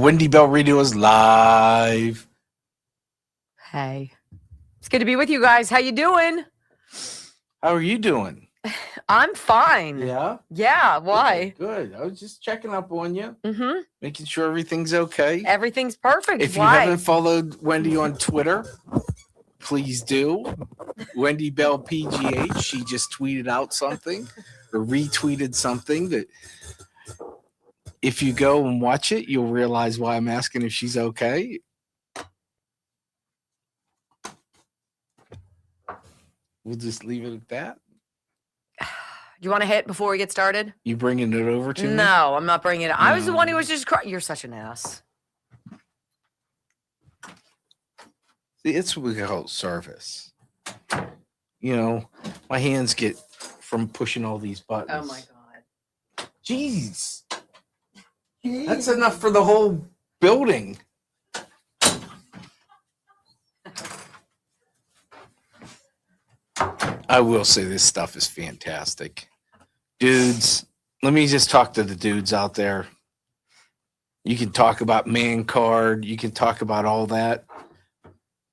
Wendy Bell Radio is live. Hey, it's good to be with you guys. How you doing? How are you doing? I'm fine. Yeah? Yeah, why? Good. I was just checking up on you. Mm-hmm. Making sure everything's okay. Everything's perfect. If you why? haven't followed Wendy on Twitter, please do. Wendy Bell PGH. She just tweeted out something or retweeted something that if you go and watch it, you'll realize why I'm asking if she's okay. We'll just leave it at that. You want to hit before we get started? You bringing it over to me? No, I'm not bringing it. I was the one who was just crying. You're such an ass. See, it's what we call service. You know, my hands get from pushing all these buttons. Oh, my God. Jeez. That's enough for the whole building. I will say this stuff is fantastic. Dudes, let me just talk to the dudes out there. You can talk about man card. You can talk about all that.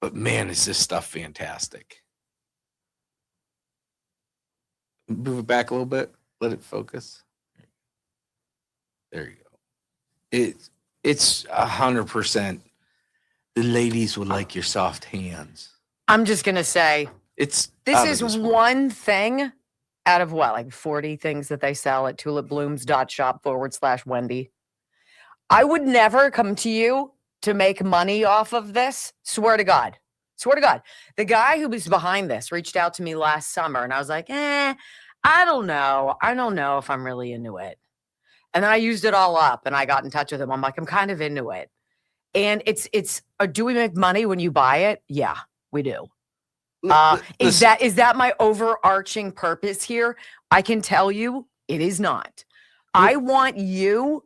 But man, is this stuff fantastic. Move it back a little bit. Let it focus. There you go. It's 100%. The ladies would like your soft hands. I'm just going to say, this is one thing out of what, like 40 things that they sell at tulipblooms.shop/Wendy. I would never come to you to make money off of this. Swear to God. Swear to God. The guy who was behind this reached out to me last summer and I was like, I don't know. I don't know if I'm really into it. And then I used it all up and I got in touch with him. I'm like, I'm kind of into it. And it's do we make money when you buy it? Yeah, we do. Is that my overarching purpose here? I can tell you it is not. I want your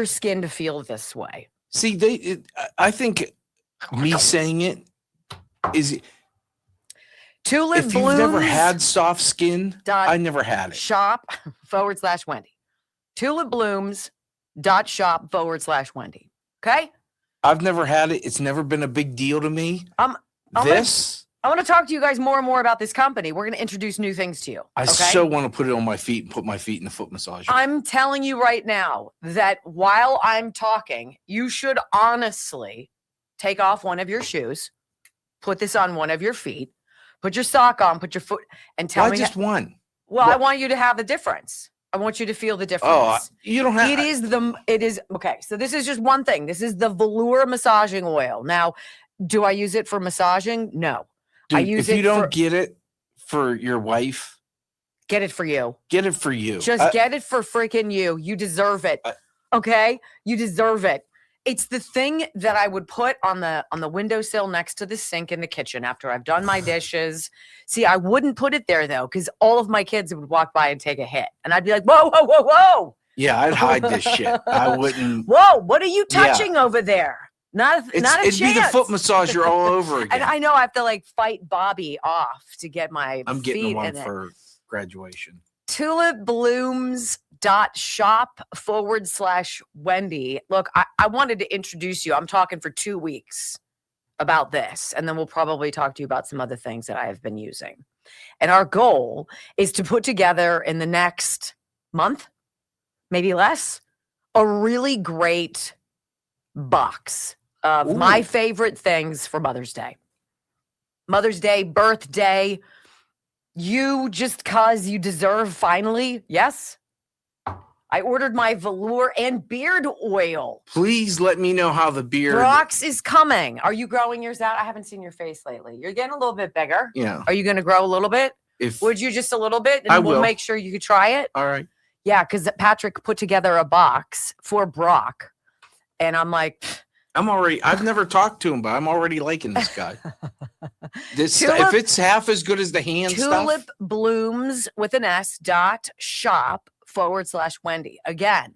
skin to feel this way. See, I think me saying it is Tulip if you've never had soft skin, I never had it. Shop/Wendy. tulipblooms.shop/Wendy. Okay? I've never had it. It's never been a big deal to me. I want to talk to you guys more and more about this company. We're going to introduce new things to you. I so want to put it on my feet and put my feet in the foot massager. I'm telling you right now that while I'm talking, you should honestly take off one of your shoes, put this on one of your feet, put your sock on, put your foot, and tell me. Just one? Well, I want you to have the difference. I want you to feel the difference. Oh, you don't have. It is okay. So this is just one thing. This is the velour massaging oil. Now, do I use it for massaging? No. Dude, I use if you don't get it for your wife, get it for you. Get it for you. Just get it for freaking you. You deserve it. Okay? You deserve it. It's the thing that I would put on the windowsill next to the sink in the kitchen after I've done my dishes. See, I wouldn't put it there though, because all of my kids would walk by and take a hit. And I'd be like, whoa, whoa, whoa, whoa. Yeah, I'd hide this shit. I wouldn't. Whoa, what are you touching over there? Not a chance. It'd be the foot massager all over again. And I know I have to like fight Bobby off to get my I'm getting feet one in for graduation. tulipblooms.shop/Wendy. Look, I wanted to introduce you. I'm talking for 2 weeks about this, and then we'll probably talk to you about some other things that I have been using. And our goal is to put together in the next month, maybe less, a really great box of my favorite things for Mother's Day. Mother's Day, birthday, you just cause you deserve finally. Yes. I ordered my velour and beard oil. Please let me know how the beard. Brock's is coming. Are you growing yours out? I haven't seen your face lately. You're getting a little bit bigger. Yeah. Are you going to grow a little bit? Would you just a little bit? And we'll make sure you could try it. All right. Yeah, because Patrick put together a box for Brock. And I'm like, I've never talked to him, but I'm already liking this guy. If it's half as good as the hand stuff. Tulipblooms with an S.shop/Wendy. Again,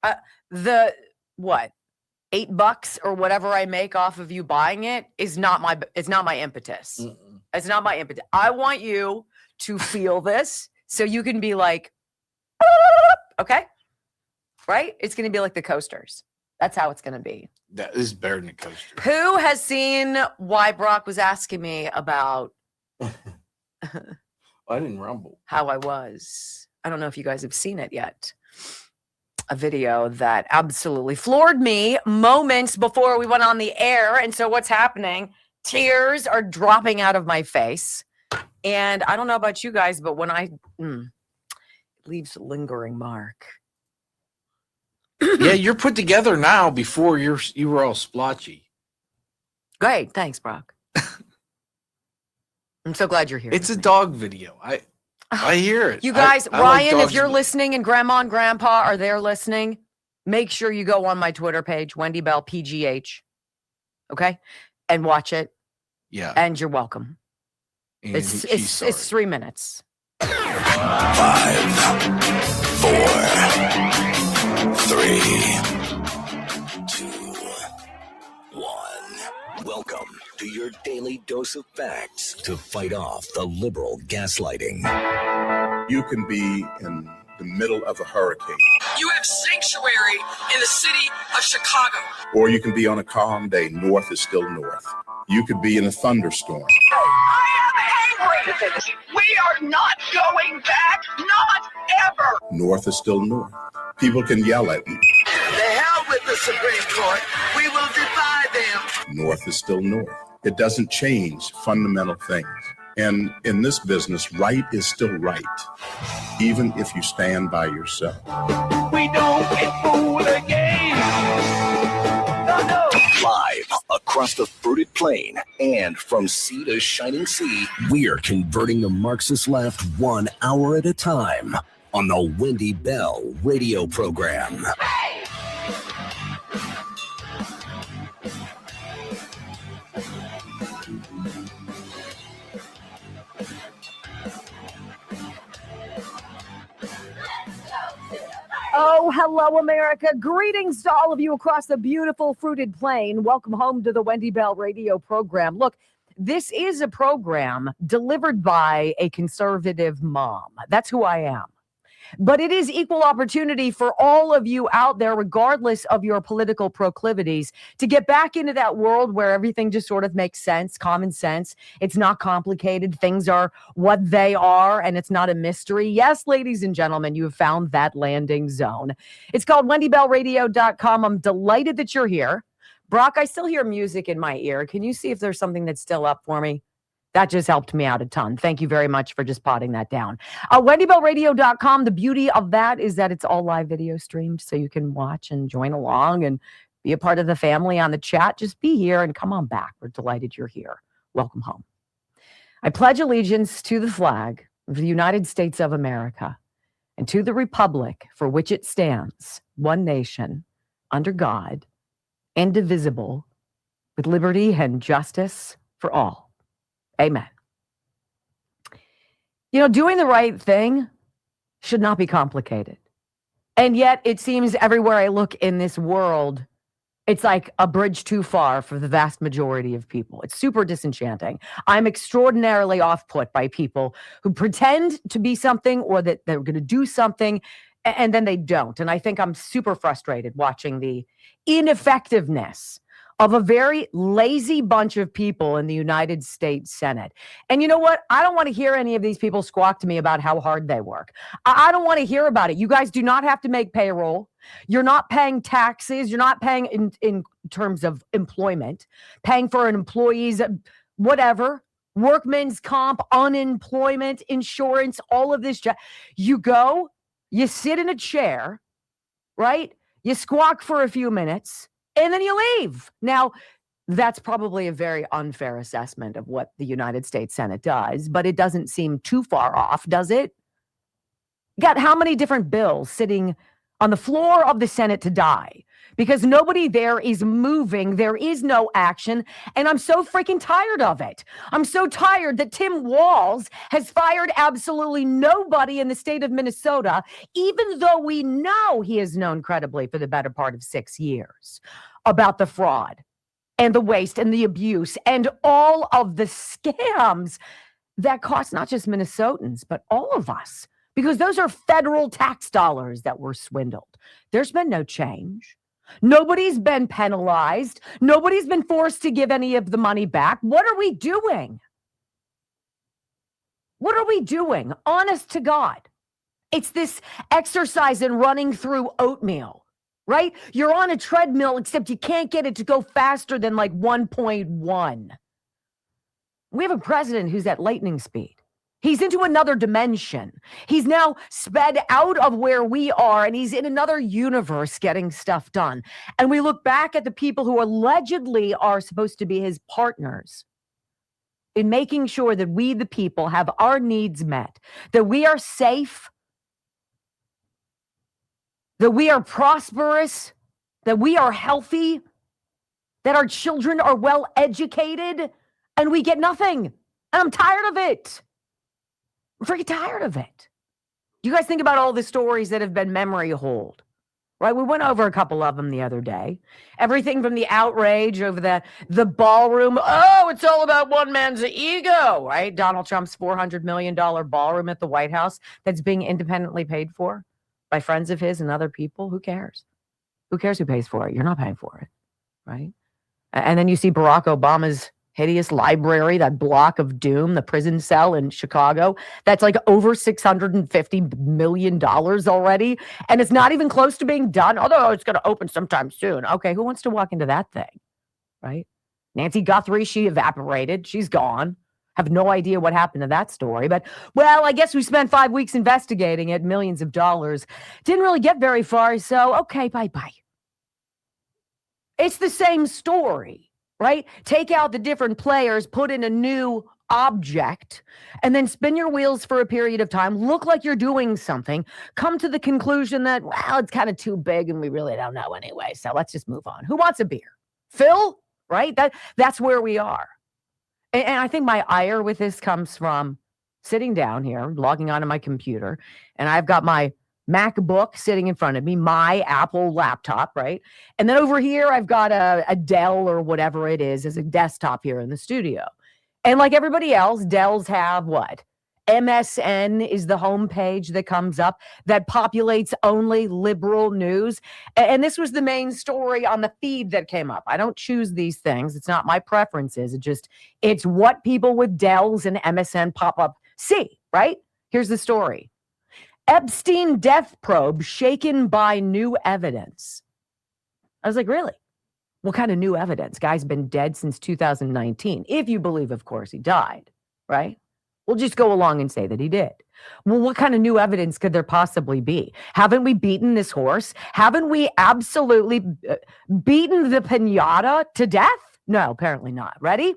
$8 or whatever I make off of you buying it is not my impetus. Mm-mm. It's not my impetus. I want you to feel this so you can be like, okay. right? It's going to be like the coasters. That's how it's going to be. That is better than the coaster. Who has seen why Brock was asking me about I didn't rumble. how I was? I don't know if you guys have seen it yet. A video that absolutely floored me moments before we went on the air. And so what's happening? Tears are dropping out of my face. And I don't know about you guys, but when it leaves a lingering mark. Yeah, you're put together now. Before you were all splotchy. Great. Thanks, Brock. I'm so glad you're here. It's a dog video. I hear it. You guys, I Ryan, like if you're dogs. listening and Grandma and Grandpa are there listening, make sure you go on my Twitter page, Wendy Bell PGH. Okay? And watch it. Yeah. And you're welcome. And It's 3 minutes. 5, 4, 3, 2, 1. Welcome to your daily dose of facts to fight off the liberal gaslighting. You can be in the middle of a hurricane, You have sanctuary in the city of Chicago. or you can be on a calm day. North is still north. You could be in a thunderstorm. I am angry. We are not going back, not ever. North is still north. People can yell at you. The hell with the Supreme Court. We will defy them. North is still north. It doesn't change fundamental things. And in this business, right is still right, even if you stand by yourself. We don't get fooled again. No. Live across the fruited plain and from sea to shining sea, we're converting the Marxist left 1 hour at a time on the Wendy Bell radio program. Oh, hello, America. Greetings to all of you across the beautiful fruited plain. Welcome home to the Wendy Bell radio program. Look, this is a program delivered by a conservative mom. That's who I am. But it is equal opportunity for all of you out there, regardless of your political proclivities, to get back into that world where everything just sort of makes sense, common sense. It's not complicated. Things are what they are, and it's not a mystery. Yes, ladies and gentlemen, you have found that landing zone. It's called WendyBellRadio.com. I'm delighted that you're here. Brock, I still hear music in my ear. Can you see if there's something that's still up for me? That just helped me out a ton. Thank you very much for just potting that down. WendyBellRadio.com. The beauty of that is that it's all live video streamed, so you can watch and join along and be a part of the family on the chat. Just be here and come on back. We're delighted you're here. Welcome home. I pledge allegiance to the flag of the United States of America and to the republic for which it stands, one nation, under God, indivisible, with liberty and justice for all. Amen. You know, doing the right thing should not be complicated. And yet it seems everywhere I look in this world, it's like a bridge too far for the vast majority of people. It's super disenchanting. I'm extraordinarily off-put by people who pretend to be something or that they're going to do something and then they don't. And I think I'm super frustrated watching the ineffectiveness of a very lazy bunch of people in the United States Senate. And you know what? I don't want to hear any of these people squawk to me about how hard they work. I don't want to hear about it. You guys do not have to make payroll. You're not paying taxes. You're not paying in terms of employment, paying for an employee's whatever, workman's comp, unemployment, insurance, all of this. You go, you sit in a chair, right? You squawk for a few minutes, and then you leave. Now, that's probably a very unfair assessment of what the United States Senate does, but it doesn't seem too far off, does it? You got how many different bills sitting on the floor of the Senate to die because nobody there is moving. There is no action. And I'm so freaking tired of it. I'm so tired that Tim Walz has fired absolutely nobody in the state of Minnesota, even though we know he is known credibly for the better part of 6 years about the fraud and the waste and the abuse and all of the scams that cost not just Minnesotans, but all of us because those are federal tax dollars that were swindled. There's been no change. Nobody's been penalized. Nobody's been forced to give any of the money back. What are we doing? What are we doing? Honest to God. It's this exercise in running through oatmeal, right? You're on a treadmill, except you can't get it to go faster than like 1.1. We have a president who's at lightning speed. He's into another dimension. He's now sped out of where we are, and he's in another universe getting stuff done. And we look back at the people who allegedly are supposed to be his partners in making sure that we, the people, have our needs met, that we are safe, that we are prosperous, that we are healthy, that our children are well educated, and we get nothing. And I'm tired of it. I'm freaking tired of it. You guys think about all the stories that have been memory hold, right? We went over a couple of them the other day. Everything from the outrage over the ballroom. Oh, it's all about one man's ego, right? Donald Trump's $400 million ballroom at the White House that's being independently paid for by friends of his and other people. Who cares? Who cares who pays for it? You're not paying for it, right? And then you see Barack Obama's hideous library, that block of doom, the prison cell in Chicago. That's like over $650 million already. And it's not even close to being done, although it's going to open sometime soon. Okay, who wants to walk into that thing, right? Nancy Guthrie, she evaporated. She's gone. Have no idea what happened to that story. But, well, I guess we spent 5 weeks investigating it, millions of dollars. Didn't really get very far, so okay, bye-bye. It's the same story. Right? Take out the different players, put in a new object, and then spin your wheels for a period of time, look like you're doing something, come to the conclusion that, well, it's kind of too big and we really don't know anyway, so let's just move on. Who wants a beer? Phil? Right? That's where we are. And I think my ire with this comes from sitting down here, logging onto my computer, and I've got my MacBook sitting in front of me, my Apple laptop, right? And then over here, I've got a Dell or whatever it is as a desktop here in the studio. And like everybody else, Dells have what? MSN is the homepage that comes up that populates only liberal news. And this was the main story on the feed that came up. I don't choose these things. It's not my preferences. It's what people with Dells and MSN pop up see, right? Here's the story. Epstein death probe shaken by new evidence. I was like, really? What kind of new evidence? Guy's been dead since 2019. If you believe, of course, he died, right? We'll just go along and say that he did. Well, what kind of new evidence could there possibly be? Haven't we beaten this horse? Haven't we absolutely beaten the piñata to death? No, apparently not. Ready?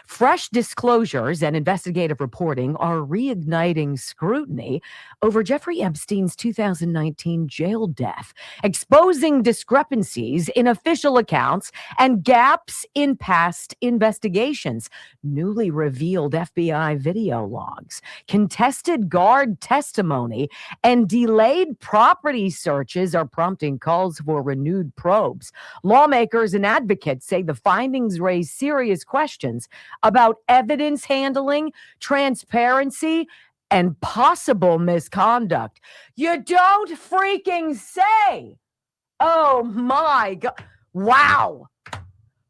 Fresh disclosures and investigative reporting are reigniting scrutiny over Jeffrey Epstein's 2019 jail death, exposing discrepancies in official accounts and gaps in past investigations. Newly revealed FBI video logs, contested guard testimony, and delayed property searches are prompting calls for renewed probes. Lawmakers and advocates say the findings raise serious questions about evidence handling, transparency, and possible misconduct. You don't freaking say. Oh my God. Wow.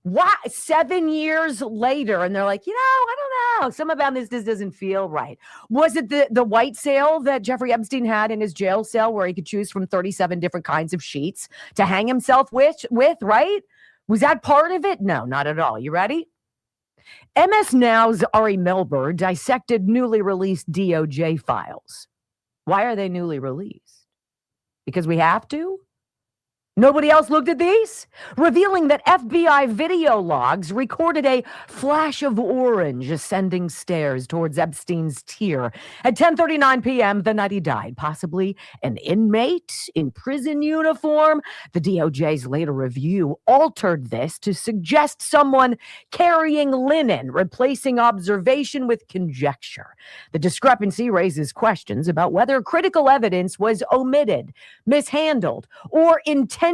What? 7 years later, and they're like, I don't know. Some about this doesn't feel right. Was it the white sale that Jeffrey Epstein had in his jail cell where he could choose from 37 different kinds of sheets to hang himself with, right? Was that part of it? No, not at all. You ready? MS Now's Ari Melber dissected newly released DOJ files. Why are they newly released? Because we have to? Nobody else looked at these? Revealing that FBI video logs recorded a flash of orange ascending stairs towards Epstein's tier at 10:39 p.m. the night he died, possibly an inmate in prison uniform. The DOJ's later review altered this to suggest someone carrying linen, replacing observation with conjecture. The discrepancy raises questions about whether critical evidence was omitted, mishandled, or intentionally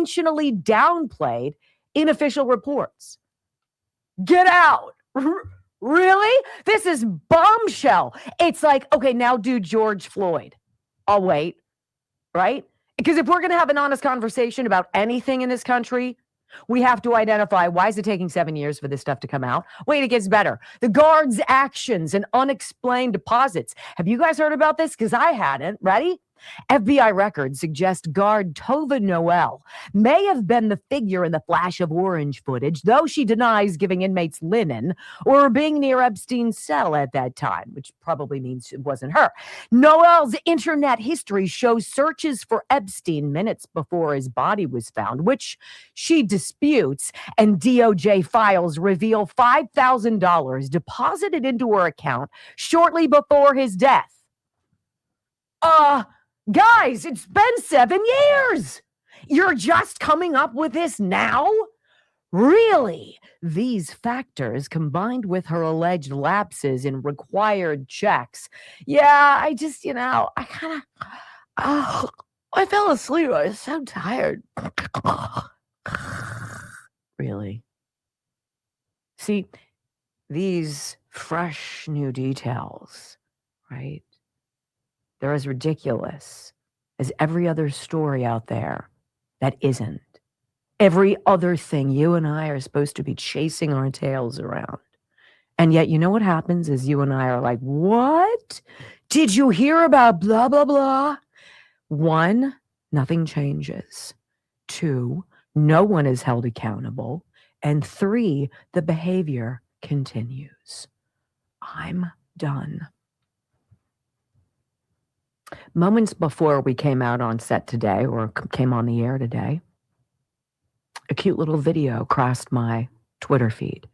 downplayed in official reports. Get out. Really? This is bombshell. It's like, okay, now do George Floyd. I'll wait, right? Because if we're going to have an honest conversation about anything in this country, we have to identify, why is it taking 7 years for this stuff to come out? Wait, it gets better. The guards' actions and unexplained deposits. Have you guys heard about this? Because I hadn't. Ready? FBI records suggest guard Tova Noel may have been the figure in the flash of orange footage, though she denies giving inmates linen or being near Epstein's cell at that time, which probably means it wasn't her. Noel's internet history shows searches for Epstein minutes before his body was found, which she disputes, and DOJ files reveal $5,000 deposited into her account shortly before his death. Guys, it's been 7 years. You're just coming up with this now? Really? These factors, combined with her alleged lapses in required checks. Yeah, I just, I fell asleep. I was so tired. Really? See, these fresh new details, right? They're as ridiculous as every other story out there that isn't. Every other thing you and I are supposed to be chasing our tails around. And yet, you know what happens is you and I are like, what? Did you hear about blah, blah, blah? 1, nothing changes. 2, no one is held accountable. And 3, the behavior continues. I'm done. Moments before we came out on set today, or came on the air today, a cute little video crossed my Twitter feed.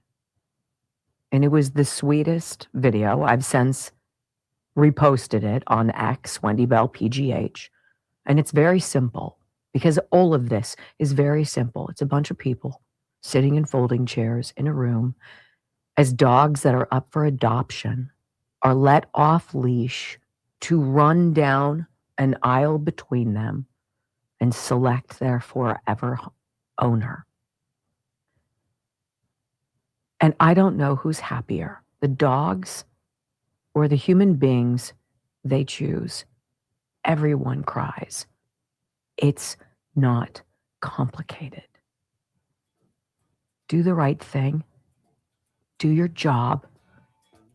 And it was the sweetest video. I've since reposted it on X, Wendy Bell PGH. And it's very simple, because all of this is very simple. It's a bunch of people sitting in folding chairs in a room as dogs that are up for adoption are let off leash to run down an aisle between them and select their forever owner. And I don't know who's happier, the dogs or the human beings they choose. Everyone cries. It's not complicated. Do the right thing. Do your job.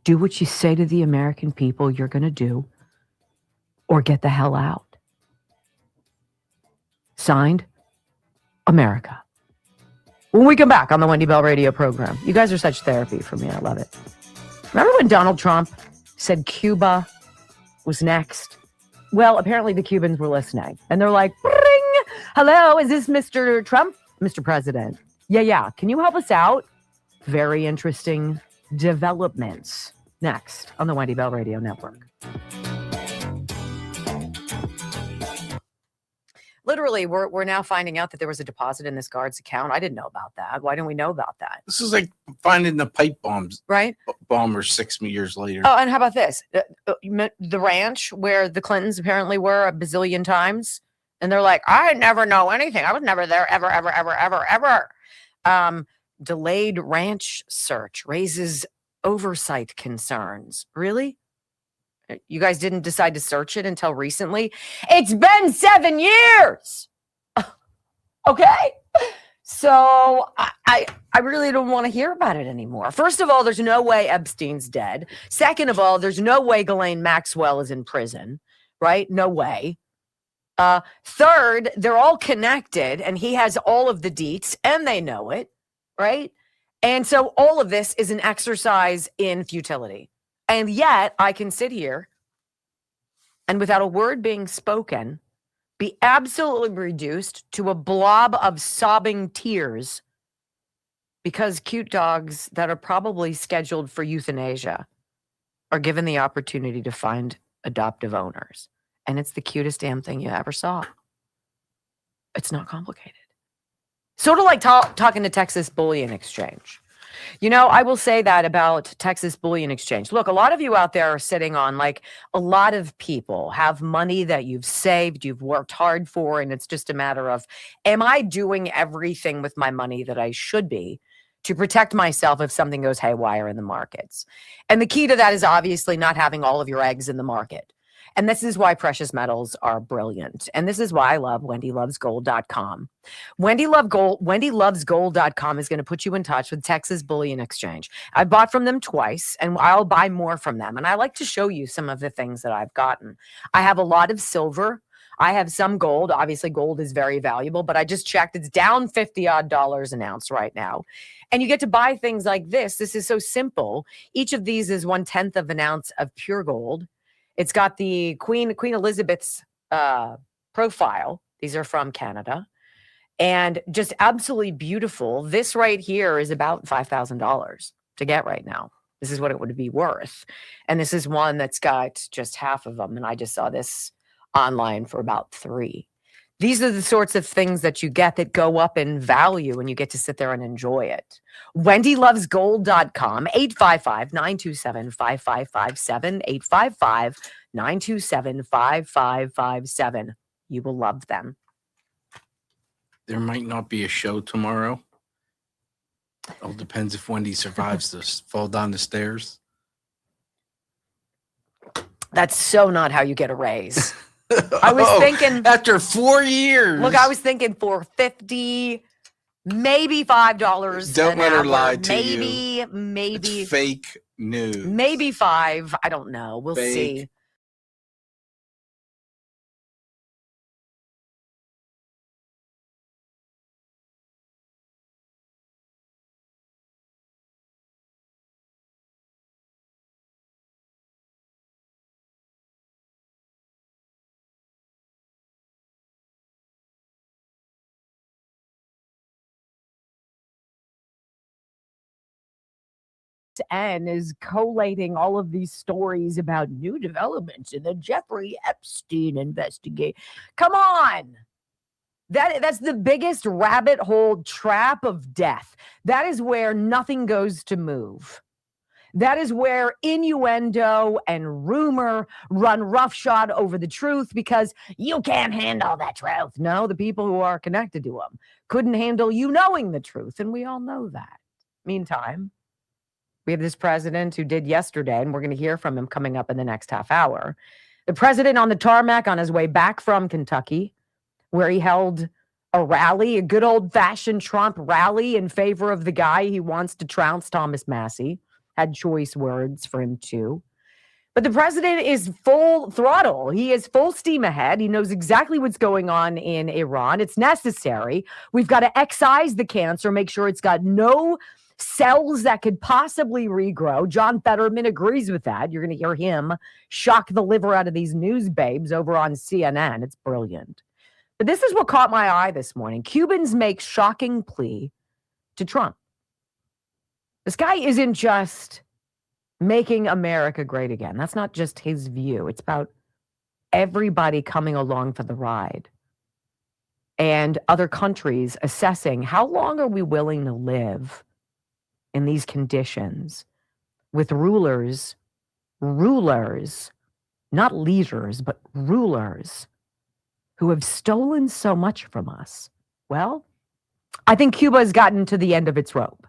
Do what you say to the American people you're going to do, or get the hell out. Signed, America. When we come back on the Wendy Bell radio program, you guys are such therapy for me. I love it. Remember when Donald Trump said Cuba was next? Well, apparently the Cubans were listening. And they're like, bring! Hello, is this Mr. Trump? Mr. President. Yeah. Can you help us out? Very interesting developments next on the Wendy Bell Radio Network. Literally, we're now finding out that there was a deposit in this guard's account. I didn't know about that. Why didn't we know about that? This is like finding the pipe bombs, right? Bombers 6 years later. Oh, and how about this? The ranch where the Clintons apparently were a bazillion times. And they're like, I never know anything. I was never there ever. Delayed ranch search raises oversight concerns. Really? You guys didn't decide to search it until recently? It's been 7 years. Okay. So I really don't want to hear about it anymore. First of all, there's no way Epstein's dead. Second of all, there's no way Ghislaine Maxwell is in prison, right? No way. Third, they're all connected and he has all of the deets and they know it, right? And so all of this is an exercise in futility. And yet I can sit here and without a word being spoken, be absolutely reduced to a blob of sobbing tears because cute dogs that are probably scheduled for euthanasia are given the opportunity to find adoptive owners. And it's the cutest damn thing you ever saw. It's not complicated. Sort of like talking to Texas Bullion Exchange. You know, I will say that about Texas Bullion Exchange. Look, a lot of you out there are sitting on, like, a lot of people have money that you've saved, you've worked hard for, and it's just a matter of, am I doing everything with my money that I should be to protect myself if something goes haywire in the markets? And the key to that is obviously not having all of your eggs in the market. And this is why precious metals are brilliant. And this is why I love wendylovesgold.com. wendylovesgold.com is going to put you in touch with Texas Bullion Exchange. I bought from them twice, and I'll buy more from them. And I like to show you some of the things that I've gotten. I have a lot of silver. I have some gold. Obviously, gold is very valuable, but I just checked. It's down $50 an ounce right now. And you get to buy things like this. This is so simple. Each of these is 1/10 of an ounce of pure gold. It's got the Queen Elizabeth's profile. These are from Canada. And just absolutely beautiful. This right here is about $5,000 to get right now. This is what it would be worth. And this is one that's got just half of them. And I just saw this online for about $3,000. These are the sorts of things that you get that go up in value and you get to sit there and enjoy it. wendylovesgold.com, 855-927-5557, 855-927-5557. You will love them. There might not be a show tomorrow. It all depends if Wendy survives this fall down the stairs. That's so not how you get a raise. I was thinking after 4 years. Look, I was thinking $4.50, maybe $5. Don't let her hour. lie to you. Maybe it's fake news. Maybe $5. I don't know. We'll see. N is collating all of these stories about new developments in the Jeffrey Epstein investigation. Come on. That's the biggest rabbit hole trap of death. That is where nothing goes to move. That is where innuendo and rumor run roughshod over the truth because you can't handle that truth. No, the people who are connected to them couldn't handle you knowing the truth, and we all know that. Meantime, we have this president who did yesterday, and we're going to hear from him coming up in the next half hour. The president on the tarmac on his way back from Kentucky, where he held a rally, a good old-fashioned Trump rally in favor of the guy he wants to trounce, Thomas Massie. Had choice words for him, too. But the president is full throttle. He is full steam ahead. He knows exactly what's going on in Iran. It's necessary. We've got to excise the cancer, make sure it's got no cells that could possibly regrow. John Fetterman agrees with that. You're going to hear him shock the liver out of these news babes over on CNN. It's brilliant. But this is what caught my eye this morning. Cubans make shocking plea to Trump. This guy isn't just making America great again. That's not just his view. It's about everybody coming along for the ride and other countries assessing how long are we willing to live in these conditions with rulers, not leaders, but rulers who have stolen so much from us. Well, I think Cuba has gotten to the end of its rope.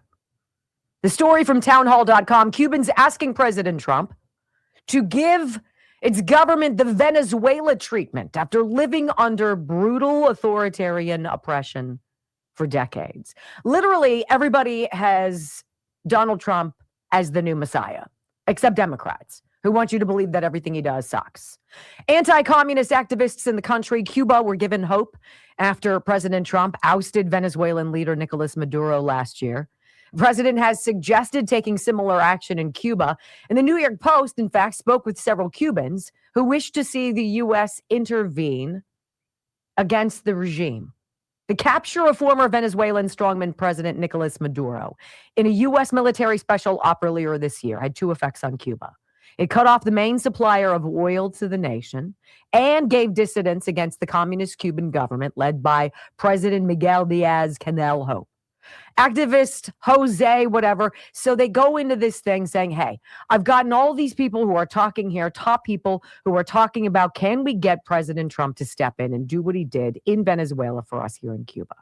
The story from townhall.com, Cubans asking President Trump to give its government the Venezuela treatment after living under brutal authoritarian oppression for decades. Literally, everybody has Donald Trump as the new Messiah, except Democrats, who want you to believe that everything he does sucks. Anti-communist activists in the country, Cuba, were given hope after President Trump ousted Venezuelan leader Nicolas Maduro last year. The president has suggested taking similar action in Cuba. And the New York Post, in fact, spoke with several Cubans who wish to see the U.S. intervene against the regime. The capture of former Venezuelan strongman President Nicolas Maduro in a U.S. military special op earlier this year had two effects on Cuba. It cut off the main supplier of oil to the nation and gave dissidents against the communist Cuban government led by President Miguel Diaz-Canel hope. Activist Jose, whatever. So they go into this thing saying, hey, I've gotten all these people who are talking here, top people who are talking about, can we get President Trump to step in and do what he did in Venezuela for us here in Cuba?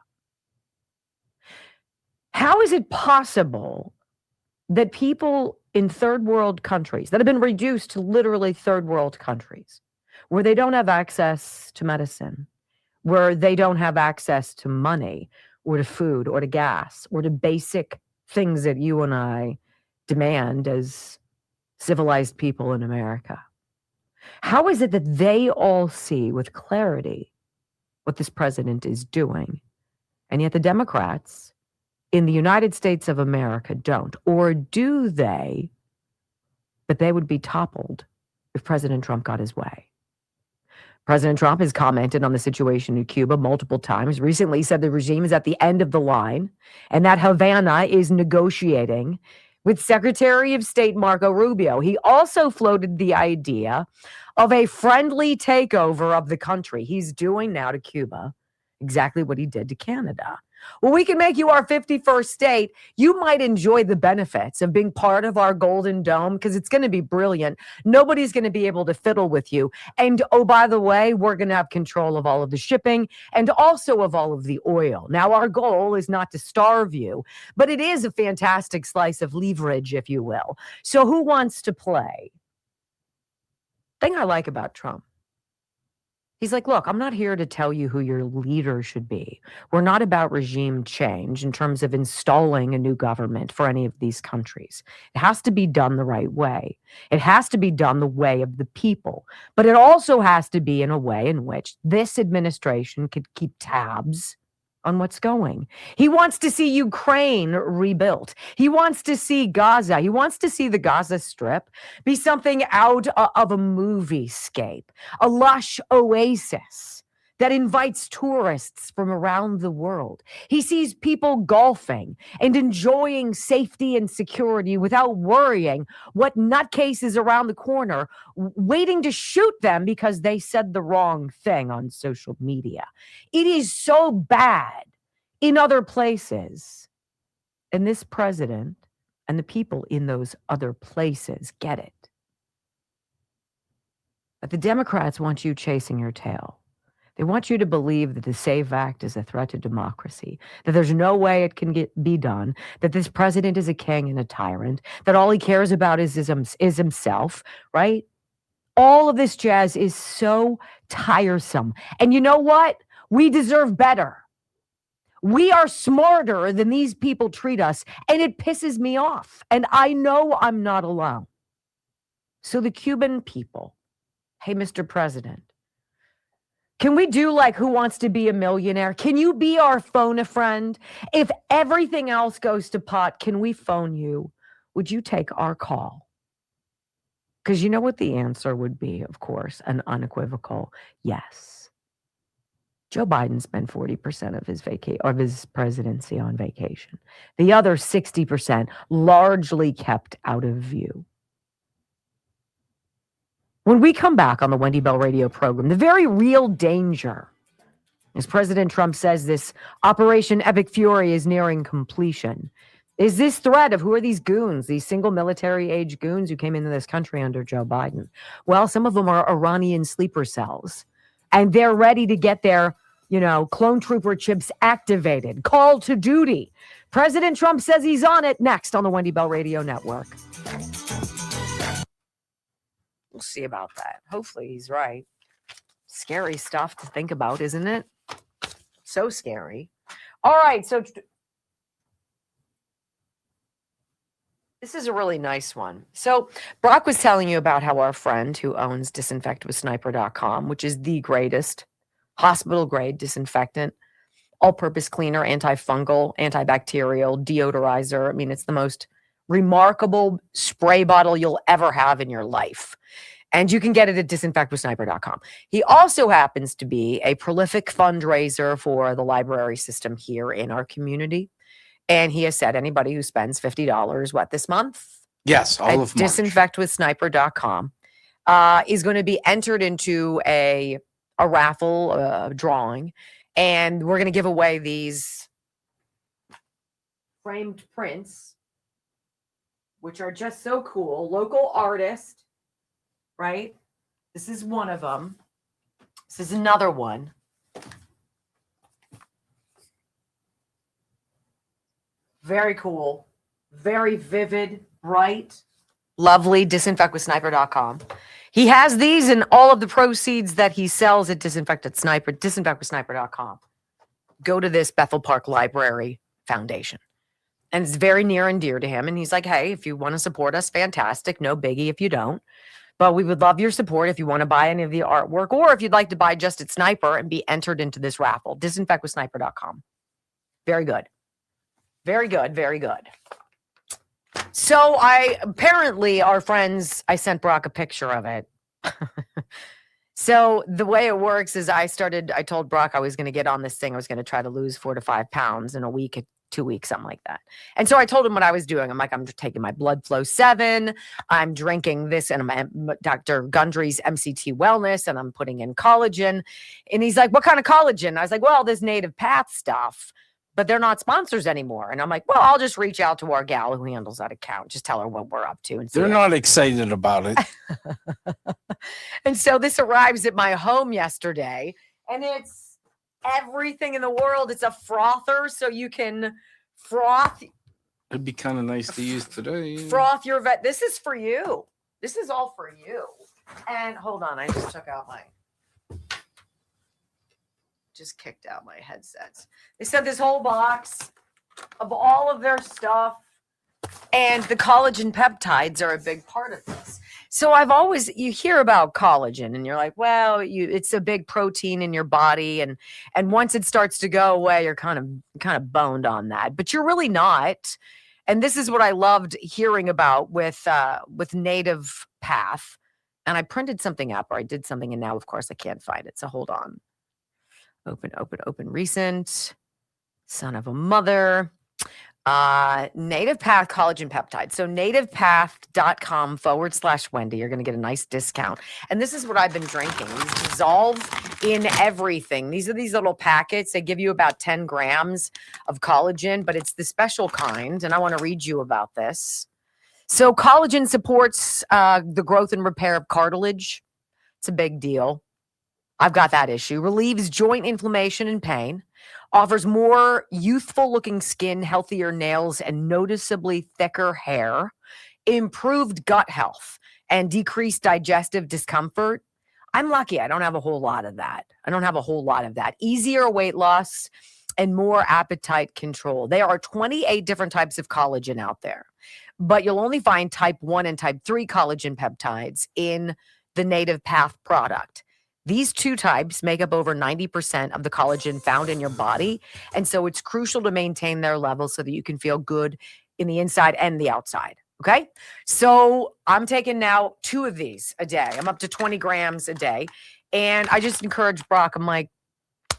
How is it possible that people in third world countries that have been reduced to literally third world countries where they don't have access to medicine, where they don't have access to money or to food or to gas or to basic things that you and I demand as civilized people in America. How is it that they all see with clarity what this president is doing, and yet the Democrats in the United States of America don't? Or do they? But they would be toppled if President Trump got his way. President Trump has commented on the situation in Cuba multiple times. Recently said the regime is at the end of the line and that Havana is negotiating with Secretary of State Marco Rubio. He also floated the idea of a friendly takeover of the country. He's doing now to Cuba exactly what he did to Canada. Well, we can make you our 51st state. You might enjoy the benefits of being part of our Golden Dome because it's going to be brilliant. Nobody's going to be able to fiddle with you. And oh, by the way, we're going to have control of all of the shipping and also of all of the oil. Now, our goal is not to starve you, but it is a fantastic slice of leverage, if you will. So who wants to play? Thing I like about Trump, he's like, look, I'm not here to tell you who your leader should be. We're not about regime change in terms of installing a new government for any of these countries. It has to be done the right way. It has to be done the way of the people. But it also has to be in a way in which this administration could keep tabs on what's going. He wants to see Ukraine rebuilt. He wants to see Gaza. He wants to see the Gaza Strip be something out of a movie-scape, a lush oasis that invites tourists from around the world. He sees people golfing and enjoying safety and security without worrying what nutcases around the corner waiting to shoot them because they said the wrong thing on social media. It is so bad in other places. And this president and the people in those other places get it. But the Democrats want you chasing your tail. They want you to believe that the SAVE Act is a threat to democracy, that there's no way it can be done, that this president is a king and a tyrant, that all he cares about is himself, right? All of this jazz is so tiresome. And you know what? We deserve better. We are smarter than these people treat us, and it pisses me off. And I know I'm not alone. So the Cuban people, hey, Mr. President, can we do like Who Wants to Be a Millionaire? Can you be our phone a friend? If everything else goes to pot, can we phone you? Would you take our call? Because you know what the answer would be, of course, an unequivocal yes. Joe Biden spent 40% of his presidency on vacation. The other 60% largely kept out of view. When we come back on the Wendy Bell radio program, the very real danger, as President Trump says, this Operation Epic Fury is nearing completion, is this threat of who are these goons, these single military age goons who came into this country under Joe Biden? Well, some of them are Iranian sleeper cells, and they're ready to get their, clone trooper chips activated. Call to duty. President Trump says he's on it. Next on the Wendy Bell Radio Network. We'll see about that. Hopefully he's right. Scary stuff to think about, isn't it? So scary. All right, so this is a really nice one. So Brock was telling you about how our friend who owns disinfectwithsniper.com, which is the greatest hospital-grade disinfectant, all-purpose cleaner, antifungal, antibacterial, deodorizer. I mean, it's the most remarkable spray bottle you'll ever have in your life. And you can get it at disinfectwithsniper.com. He also happens to be a prolific fundraiser for the library system here in our community. And he has said anybody who spends $50, this month? Yes, all of March. Disinfectwithsniper.com is going to be entered into a raffle drawing. And we're going to give away these framed prints, which are just so cool. Local artist, right? This is one of them. This is another one. Very cool. Very vivid, bright, lovely. Disinfectwithsniper.com. He has these and all of the proceeds that he sells at disinfectwithsniper.com. Go to this Bethel Park Library Foundation. And it's very near and dear to him. And he's like, hey, if you want to support us, fantastic. No biggie if you don't. But we would love your support if you want to buy any of the artwork, or if you'd like to buy just at Sniper and be entered into this raffle. Disinfectwithsniper.com. Very good. Very good. Very good. So apparently our friends, I sent Brock a picture of it. So the way it works is I told Brock I was going to get on this thing. I was going to try to lose 4 to 5 pounds in a week, 2 weeks, something like that. And so I told him what I was doing. I'm like, I'm taking my Blood Flow 7. I'm drinking this and I'm Dr. Gundry's MCT Wellness, and I'm putting in collagen. And he's like, what kind of collagen? I was like, well, this Native Path stuff, but they're not sponsors anymore. And I'm like, well, I'll just reach out to our gal who handles that account. Just tell her what we're up to. And They're not excited about it. And so this arrives at my home yesterday, and it's everything in the world. It's a frother, so you can froth. It'd be kind of nice to use today. Froth your vet. This is for you. This is all for you. And hold on, I just took out just kicked out my headsets. They sent this whole box of all of their stuff, and the collagen peptides are a big part of this. So you hear about collagen and you're like, well, it's a big protein in your body. And once it starts to go away, you're kind of boned on that, but you're really not. And this is what I loved hearing about with Native Path. And I printed something up, or I did something, and now of course I can't find it. So hold on. Open, recent. Son of a mother. Native Path collagen peptide. So nativepath.com/Wendy. You're going to get a nice discount. And this is what I've been drinking. These dissolve in everything. These are these little packets. They give you about 10 grams of collagen, but it's the special kind. And I want to read you about this. So collagen supports the growth and repair of cartilage. It's a big deal. I've got that issue. Relieves joint inflammation and pain. Offers more youthful looking skin, healthier nails, and noticeably thicker hair. Improved gut health and decreased digestive discomfort. I'm lucky I don't have a whole lot of that. Easier weight loss and more appetite control. There are 28 different types of collagen out there, but you'll only find type 1 and type 3 collagen peptides in the Native Path product. These two types make up over 90% of the collagen found in your body. And so it's crucial to maintain their levels so that you can feel good in the inside and the outside. Okay. So I'm taking now 2 of these a day. I'm up to 20 grams a day. And I just encourage Brock. I'm like,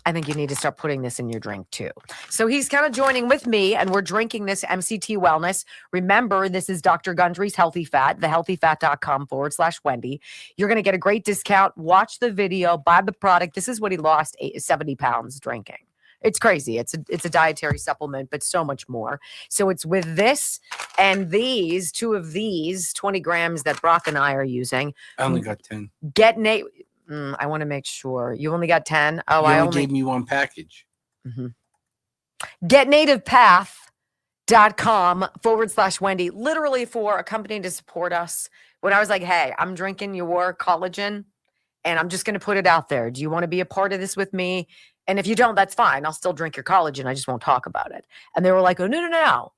I think you need to start putting this in your drink too. So he's kind of joining with me, and we're drinking this MCT Wellness. Remember, this is Dr. Gundry's Healthy Fat, thehealthyfat.com/Wendy. You're going to get a great discount. Watch the video, buy the product. This is what he lost 70 pounds drinking. It's crazy. It's a dietary supplement, but so much more. So it's with this and these, 2 of these, 20 grams that Brock and I are using. I only got 10. I want to make sure. You only got 10? Oh, I only gave me 1 package. Mm-hmm. GetNativePath.com/Wendy, literally for a company to support us. When I was like, hey, I'm drinking your collagen and I'm just going to put it out there. Do you want to be a part of this with me? And if you don't, that's fine. I'll still drink your collagen. I just won't talk about it. And they were like, oh, no.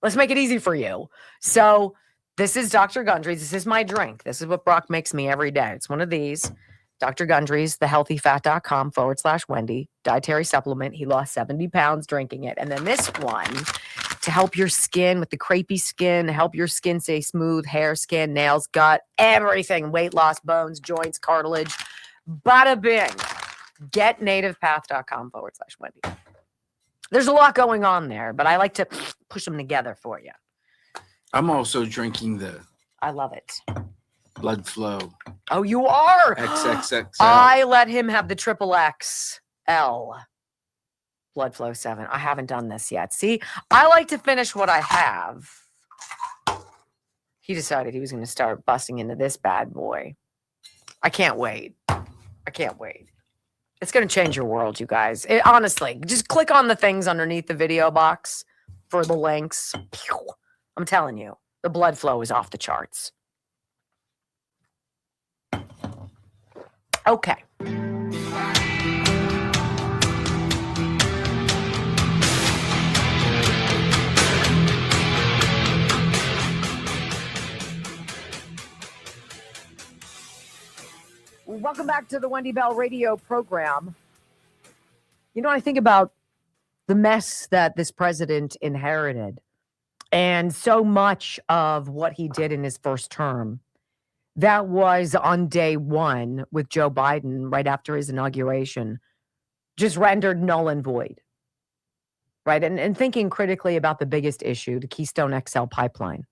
Let's make it easy for you. So this is Dr. Gundry's. This is my drink. This is what Brock makes me every day. It's one of these. Dr. Gundry's, thehealthyfat.com/Wendy, dietary supplement. He lost 70 pounds drinking it. And then this one to help your skin with the crepey skin, help your skin stay smooth, hair, skin, nails, gut, everything, weight loss, bones, joints, cartilage, bada bing. GetNativePath.com/Wendy. There's a lot going on there, but I like to push them together for you. I'm also drinking I love it. Blood Flow. Oh, you are? XXXL. I let him have the XXXL Blood Flow 7. I haven't done this yet. See, I like to finish what I have. He decided he was going to start busting into this bad boy. I can't wait. It's going to change your world, you guys. Honestly, just click on the things underneath the video box for the links. I'm telling you, the blood flow is off the charts. Okay. Welcome back to the Wendy Bell radio program. You know, I think about the mess that this president inherited, and so much of what he did in his first term, that was on day one with Joe Biden right after his inauguration, just rendered null and void, right? And thinking critically about the biggest issue, the Keystone XL pipeline.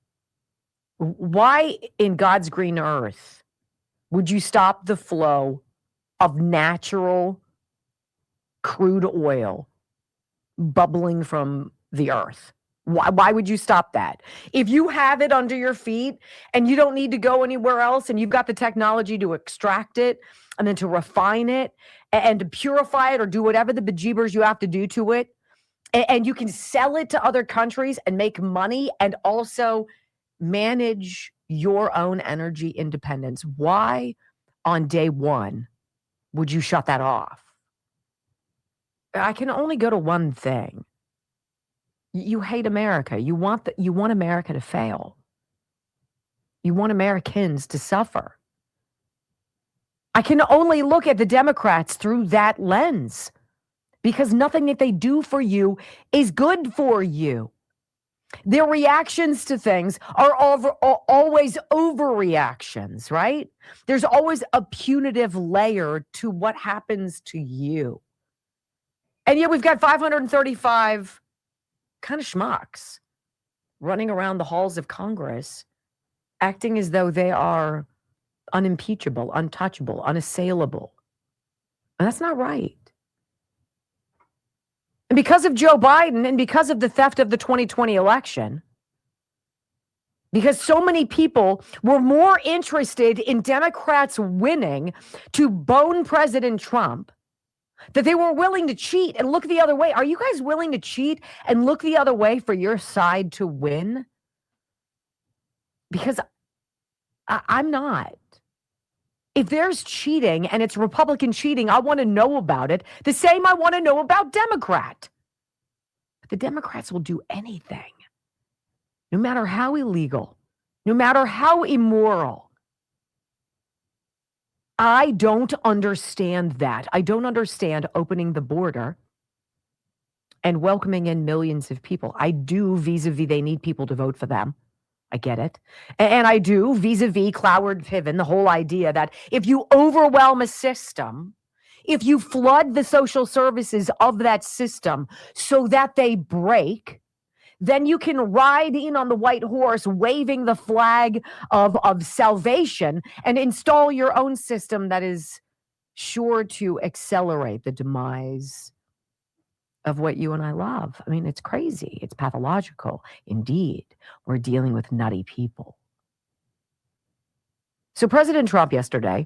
Why in God's green earth would you stop the flow of natural crude oil bubbling from the earth? Why would you stop that? If you have it under your feet and you don't need to go anywhere else, and you've got the technology to extract it and then to refine it and to purify it or do whatever the bejeebers you have to do to it, and you can sell it to other countries and make money and also manage your own energy independence, why on day one would you shut that off? I can only go to one thing. You hate America. You want America to fail. You want Americans to suffer. I can only look at the Democrats through that lens, because nothing that they do for you is good for you. Their reactions to things are always overreactions, right? There's always a punitive layer to what happens to you. And yet we've got 535 kind of schmucks running around the halls of Congress acting as though they are unimpeachable, untouchable, unassailable. And that's not right. And because of Joe Biden and because of the theft of the 2020 election, because so many people were more interested in Democrats winning to bone President Trump that they were willing to cheat and look the other way. Are you guys willing to cheat and look the other way for your side to win? Because I'm not. If there's cheating and it's Republican cheating, I want to know about it. The same I want to know about Democrat. But the Democrats will do anything, no matter how illegal, no matter how immoral. I don't understand that. I don't understand opening the border and welcoming in millions of people. I do vis-a-vis they need people to vote for them. I get it. And I do vis-a-vis Cloward Piven, the whole idea that if you overwhelm a system, if you flood the social services of that system so that they break, then you can ride in on the white horse waving the flag of salvation and install your own system that is sure to accelerate the demise of what you and I love. I mean, it's crazy. It's pathological. Indeed, we're dealing with nutty people. So President Trump yesterday,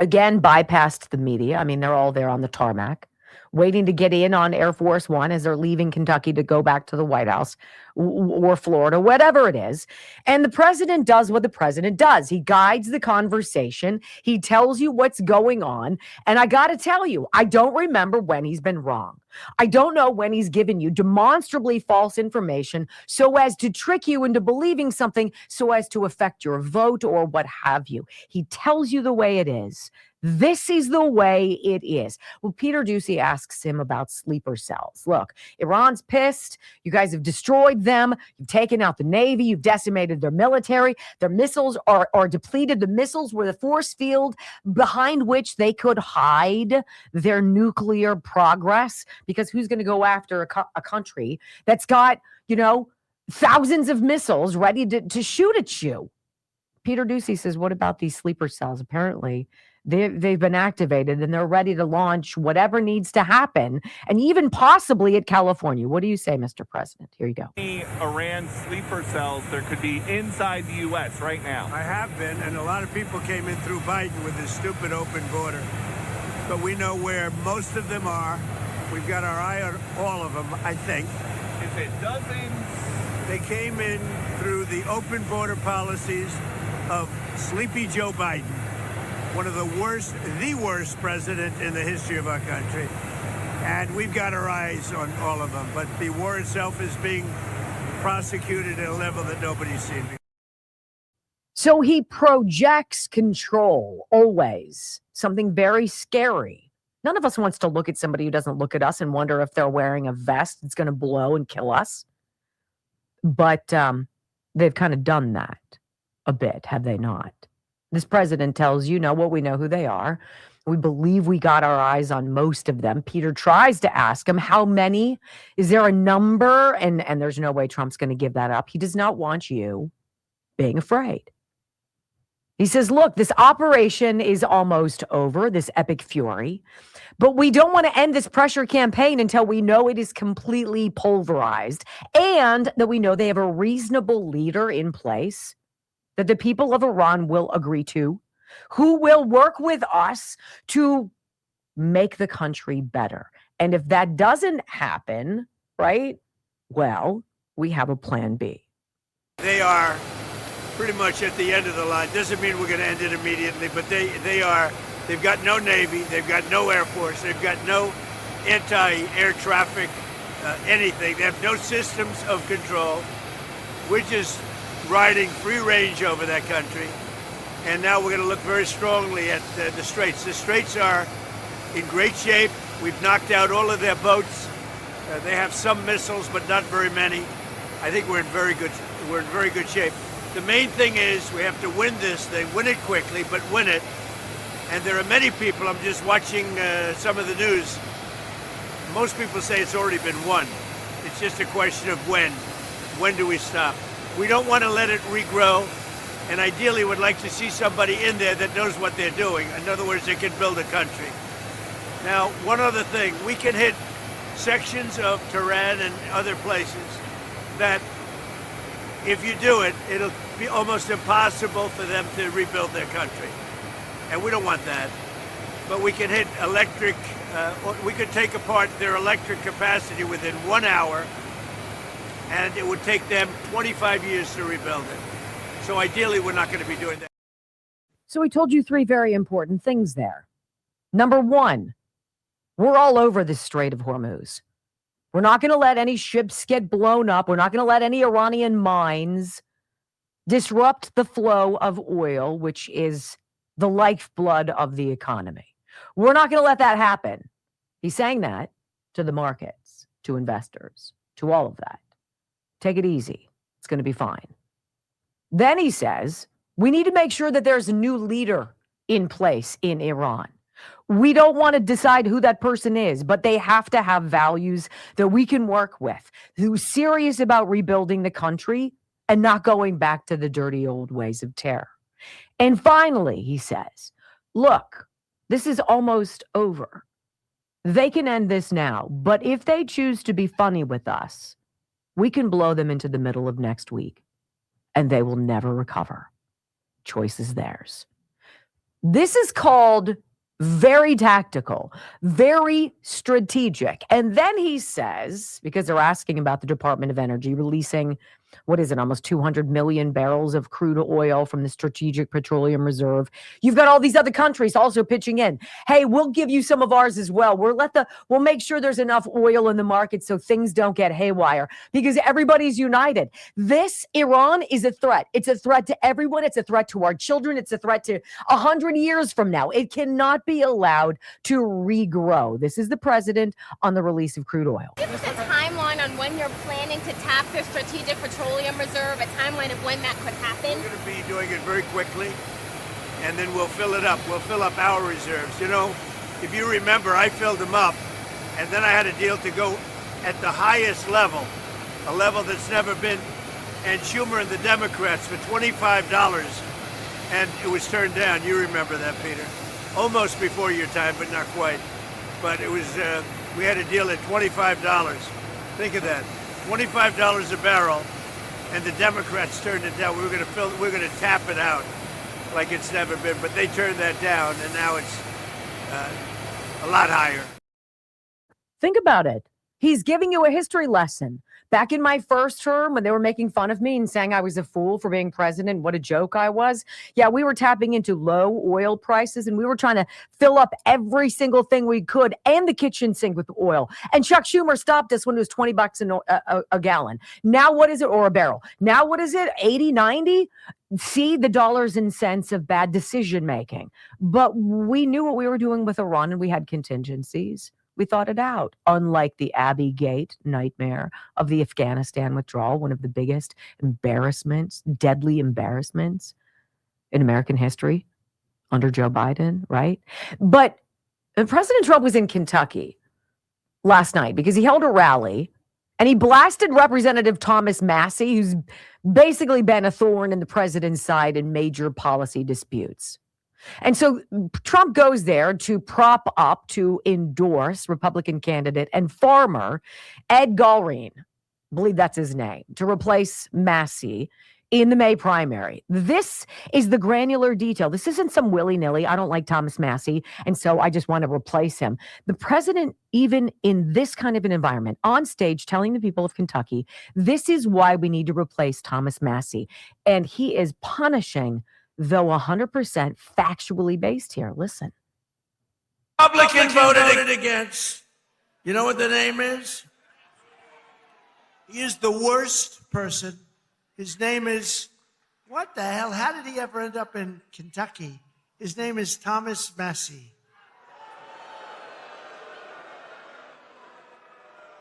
again, bypassed the media. I mean, they're all there on the tarmac, waiting to get in on Air Force One as they're leaving Kentucky to go back to the White House or Florida, whatever it is. And the president does what the president does. He guides the conversation. He tells you what's going on. And I got to tell you, I don't remember when he's been wrong. I don't know when he's given you demonstrably false information so as to trick you into believing something so as to affect your vote or what have you. He tells you the way it is. This is the way it is. Well, Peter Doocy asks him about sleeper cells. Look, Iran's pissed. You guys have destroyed them. You've taken out the Navy. You've decimated their military. Their missiles are depleted. The missiles were the force field behind which they could hide their nuclear progress. Because who's going to go after a country that's got, thousands of missiles ready to shoot at you? Peter Doocy says, what about these sleeper cells? Apparently, they've been activated and they're ready to launch whatever needs to happen, and even possibly at California. What do you say, Mr. President? Here you go. Iran sleeper cells there could be inside the U.S. right now. I have been, and a lot of people came in through Biden with this stupid open border. But we know where most of them are. We've got our eye on all of them, I think. Is it dozens? They came in through the open border policies of Sleepy Joe Biden. one of the worst president in the history of our country. And we've got our eyes on all of them. But the war itself is being prosecuted at a level that nobody's seen before. So he projects control always, something very scary. None of us wants to look at somebody who doesn't look at us and wonder if they're wearing a vest that's going to blow and kill us. But they've kind of done that a bit, have they not? This president tells you, know what, we know who they are. We believe we got our eyes on most of them. Peter tries to ask him, how many? Is there a number? And there's no way Trump's going to give that up. He does not want you being afraid. He says, look, this operation is almost over, this epic fury, but we don't want to end this pressure campaign until we know it is completely pulverized and that we know they have a reasonable leader in place that the people of Iran will agree to, who will work with us to make the country better. And if that doesn't happen, right, well, we have a plan B. They are pretty much at the end of the line. Doesn't mean we're going to end it immediately, but they've got no Navy, they've got no Air Force, they've got no anti-air traffic, anything. They have no systems of control. We're just riding free range over that country. And now we're going to look very strongly at the Straits. The Straits are in great shape. We've knocked out all of their boats. They have some missiles, but not very many. I think we're in very good shape. The main thing is we have to win this. They win it quickly, but win it. And there are many people, I'm just watching some of the news. Most people say it's already been won. It's just a question of when. When do we stop? We don't want to let it regrow. And ideally would like to see somebody in there that knows what they're doing. In other words, they can build a country. Now, one other thing, we can hit sections of Tehran and other places that if you do it, it'll be almost impossible for them to rebuild their country. And we don't want that. But we can hit electric, we could take apart their electric capacity within 1 hour, and it would take them 25 years to rebuild it. So ideally, we're not going to be doing that. So he told you 3 very important things there. Number 1, we're all over the Strait of Hormuz. We're not going to let any ships get blown up. We're not going to let any Iranian mines disrupt the flow of oil, which is the lifeblood of the economy. We're not going to let that happen. He's saying that to the markets, to investors, to all of that. Take it easy. It's going to be fine. Then he says, we need to make sure that there's a new leader in place in Iran. We don't want to decide who that person is, but they have to have values that we can work with, who's serious about rebuilding the country and not going back to the dirty old ways of terror. And finally, he says, look, this is almost over. They can end this now, but if they choose to be funny with us, we can blow them into the middle of next week. And they will never recover. Choice is theirs. This is called very tactical, very strategic. And then he says, because they're asking about the Department of Energy releasing, what is it, almost 200 million barrels of crude oil from the Strategic Petroleum Reserve. You've got all these other countries also pitching in. Hey, we'll give you some of ours as well. We'll make sure there's enough oil in the market so things don't get haywire because everybody's united. This Iran is a threat. It's a threat to everyone. It's a threat to our children. It's a threat to 100 years from now. It cannot be allowed to regrow. This is the president on the release of crude oil. Give us a timeline on when you're planning to tap the Strategic Petroleum Reserve, a timeline of when that could happen? We're going to be doing it very quickly, and then we'll fill it up. We'll fill up our reserves. You know, if you remember, I filled them up, and then I had a deal to go at the highest level, a level that's never been, and Schumer and the Democrats for $25, and it was turned down. You remember that, Peter. Almost before your time, but not quite. But it was, we had a deal at $25. Think of that. $25 a barrel, and the Democrats turned it down. We're going to tap it out like it's never been, but they turned that down, and now it's a lot higher. Think about it. He's giving you a history lesson. Back in my first term, when they were making fun of me and saying I was a fool for being president, what a joke I was. Yeah, we were tapping into low oil prices and we were trying to fill up every single thing we could and the kitchen sink with oil. And Chuck Schumer stopped us when it was $20 a gallon. Now what is it? Or a barrel. Now what is it? 80, 90? See the dollars and cents of bad decision making. But we knew what we were doing with Iran and we had contingencies. We thought it out, unlike the Abbey Gate nightmare of the Afghanistan withdrawal, one of the biggest embarrassments, deadly embarrassments in American history under Joe Biden, right? But President Trump was in Kentucky last night because he held a rally and he blasted Representative Thomas Massie, who's basically been a thorn in the president's side in major policy disputes. And so Trump goes there to prop up, to endorse Republican candidate and farmer Ed Galrine, I believe that's his name, to replace Massie in the May primary. This is the granular detail. This isn't some willy-nilly, I don't like Thomas Massie, and so I just want to replace him. The president, even in this kind of an environment, on stage telling the people of Kentucky, this is why we need to replace Thomas Massie. And he is punishing, though 100% factually based here. Listen. Republican voted against. You know what the name is? He is the worst person. His name is, what the hell? How did he ever end up in Kentucky? His name is Thomas Massie.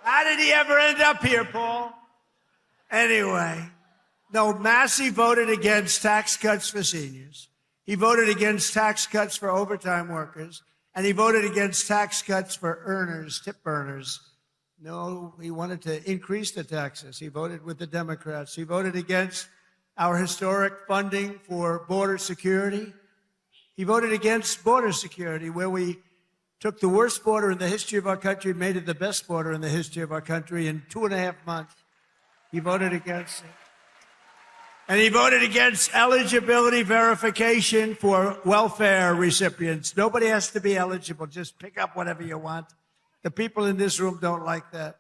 How did he ever end up here, Paul? Anyway. No, Massie voted against tax cuts for seniors. He voted against tax cuts for overtime workers. And he voted against tax cuts for earners, tip earners. No, he wanted to increase the taxes. He voted with the Democrats. He voted against our historic funding for border security. He voted against border security, where we took the worst border in the history of our country and made it the best border in the history of our country in 2.5 months. He voted against it. And he voted against eligibility verification for welfare recipients. Nobody has to be eligible. Just pick up whatever you want. The people in this room don't like that.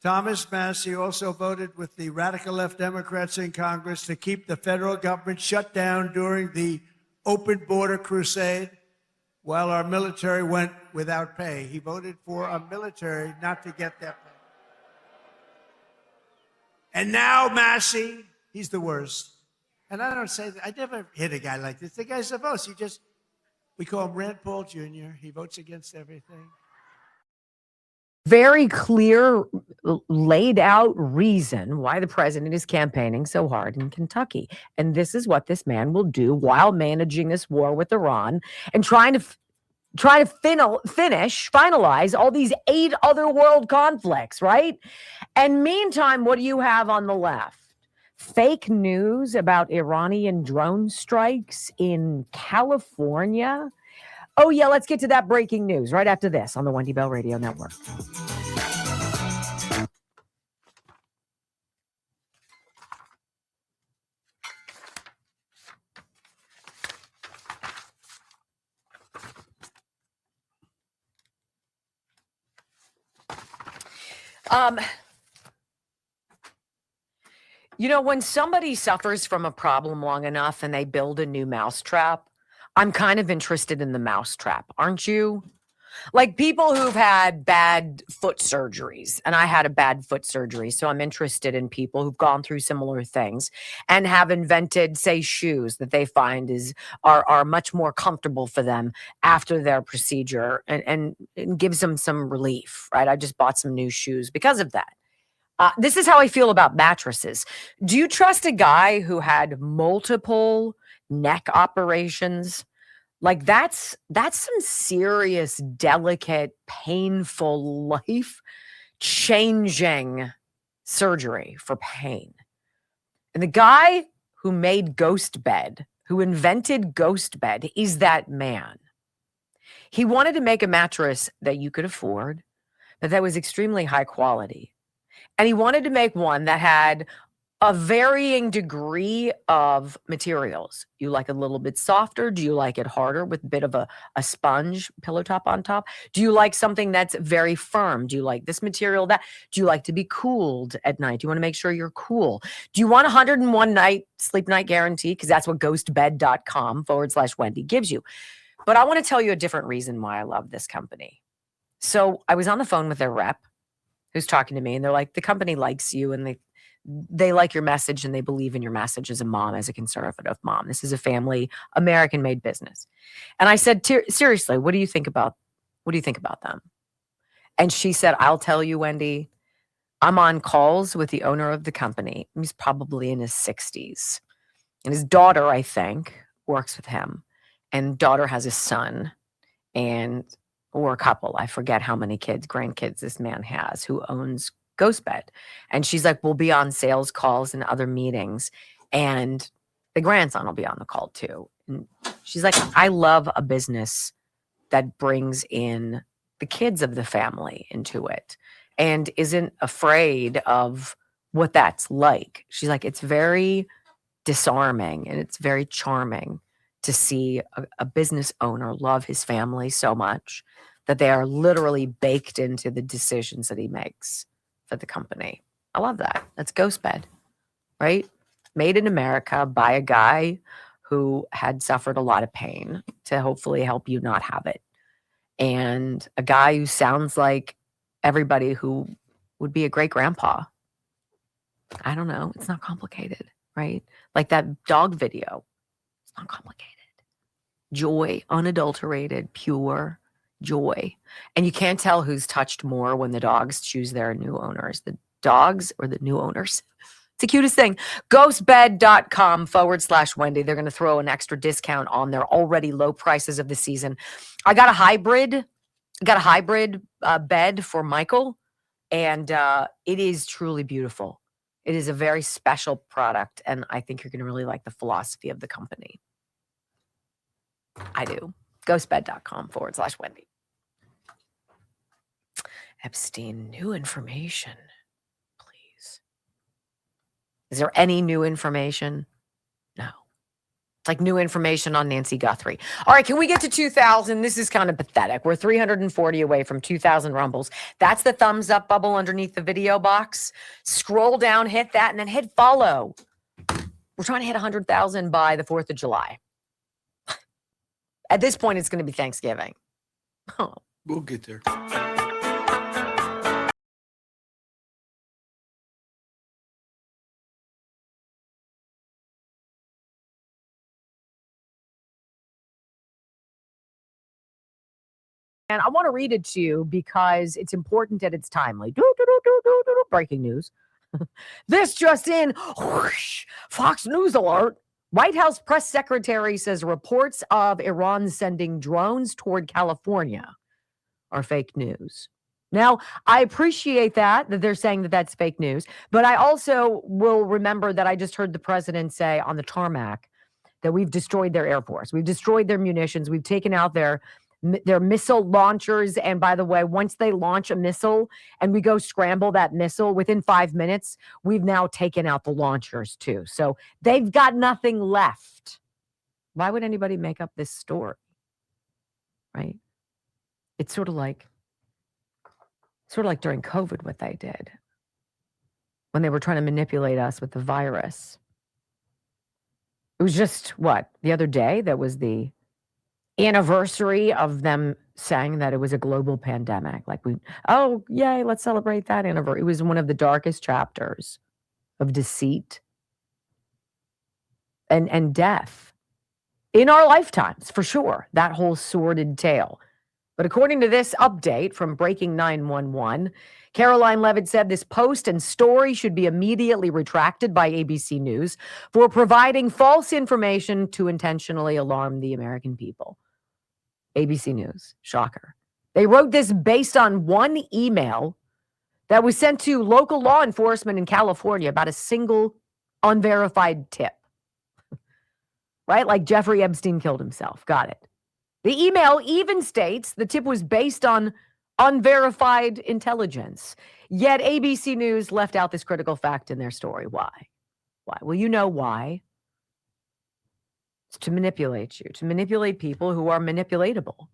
Thomas Massie also voted with the radical left Democrats in Congress to keep the federal government shut down during the open border crusade while our military went without pay. He voted for our military not to get that pay. And now Massie, he's the worst. And I don't say that. I never hit a guy like this. The guy's the most. We call him Rand Paul Jr. He votes against everything. Very clear, laid out reason why the president is campaigning so hard in Kentucky. And this is what this man will do while managing this war with Iran and trying to finalize all these 8 other world conflicts, right? And meantime, what do you have on the left? Fake news about Iranian drone strikes in California. Oh, yeah, let's get to that breaking news right after this on the Wendy Bell Radio Network. You know, when somebody suffers from a problem long enough and they build a new mousetrap, I'm kind of interested in the mousetrap, aren't you? Like people who've had bad foot surgeries, and I had a bad foot surgery, so I'm interested in people who've gone through similar things and have invented, say, shoes that they find are much more comfortable for them after their procedure and gives them some relief, right? I just bought some new shoes because of that. This is how I feel about mattresses. Do you trust a guy who had multiple neck operations? Like that's some serious, delicate, painful, life-changing surgery for pain. And the guy who made Ghost Bed, who invented Ghost Bed, is that man. He wanted to make a mattress that you could afford, but that was extremely high quality. And he wanted to make one that had a varying degree of materials. You like a little bit softer? Do you like it harder with a bit of a sponge pillow top on top? Do you like something that's very firm? Do you like this material? That? Do you like to be cooled at night? Do you want to make sure you're cool? Do you want 101 night sleep night guarantee? Because that's what ghostbed.com/Wendy gives you. But I want to tell you a different reason why I love this company. So I was on the phone with their rep who's talking to me, and they're like, the company likes you and they like your message and they believe in your message as a mom, as a conservative mom. This is a family, American-made business. And I said, seriously, what do you think about them? And she said, I'll tell you, Wendy, I'm on calls with the owner of the company. He's probably in his 60s. And his daughter, I think, works with him. And daughter has a son or a couple. I forget how many grandkids this man has who owns Ghostbed. And she's like, we'll be on sales calls and other meetings. And the grandson will be on the call too. And she's like, I love a business that brings in the kids of the family into it and isn't afraid of what that's like. She's like, it's very disarming and it's very charming to see a business owner love his family so much that they are literally baked into the decisions that he makes for the company. I love that. That's Ghostbed, right? Made in America by a guy who had suffered a lot of pain to hopefully help you not have it. And a guy who sounds like everybody who would be a great grandpa. I don't know. It's not complicated, right? Like that dog video. It's not complicated. Joy, unadulterated, pure joy. And you can't tell who's touched more when the dogs choose their new owners, the dogs or the new owners. It's the cutest thing. Ghostbed.com/Wendy. They're going to throw an extra discount on their already low prices of the season. I got a hybrid bed for Michael, and it is truly beautiful. It is a very special product, and I think you're going to really like the philosophy of the company. I do. Ghostbed.com/Wendy. Epstein, new information, please. Is there any new information? No. It's like new information on Nancy Guthrie. All right, can we get to 2,000? This is kind of pathetic. We're 340 away from 2,000 rumbles. That's the thumbs up bubble underneath the video box. Scroll down, hit that, and then hit follow. We're trying to hit 100,000 by the 4th of July. At this point, it's going to be Thanksgiving. Oh. We'll get there. And I want to read it to you because it's important and it's timely. Breaking news. This just in. Whoosh, Fox News alert. White House press secretary says reports of Iran sending drones toward California are fake news. Now, I appreciate that they're saying that that's fake news, but I also will remember that I just heard the president say on the tarmac that we've destroyed their Air Force. We've destroyed their munitions. We've taken out their missile launchers. And by the way, once they launch a missile and we go scramble that missile within 5 minutes, we've now taken out the launchers too. So they've got nothing left. Why would anybody make up this story? Right? It's sort of like during COVID, what they did when they were trying to manipulate us with the virus. It was just the other day that was the anniversary of them saying that it was a global pandemic. Like yay, let's celebrate that anniversary. It was one of the darkest chapters of deceit and death in our lifetimes, for sure. That whole sordid tale. But according to this update from Breaking 911, Caroline Levitt said this post and story should be immediately retracted by ABC News for providing false information to intentionally alarm the American people. ABC News, shocker. They wrote this based on one email that was sent to local law enforcement in California about a single unverified tip. Right? Like Jeffrey Epstein killed himself. Got it. The email even states the tip was based on unverified intelligence. Yet ABC News left out this critical fact in their story. Why? Why? Well, you know why. It's to manipulate you, to manipulate people who are manipulatable.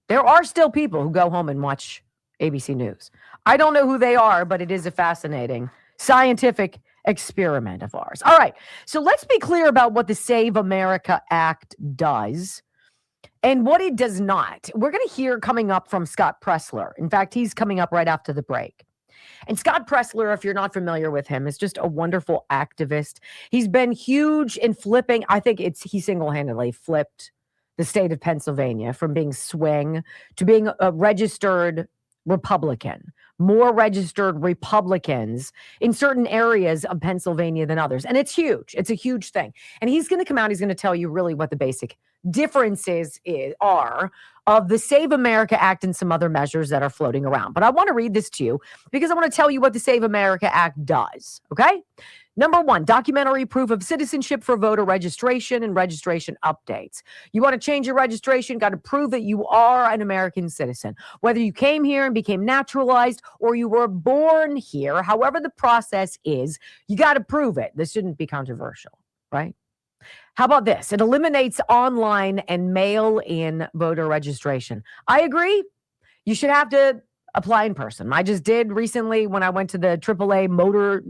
There are still people who go home and watch ABC News. I don't know who they are, but it is a fascinating scientific experiment of ours. All right, so let's be clear about what the Save America Act does and what it does not. We're going to hear coming up from Scott Presler. In fact, he's coming up right after the break. And Scott Presler, if you're not familiar with him, is just a wonderful activist. He's been huge in flipping. I think he single-handedly flipped the state of Pennsylvania from being swing to being a registered Republican. More registered Republicans in certain areas of Pennsylvania than others. And it's huge. It's a huge thing. And he's going to come out. He's going to tell you really what the basic differences are of the Save America Act and some other measures that are floating around. But I want to read this to you because I want to tell you what the Save America Act does. Okay? Number one, documentary proof of citizenship for voter registration and registration updates. You want to change your registration, got to prove that you are an American citizen. Whether you came here and became naturalized or you were born here, however the process is, you got to prove it. This shouldn't be controversial, right? How about this? It eliminates online and mail-in voter registration. I agree. You should have to apply in person. I just did recently when I went to the AAA motor,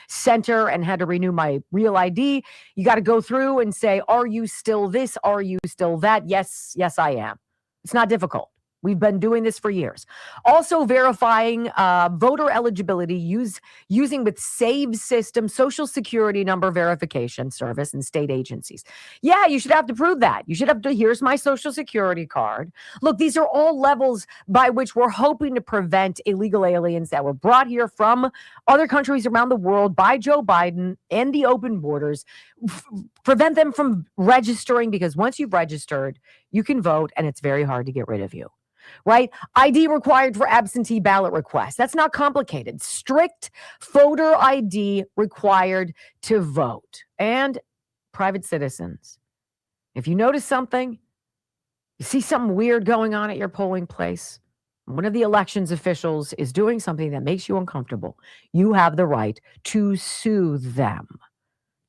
center and had to renew my real ID. You got to go through and say, are you still this? Are you still that? Yes, I am. It's not difficult. We've been doing this for years. Also verifying voter eligibility using with SAVE system, Social Security number verification service and state agencies. Yeah, you should have to prove that. You should have to, here's my Social Security card. Look, these are all levels by which we're hoping to prevent illegal aliens that were brought here from other countries around the world by Joe Biden and the open borders, prevent them from registering because once you've registered, you can vote and it's very hard to get rid of you. Right? ID required for absentee ballot requests. That's not complicated. Strict voter ID required to vote. And private citizens. If you notice something, you see something weird going on at your polling place, one of the elections officials is doing something that makes you uncomfortable, you have the right to sue them.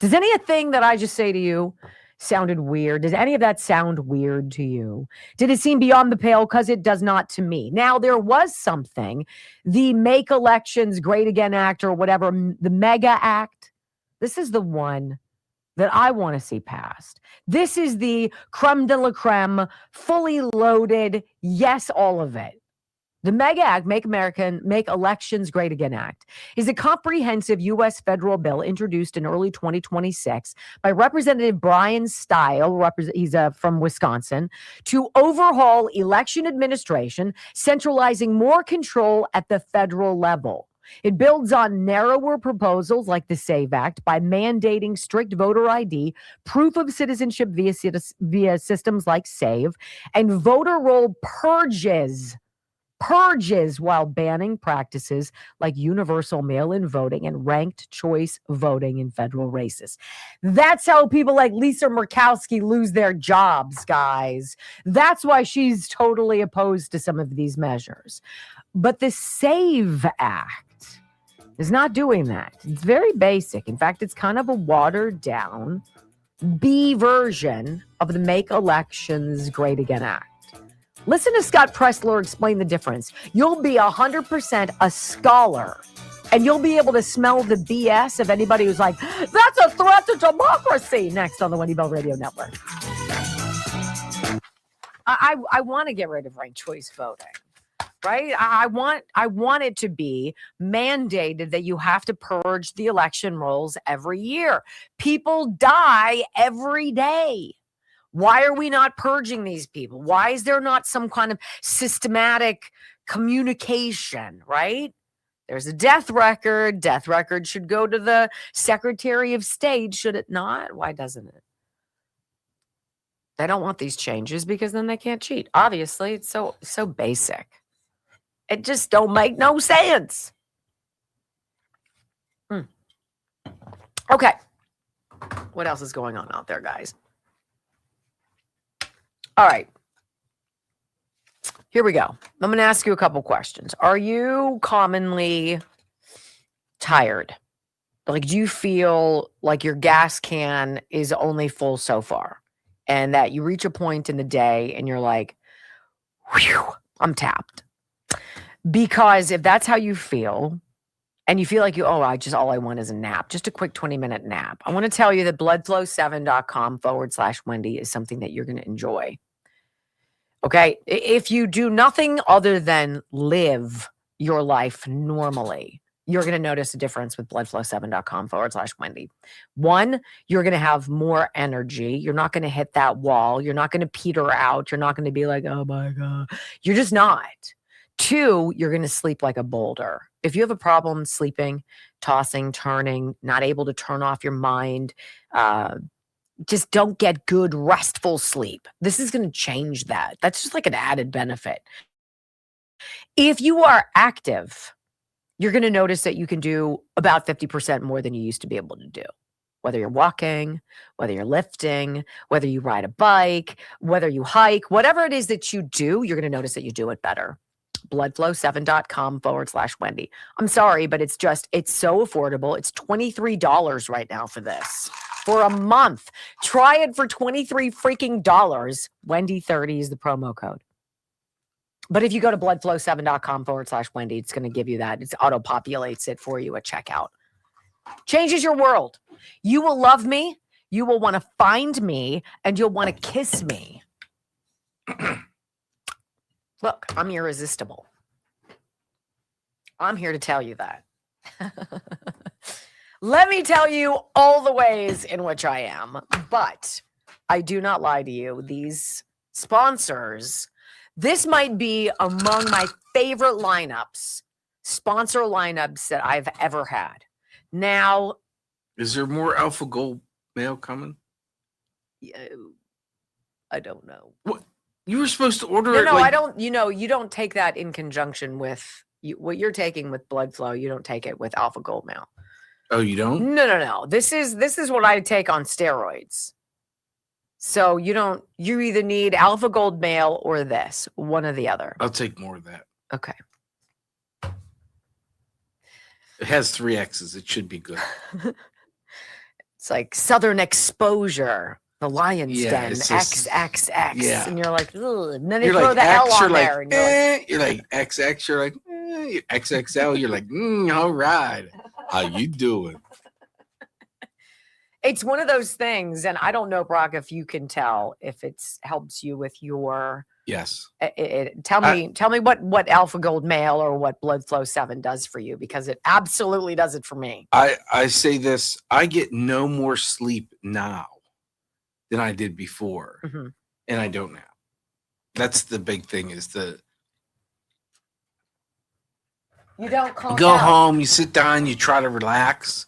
Does anything that I just say to you sounded weird? Does any of that sound weird to you? Did it seem beyond the pale? Because it does not to me. Now, there was something, the Make Elections Great Again Act or whatever, the MEGA Act. This is the one that I want to see passed. This is the creme de la creme, fully loaded, yes, all of it. The MEGA Act, Make Elections Great Again Act, is a comprehensive U.S. federal bill introduced in early 2026 by Representative Brian Stile, he's from Wisconsin, to overhaul election administration, centralizing more control at the federal level. It builds on narrower proposals like the SAVE Act by mandating strict voter ID, proof of citizenship via systems like SAVE, and voter roll purges while banning practices like universal mail-in voting and ranked choice voting in federal races. That's how people like Lisa Murkowski lose their jobs, guys. That's why she's totally opposed to some of these measures. But the SAVE Act is not doing that. It's very basic. In fact, it's kind of a watered down B version of the Make Elections Great Again Act. Listen to Scott Presler explain the difference. You'll be 100% a scholar, and you'll be able to smell the BS of anybody who's like, that's a threat to democracy, next on the Wendy Bell Radio Network. I want to get rid of ranked choice voting, right? I want it to be mandated that you have to purge the election rolls every year. People die every day. Why are we not purging these people? Why is there not some kind of systematic communication, right? There's a death record. Death record should go to the Secretary of State, should it not? Why doesn't it? They don't want these changes because then they can't cheat. Obviously, it's so basic. It just don't make no sense. Okay. What else is going on out there, guys? All right. Here we go. I'm going to ask you a couple questions. Are you commonly tired? Like, do you feel like your gas can is only full so far and that you reach a point in the day and you're like, whew, I'm tapped? Because if that's how you feel and you feel like all I want is a nap, just a quick 20-minute nap, I want to tell you that bloodflow7.com/Wendy is something that you're going to enjoy. Okay. If you do nothing other than live your life normally, you're going to notice a difference with bloodflow7.com/Wendy. One, you're going to have more energy. You're not going to hit that wall. You're not going to peter out. You're not going to be like, oh my God. You're just not. Two, you're going to sleep like a boulder. If you have a problem sleeping, tossing, turning, not able to turn off your mind, just don't get good, restful sleep, this is going to change that. That's just like an added benefit. If you are active, you're going to notice that you can do about 50% more than you used to be able to do. Whether you're walking, whether you're lifting, whether you ride a bike, whether you hike, whatever it is that you do, you're going to notice that you do it better. bloodflow7.com/Wendy. I'm sorry, but it's so affordable. It's $23 right now for this. For a month. Try it for $23 freaking dollars. Wendy30 is the promo code. But if you go to bloodflow7.com/Wendy, it's going to give you that. It auto-populates it for you at checkout. Changes your world. You will love me. You will want to find me. And you'll want to kiss me. Look, I'm irresistible. I'm here to tell you that. Let me tell you all the ways in which I am. But I do not lie to you. These sponsors... This might be among my favorite sponsor lineups that I've ever had. Now, is there more Alpha Gold mail coming? I don't know. What? You were supposed to order it? No, I don't. You don't take that in conjunction with what you're taking with blood flow. You don't take it with Alpha Gold mail. Oh, you don't? No. This is what I take on steroids. So you either need Alpha Gold mail or this, one or the other. I'll take more of that. Okay. It has 3 X's. It should be good. It's like Southern Exposure, the Lion's Den, it's XXX. Yeah. And you're like, ugh. And then they You're throw like the X, L on you're like, there. And you're like XX, you're like, XXL, you're like, all right. How you doing? It's one of those things, and I don't know, Brock, if you can tell if it helps you with your. Yes. Tell me what Alpha Gold Mail or what Blood Flow 7 does for you, because it absolutely does it for me. I say this: I get no more sleep now than I did before, and I don't now. That's the big thing. Is you don't calm go down. home, you sit down, you try to relax.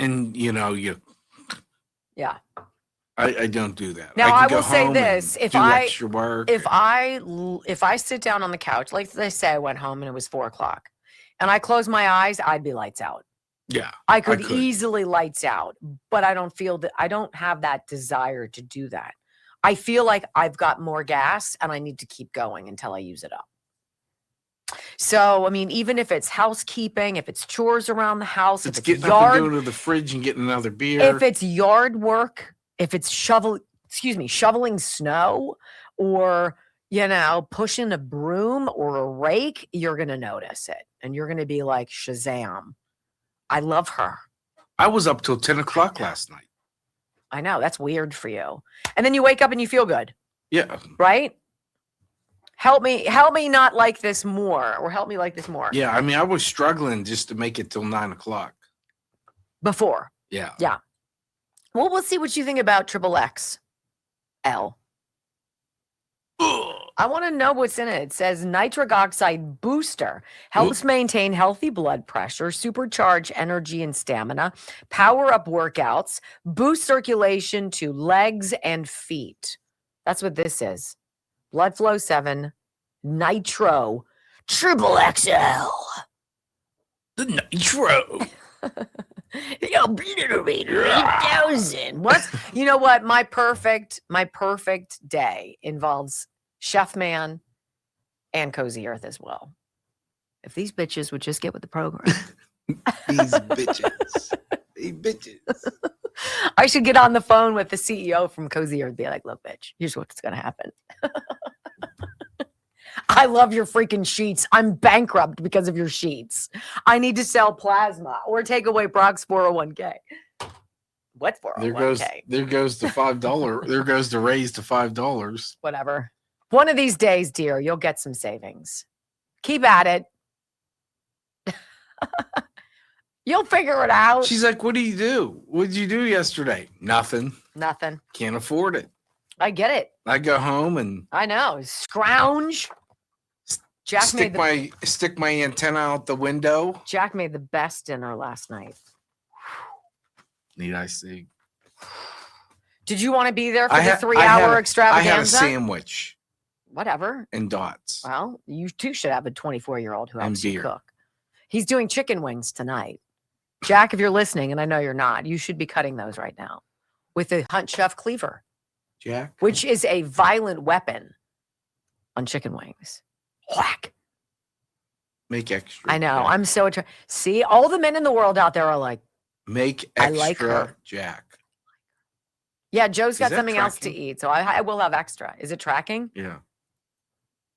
And I don't do that. Now I can will go say home this: and do extra work. if I sit down on the couch, like they say, I went home and it was 4:00, and I close my eyes, I'd be lights out. Yeah, I could easily lights out, but I don't feel that. I don't have that desire to do that. I feel like I've got more gas, and I need to keep going until I use it up. So, I mean, even if it's housekeeping, if it's chores around the house, if it's getting yard, up and going to the fridge and getting another beer, if it's yard work, if it's shoveling snow, or pushing a broom or a rake, you're gonna notice it, and you're gonna be like, Shazam! I love her. I was up till 10 o'clock last night. I know, that's weird for you, and then you wake up and you feel good. Yeah. Right. Help me not like this more, or help me like this more. Yeah, I mean, I was struggling just to make it till 9 o'clock. Before. Yeah. Yeah. Well, we'll see what you think about XXL. I want to know what's in it. It says nitric oxide booster helps maintain healthy blood pressure, supercharge energy and stamina, power up workouts, boost circulation to legs and feet. That's what this is. Blood Flow 7 Nitro XXL. The Nitro. Yo, obliterator 8000. You know what? My perfect day involves Chef Man and Cozy Earth as well. If these bitches would just get with the program. These bitches. Hey, bitches. I should get on the phone with the CEO from Cozy Earth and be like, look, bitch, here's what's going to happen. I love your freaking sheets. I'm bankrupt because of your sheets. I need to sell plasma or take away Brock's 401k. What's 401k? There goes the $5. There goes the raise to $5. Whatever. One of these days, dear, you'll get some savings. Keep at it. You'll figure it out. She's like, what do you do? What did you do yesterday? Nothing. Nothing. Can't afford it. I get it. I go home and I know. Scrounge. Jack stick my antenna out the window. Jack made the best dinner last night. Need I see? Did you want to be there for the 3-hour extravaganza? I had a sandwich. Whatever. And dots. Well, you too should have a 24-year-old who helps And you beer. cook. He's doing chicken wings tonight. Jack, if you're listening, and I know you're not, you should be cutting those right now with a Hunt Chef cleaver, Jack? which is a violent weapon on chicken wings. Whack. Make extra. I know. Jack. I'm so attracted. See, all the men in the world out there are like, Make I extra like her. Jack. yeah, Joe's got that something else to tracking? eat, so I will have extra. Is it tracking? Yeah.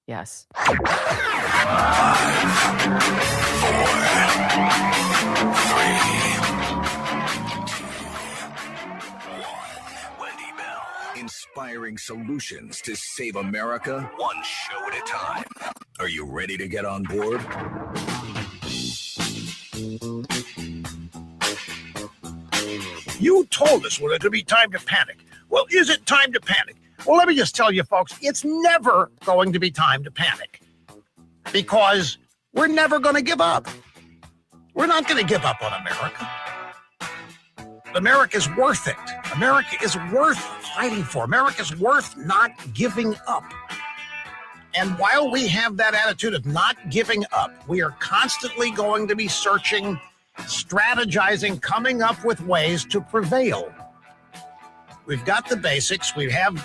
Yes. Wendy Bell. Inspiring solutions to save America, one show at a time. Are you ready to get on board? You told us when it would be time to panic. Well, is it time to panic? Well, let me just tell you, folks, it's never going to be time to panic because we're never going to give up. We're not going to give up on America. America is worth it. America is worth fighting for. America is worth not giving up. And while we have that attitude of not giving up, we are constantly going to be searching, strategizing, coming up with ways to prevail. We've got the basics. We have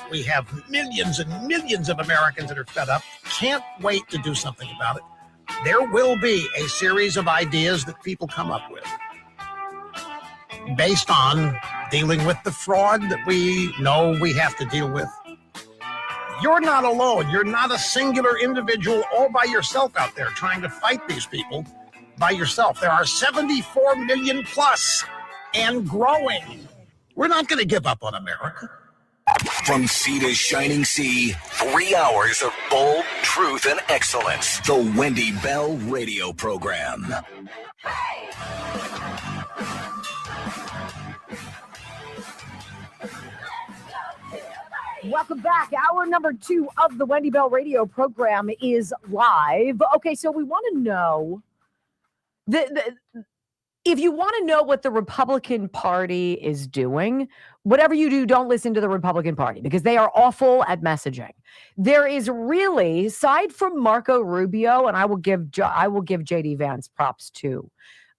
millions and millions of Americans that are fed up, can't wait to do something about it. There will be a series of ideas that people come up with based on dealing with the fraud that we know we have to deal with. You're not alone. You're not a singular individual all by yourself out there trying to fight these people by yourself. There are 74 million plus and growing. We're not going to give up on America. From sea to shining sea, 3 hours of bold truth and excellence. The Wendy Bell Radio Program. Welcome back. Hour number 2 of the Wendy Bell Radio Program is live. Okay, so we want to know if you want to know what the Republican Party is doing, whatever you do, don't listen to the Republican Party because they are awful at messaging. There is really, aside from Marco Rubio, and I will give JD Vance props too.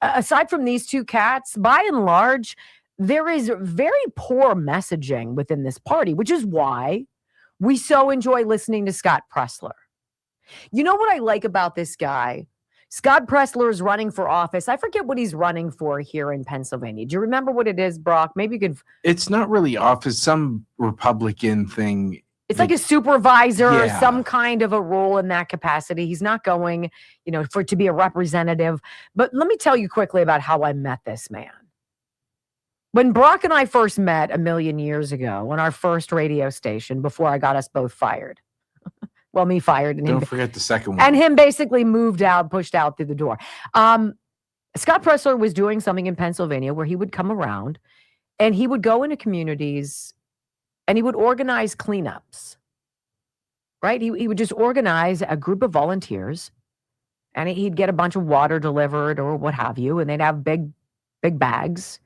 Aside from these two cats, by and large, there is very poor messaging within this party, which is why we so enjoy listening to Scott Presler. You know what I like about this guy? Scott Presler is running for office. I forget what he's running for here in Pennsylvania. Do you remember what it is, Brock? Maybe you could. It's not really office, some Republican thing. It's like a supervisor or Yeah. some kind of a role in that capacity. He's not going, to be a representative. But let me tell you quickly about how I met this man. When Brock and I first met a million years ago on our first radio station before I got us both fired. Well, me fired and him. Don't forget the second one. And him basically pushed out through the door. Scott Presler was doing something in Pennsylvania where he would come around and he would go into communities and he would organize cleanups, right? He would just organize a group of volunteers and he'd get a bunch of water delivered or what have you. And they'd have big bags.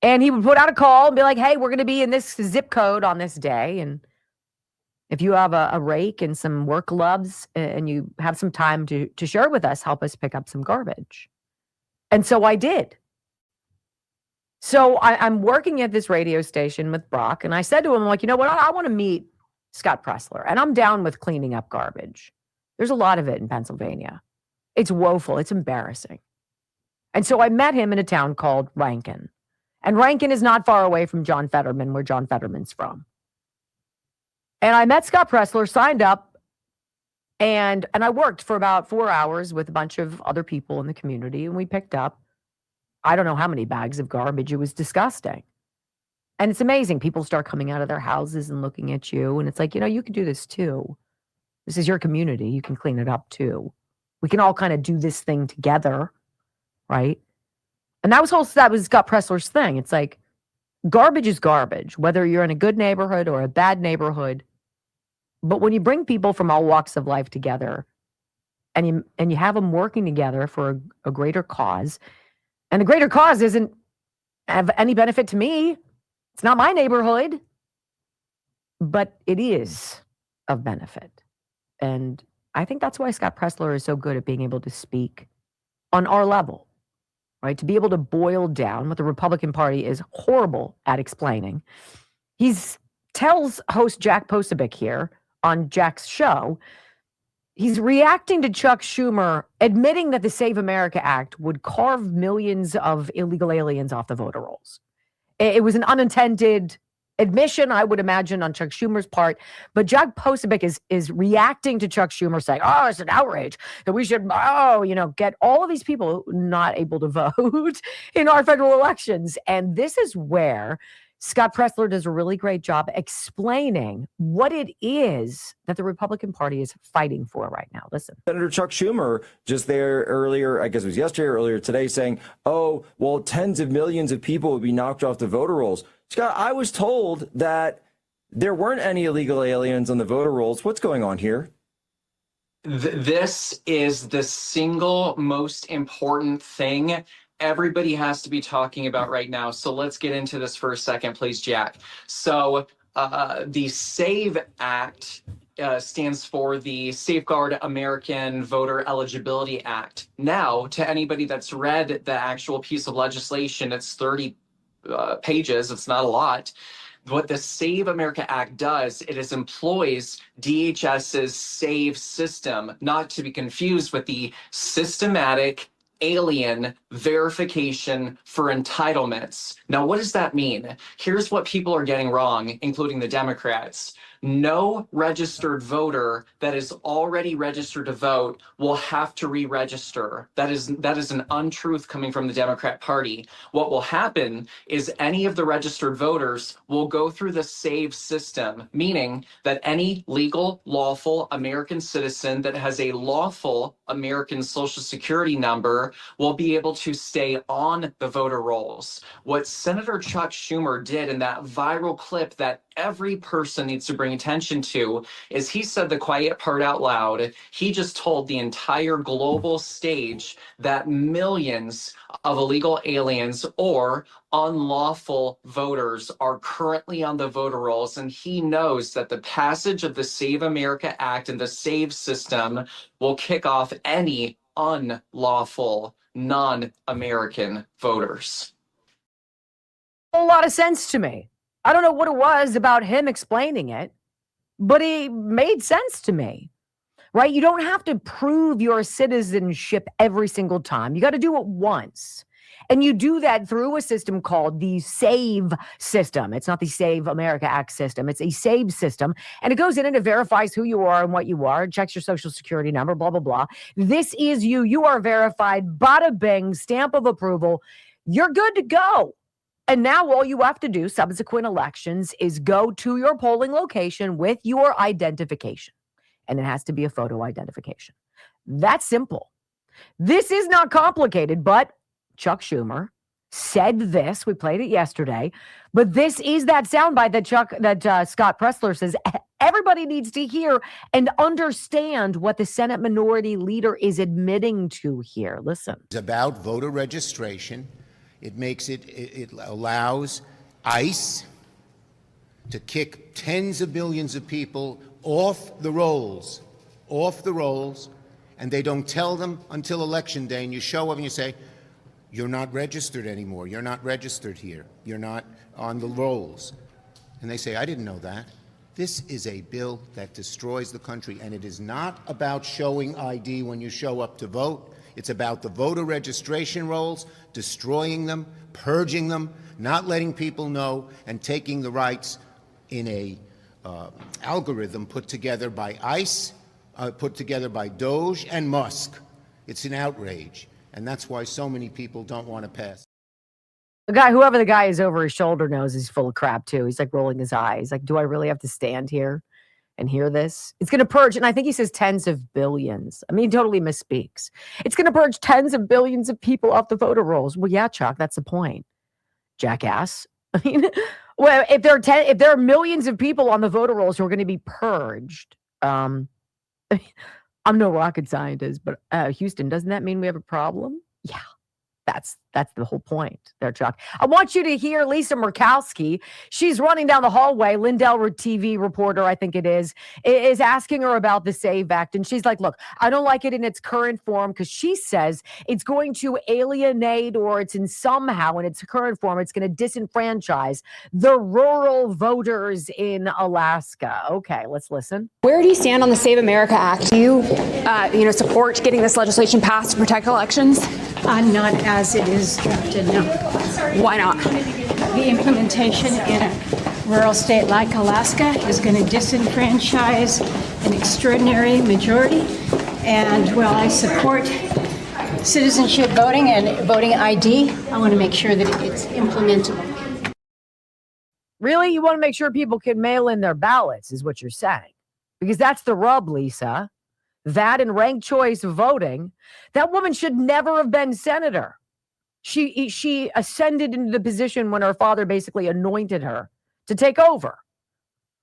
And he would put out a call and be like, hey, we're going to be in this zip code on this day. And if you have a rake and some work gloves and you have some time to share with us, help us pick up some garbage. And so I did. So I'm working at this radio station with Brock. And I said to him, like, you know what? I want to meet Scott Presler. And I'm down with cleaning up garbage. There's a lot of it in Pennsylvania. It's woeful. It's embarrassing. And so I met him in a town called Rankin. And Rankin is not far away from John Fetterman, where John Fetterman's from. And I met Scott Presler, signed up, and I worked for about 4 hours with a bunch of other people in the community, and we picked up, I don't know how many bags of garbage. It was disgusting. And it's amazing. People start coming out of their houses and looking at you, and it's like, you can do this too. This is your community. You can clean it up too. We can all kind of do this thing together, right? And that was Scott Presler's thing. It's like, garbage is garbage, whether you're in a good neighborhood or a bad neighborhood. But when you bring people from all walks of life together and you have them working together for a greater cause, and the greater cause isn't have any benefit to me. It's not my neighborhood, but it is of benefit. And I think that's why Scott Presler is so good at being able to speak on our level, right? To be able to boil down what the Republican Party is horrible at explaining. He tells host Jack Posobiec here on Jack's show, he's reacting to Chuck Schumer admitting that the Save America Act would carve millions of illegal aliens off the voter rolls. It was an unintended admission, I would imagine, on Chuck Schumer's part. But Jack Posobiec is reacting to Chuck Schumer saying, it's an outrage that we should, get all of these people not able to vote in our federal elections. And this is where Scott Presler does a really great job explaining what it is that the Republican Party is fighting for right now. Listen. Senator Chuck Schumer just there earlier, I guess it was yesterday or earlier today, saying, tens of millions of people would be knocked off the voter rolls. Scott, I was told that there weren't any illegal aliens on the voter rolls. What's going on here? This is the single most important thing everybody has to be talking about right now. So let's get into this for a second, please, Jack. So the SAVE Act stands for the Safeguard American Voter Eligibility Act. Now, to anybody that's read the actual piece of legislation, it's 30 pages. It's not a lot. What the Save America Act does, it is employs DHS's SAVE system, not to be confused with the systematic alien verification for entitlements. Now, what does that mean? Here's what people are getting wrong, including the Democrats. No registered voter that is already registered to vote will have to re-register. That is an untruth coming from the Democrat Party. What will happen is any of the registered voters will go through the SAVE system, meaning that any legal, lawful American citizen that has a lawful American Social Security number will be able to stay on the voter rolls. What Senator Chuck Schumer did in that viral clip that every person needs to bring attention to is he said the quiet part out loud. He just told the entire global stage that millions of illegal aliens or unlawful voters are currently on the voter rolls, and he knows that the passage of the Save America Act and the SAVE system will kick off any unlawful non-American voters. A lot of sense to me. I don't know what it was about him explaining it, but it made sense to me, right? You don't have to prove your citizenship every single time. You got to do it once. And you do that through a system called the SAVE system. It's not the Save America Act system. It's a SAVE system. And it goes in and it verifies who you are and what you are, checks your social security number, blah, blah, blah. This is you. You are verified. Bada bing, stamp of approval. You're good to go. And now all you have to do, subsequent elections, is go to your polling location with your identification. And it has to be a photo identification. That's simple. This is not complicated, but Chuck Schumer said this. We played it yesterday. But this is that soundbite that Scott Presler says everybody needs to hear and understand what the Senate Minority Leader is admitting to here. Listen. It's about voter registration. It allows ICE to kick tens of millions of people off the rolls, and they don't tell them until Election Day, and you show up and you say, you're not registered anymore, you're not registered here, you're not on the rolls. And they say, I didn't know that. This is a bill that destroys the country, and it is not about showing ID when you show up to vote. It's about the voter registration rolls, destroying them, purging them, not letting people know, and taking the rights in a algorithm put together by ICE, put together by Doge and Musk. It's an outrage, and that's why so many people don't want to pass. The guy, whoever the guy is over his shoulder, knows he's full of crap too. He's like rolling his eyes. Like, do I really have to stand here and hear this? It's going to purge, and I think he says tens of billions. I mean, he totally misspeaks. It's going to purge tens of billions of people off the voter rolls. Well, yeah, Chuck, that's the point, jackass. I mean, well, if there are millions of people on the voter rolls who are going to be purged, I'm no rocket scientist, but Houston, doesn't that mean we have a problem? Yeah. That's the whole point there, Chuck. I want you to hear Lisa Murkowski. She's running down the hallway. Lindell TV reporter, I think it is asking her about the SAVE Act. And she's like, look, I don't like it in its current form because she says it's going to alienate, or it's somehow in its current form, it's going to disenfranchise the rural voters in Alaska. Okay, let's listen. Where do you stand on the Save America Act? Do you, support getting this legislation passed to protect elections? Not as it is drafted, no. Why not? The implementation in a rural state like Alaska is going to disenfranchise an extraordinary majority. And while I support citizenship voting and voting ID, I want to make sure that it's implementable. Really? You want to make sure people can mail in their ballots, is what you're saying. Because that's the rub, Lisa. That and ranked choice voting. That woman should never have been senator. She ascended into the position when her father basically anointed her to take over.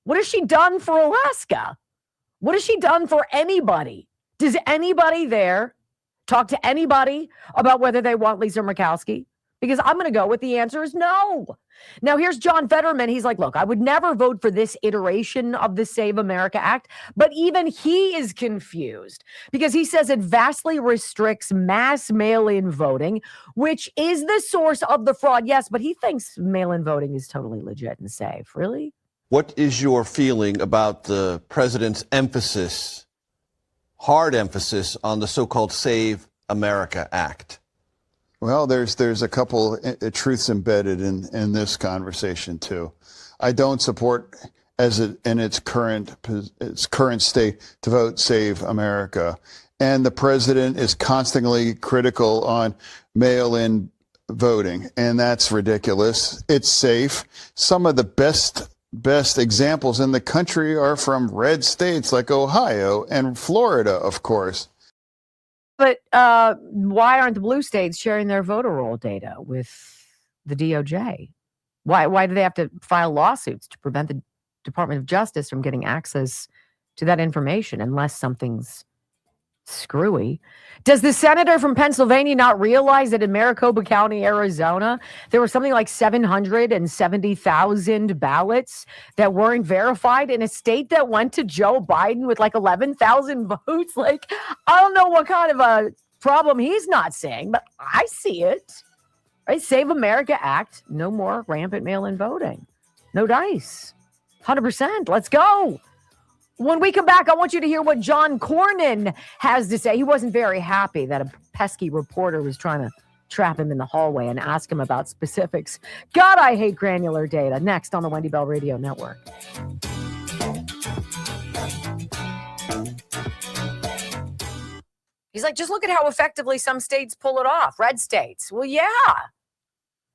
What has she done for Alaska? What has she done for anybody? Does anybody there talk to anybody about whether they want Lisa Murkowski? Because I'm going to go with the answer is no. Now, here's John Fetterman. He's like, look, I would never vote for this iteration of the Save America Act, but even he is confused because he says it vastly restricts mass mail-in voting, which is the source of the fraud. Yes, but he thinks mail-in voting is totally legit and safe. Really? What is your feeling about the president's emphasis, hard emphasis, on the so-called Save America Act? Well, there's a couple truths embedded in this conversation too. I don't support, in its current state, to vote Save America, and the president is constantly critical on mail-in voting, and that's ridiculous. It's safe. Some of the best examples in the country are from red states like Ohio and Florida, of course. But why aren't the blue states sharing their voter roll data with the DOJ? Why do they have to file lawsuits to prevent the Department of Justice from getting access to that information unless something's screwy? Does the senator from Pennsylvania not realize that in Maricopa County, Arizona, there were something like 770,000 ballots that weren't verified in a state that went to Joe Biden with like 11,000 votes? Like, I don't know what kind of a problem he's not seeing, but I see it. Right? Save America Act. No more rampant mail-in voting. No dice. 100%. Let's go. When we come back, I want you to hear what John Cornyn has to say. He wasn't very happy that a pesky reporter was trying to trap him in the hallway and ask him about specifics. God, I hate granular data. Next on the Wendy Bell Radio Network. He's like, just look at how effectively some states pull it off. Red states. Well, yeah.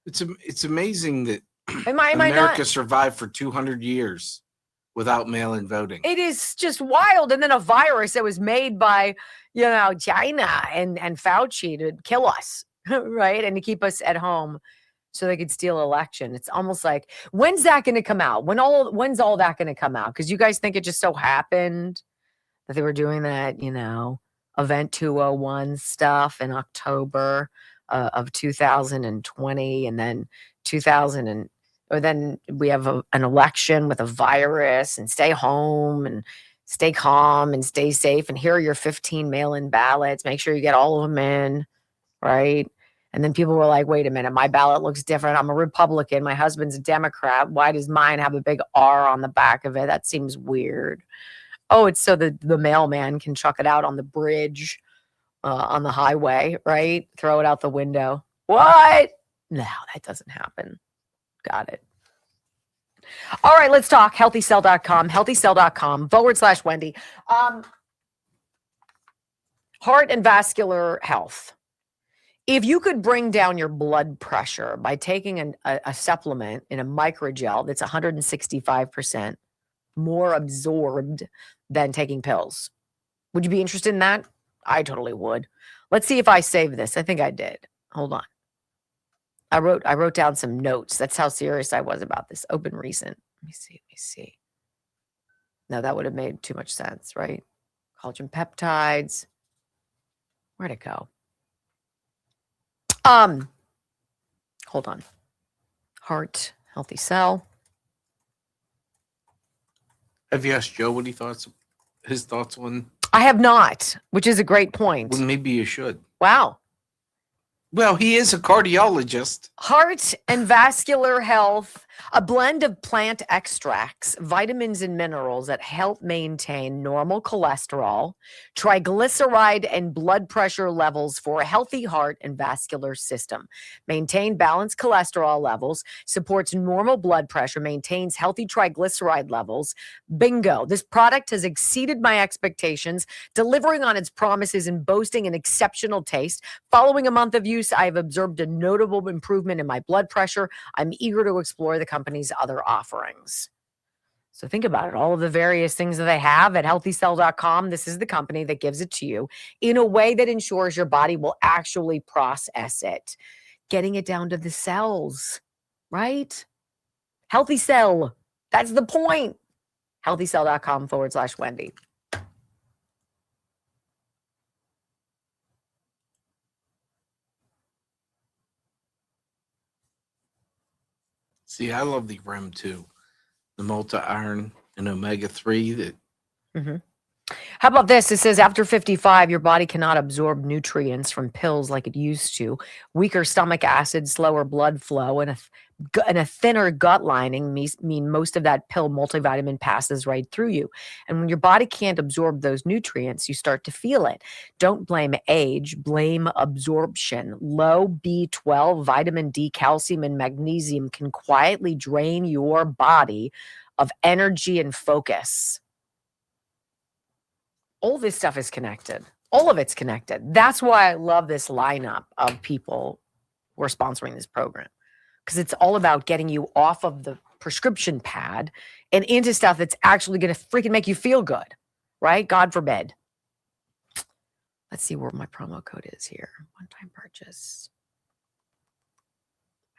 It's amazing that America America survived for 200 years without mail-in voting. It is just wild. And then a virus that was made by, China and Fauci to kill us, right? And to keep us at home so they could steal election. It's almost like, when's that going to come out? When's all that going to come out? Because you guys think it just so happened that they were doing that, Event 201 stuff in October of 2020, and then then we have an election with a virus, and stay home and stay calm and stay safe. And here are your 15 mail-in ballots. Make sure you get all of them in, right? And then people were like, wait a minute, my ballot looks different. I'm a Republican. My husband's a Democrat. Why does mine have a big R on the back of it? That seems weird. Oh, it's so the mailman can chuck it out on the bridge on the highway, right? Throw it out the window. What? No, that doesn't happen. Got it. All right, let's talk healthycell.com, healthycell.com/Wendy. Heart and vascular health. If you could bring down your blood pressure by taking a supplement in a microgel that's 165% more absorbed than taking pills, would you be interested in that? I totally would. Let's see if I saved this. I think I did. Hold on. I wrote down some notes. That's how serious I was about this. Open recent. Let me see. No, that would have made too much sense, right? Collagen peptides. Where'd it go? Hold on. Heart, healthy cell. Have you asked Joe what his thoughts on? I have not, which is a great point. Well, maybe you should. Wow. Well, he is a cardiologist. Heart and vascular health, a blend of plant extracts, vitamins and minerals that help maintain normal cholesterol, triglyceride and blood pressure levels for a healthy heart and vascular system. Maintain balanced cholesterol levels, supports normal blood pressure, maintains healthy triglyceride levels. Bingo. This product has exceeded my expectations, delivering on its promises and boasting an exceptional taste. Following a month of use, I have observed a notable improvement in my blood pressure. I'm eager to explore the company's other offerings. So think about it. All of the various things that they have at healthycell.com, this is the company that gives it to you in a way that ensures your body will actually process it, getting it down to the cells, right? Healthy Cell. That's the point. healthycell.com/Wendy. See, I love the REM too. The multi-iron and omega-3 that. Mm-hmm. How about this? It says after 55, your body cannot absorb nutrients from pills like it used to. Weaker stomach acid, slower blood flow, and a thinner gut lining mean most of that pill multivitamin passes right through you. And when your body can't absorb those nutrients, you start to feel it. Don't blame age, blame absorption. Low B12, vitamin D, calcium, and magnesium can quietly drain your body of energy and focus. All this stuff is connected. All of it's connected. That's why I love this lineup of people who are sponsoring this program, because it's all about getting you off of the prescription pad and into stuff that's actually going to freaking make you feel good, right? God forbid. Let's see where my promo code is here. One-time purchase.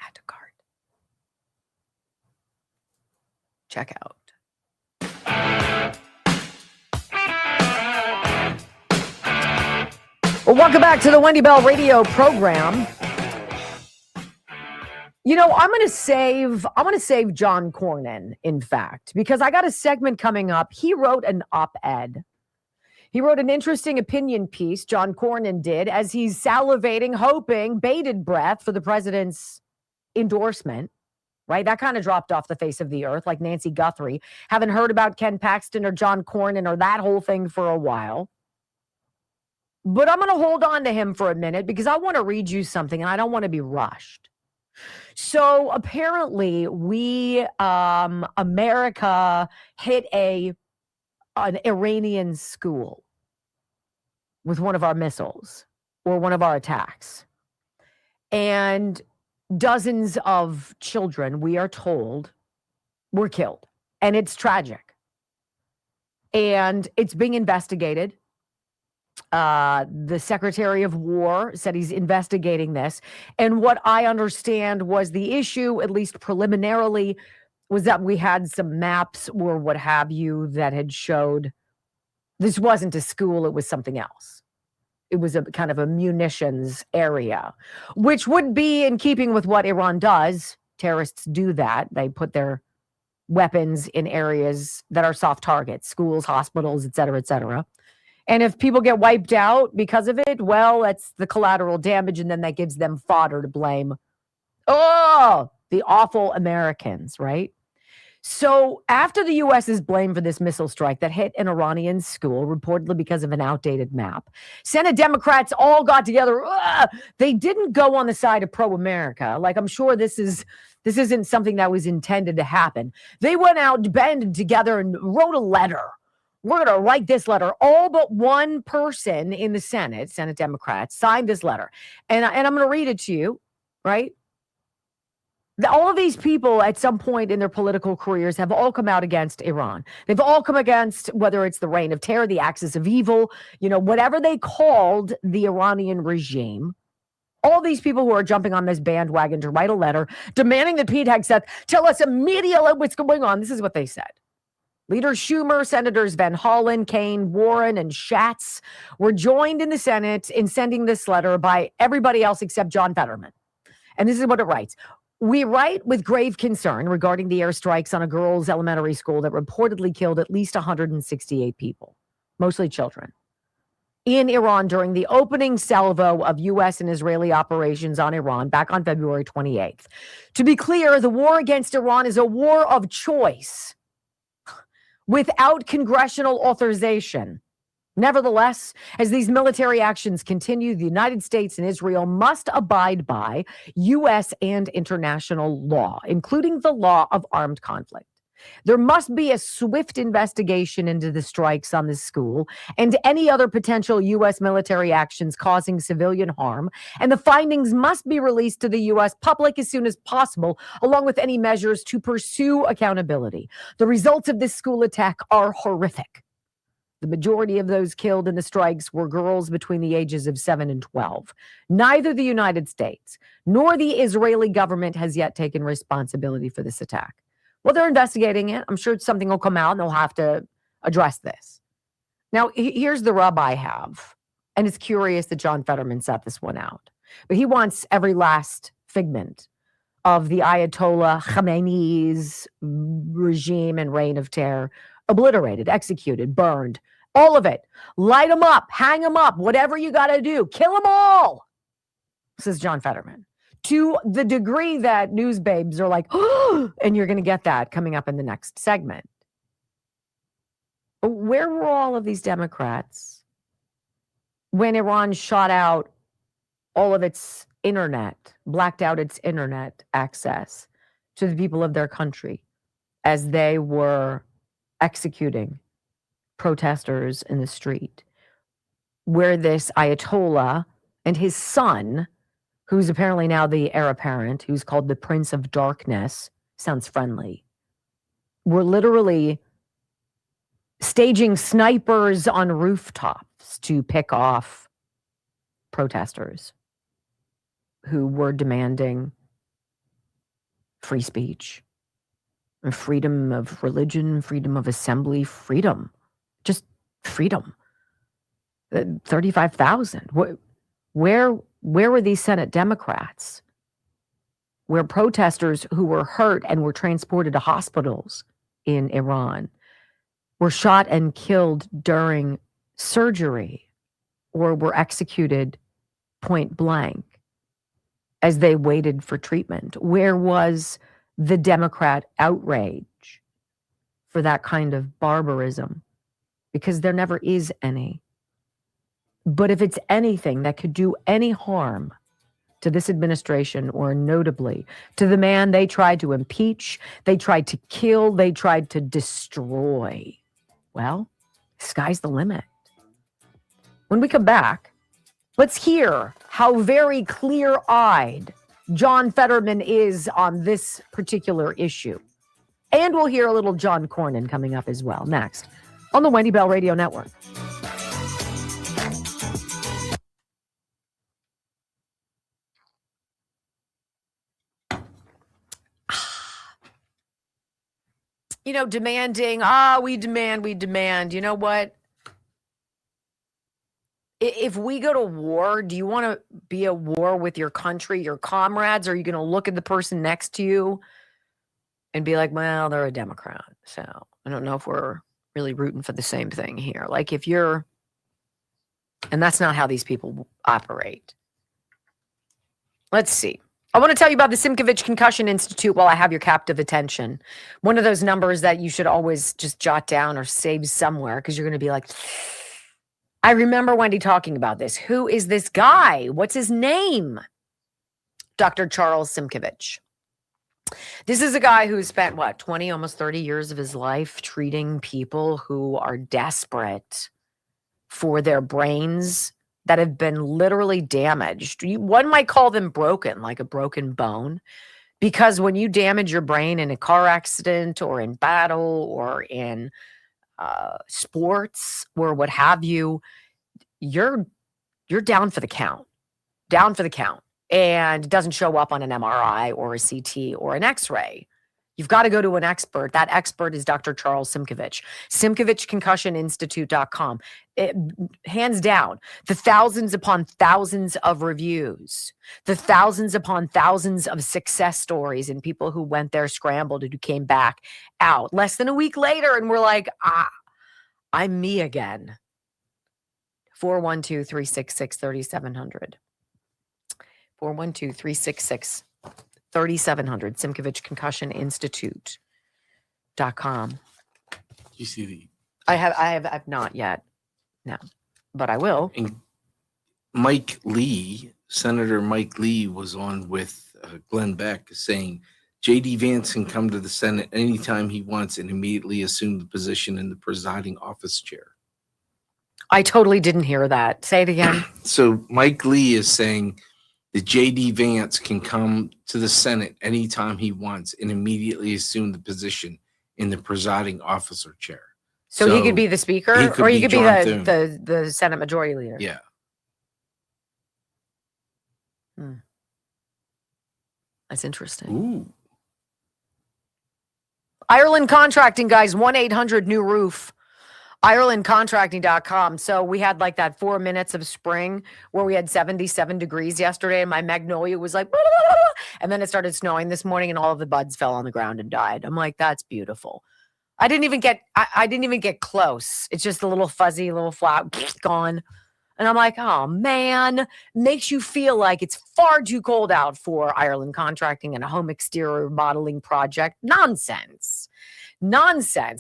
Add to cart. Checkout. Well, welcome back to the Wendy Bell radio program. You know, I'm going to save John Cornyn, in fact, because I got a segment coming up. He wrote an op-ed. He wrote an interesting opinion piece, John Cornyn did, as he's salivating, hoping, bated breath for the president's endorsement, right? That kind of dropped off the face of the earth, like Nancy Guthrie. Haven't heard about Ken Paxton or John Cornyn or that whole thing for a while. But I'm going to hold on to him for a minute because I want to read you something and I don't want to be rushed. So apparently America hit an Iranian school with one of our missiles or one of our attacks. And dozens of children, we are told, were killed. And it's tragic. And it's being investigated. The Secretary of War said he's investigating this. And what I understand was the issue, at least preliminarily, was that we had some maps or what have you that had showed this wasn't a school, it was something else. It was a kind of a munitions area, which would be in keeping with what Iran does. Terrorists do that. They put their weapons in areas that are soft targets, schools, hospitals, et cetera, et cetera. And if people get wiped out because of it, well, that's the collateral damage, and then that gives them fodder to blame. Oh, the awful Americans, right? So after the U.S. is blamed for this missile strike that hit an Iranian school, reportedly because of an outdated map, Senate Democrats all got together. They didn't go on the side of pro-America. Like, I'm sure this isn't something that was intended to happen. They went out, banded together, and wrote a letter. We're going to write this letter. All but one person in the Senate Democrats, signed this letter. And I'm going to read it to you, right? All of these people at some point in their political careers have all come out against Iran. They've all come against, whether it's the reign of terror, the axis of evil, whatever they called the Iranian regime. All these people who are jumping on this bandwagon to write a letter demanding that Pete Hegseth tell us immediately what's going on. This is what they said. Leader Schumer, Senators Van Hollen, Kaine, Warren, and Schatz were joined in the Senate in sending this letter by everybody else except John Fetterman. And this is what it writes. We write with grave concern regarding the airstrikes on a girls' elementary school that reportedly killed at least 168 people, mostly children, in Iran during the opening salvo of U.S. and Israeli operations on Iran back on February 28th. To be clear, the war against Iran is a war of choice without congressional authorization. Nevertheless, as these military actions continue, the United States and Israel must abide by U.S. and international law, including the law of armed conflict. There must be a swift investigation into the strikes on this school and any other potential U.S. military actions causing civilian harm, and the findings must be released to the U.S. public as soon as possible, along with any measures to pursue accountability. The results of this school attack are horrific. The majority of those killed in the strikes were girls between the ages of 7 and 12. Neither the United States nor the Israeli government has yet taken responsibility for this attack. Well, they're investigating it. I'm sure something will come out and they'll have to address this. Now, here's the rub I have. And it's curious that John Fetterman set this one out. But he wants every last figment of the Ayatollah Khamenei's regime and reign of terror obliterated, executed, burned, all of it. Light them up, hang them up, whatever you got to do. Kill them all, says John Fetterman. To the degree that news babes are like, oh, and you're going to get that coming up in the next segment. Where were all of these Democrats when Iran shot out all of its internet, blacked out its internet access to the people of their country as they were executing protesters in the street, where this Ayatollah and his son, who's apparently now the heir apparent, who's called the Prince of Darkness, sounds friendly, were literally staging snipers on rooftops to pick off protesters who were demanding free speech, freedom of religion, freedom of assembly, freedom, just freedom. 35,000. Where were these Senate Democrats? Where protesters who were hurt and were transported to hospitals in Iran were shot and killed during surgery or were executed point blank as they waited for treatment? Where was the Democrat outrage for that kind of barbarism? Because there never is any. But if it's anything that could do any harm to this administration, or notably to the man they tried to impeach, they tried to kill, they tried to destroy, well, sky's the limit. When we come back, let's hear how very clear-eyed John Fetterman is on this particular issue. And we'll hear a little John Cornyn coming up as well next on the Wendy Bell Radio Network. Demanding, we demand. You know what? If we go to war, do you want to be at war with your country, your comrades? Or are you going to look at the person next to you and be like, well, they're a Democrat, so I don't know if we're really rooting for the same thing here. Like and that's not how these people operate. Let's see. I want to tell you about the Simkovich Concussion Institute while I have your captive attention. One of those numbers that you should always just jot down or save somewhere because you're going to be like, I remember Wendy talking about this. Who is this guy? What's his name? Dr. Charles Simkovich. This is a guy who spent, 20, almost 30 years of his life treating people who are desperate for their brains that have been literally damaged. One might call them broken, like a broken bone, because when you damage your brain in a car accident or in battle or in sports or what have you, you're down for the count, and it doesn't show up on an MRI or a CT or an X-ray. You've got to go to an expert. That expert is Dr. Charles Simkovich. SimkovichConcussionInstitute.com. Hands down, the thousands upon thousands of reviews, the thousands upon thousands of success stories and people who went there, scrambled, and who came back out less than a week later and were like, I'm me again. 412-366-3700. 412-366-3700. Simkovich Institute.com. You see the I've not yet. No. But I will. And Mike Lee, Senator Mike Lee was on with Glenn Beck saying J.D. Vance can come to the Senate anytime he wants and immediately assume the position in the presiding office chair. I totally didn't hear that. Say it again. So Mike Lee is saying that J.D. Vance can come to the Senate anytime he wants and immediately assume the position in the presiding officer chair. So he could be the speaker, or he could be the Senate Majority Leader. Yeah. That's interesting. Ooh. Ireland Contracting, guys, 1-800-NEW-ROOF. IrelandContracting.com. So we had like that 4 minutes of spring where we had 77 degrees yesterday and my magnolia was like, and then it started snowing this morning and all of the buds fell on the ground and died. I'm like, that's beautiful. I didn't even get close. It's just a little fuzzy, little flat, gone. And I'm like, oh man, makes you feel like it's far too cold out for Ireland Contracting and a home exterior modeling project. Nonsense.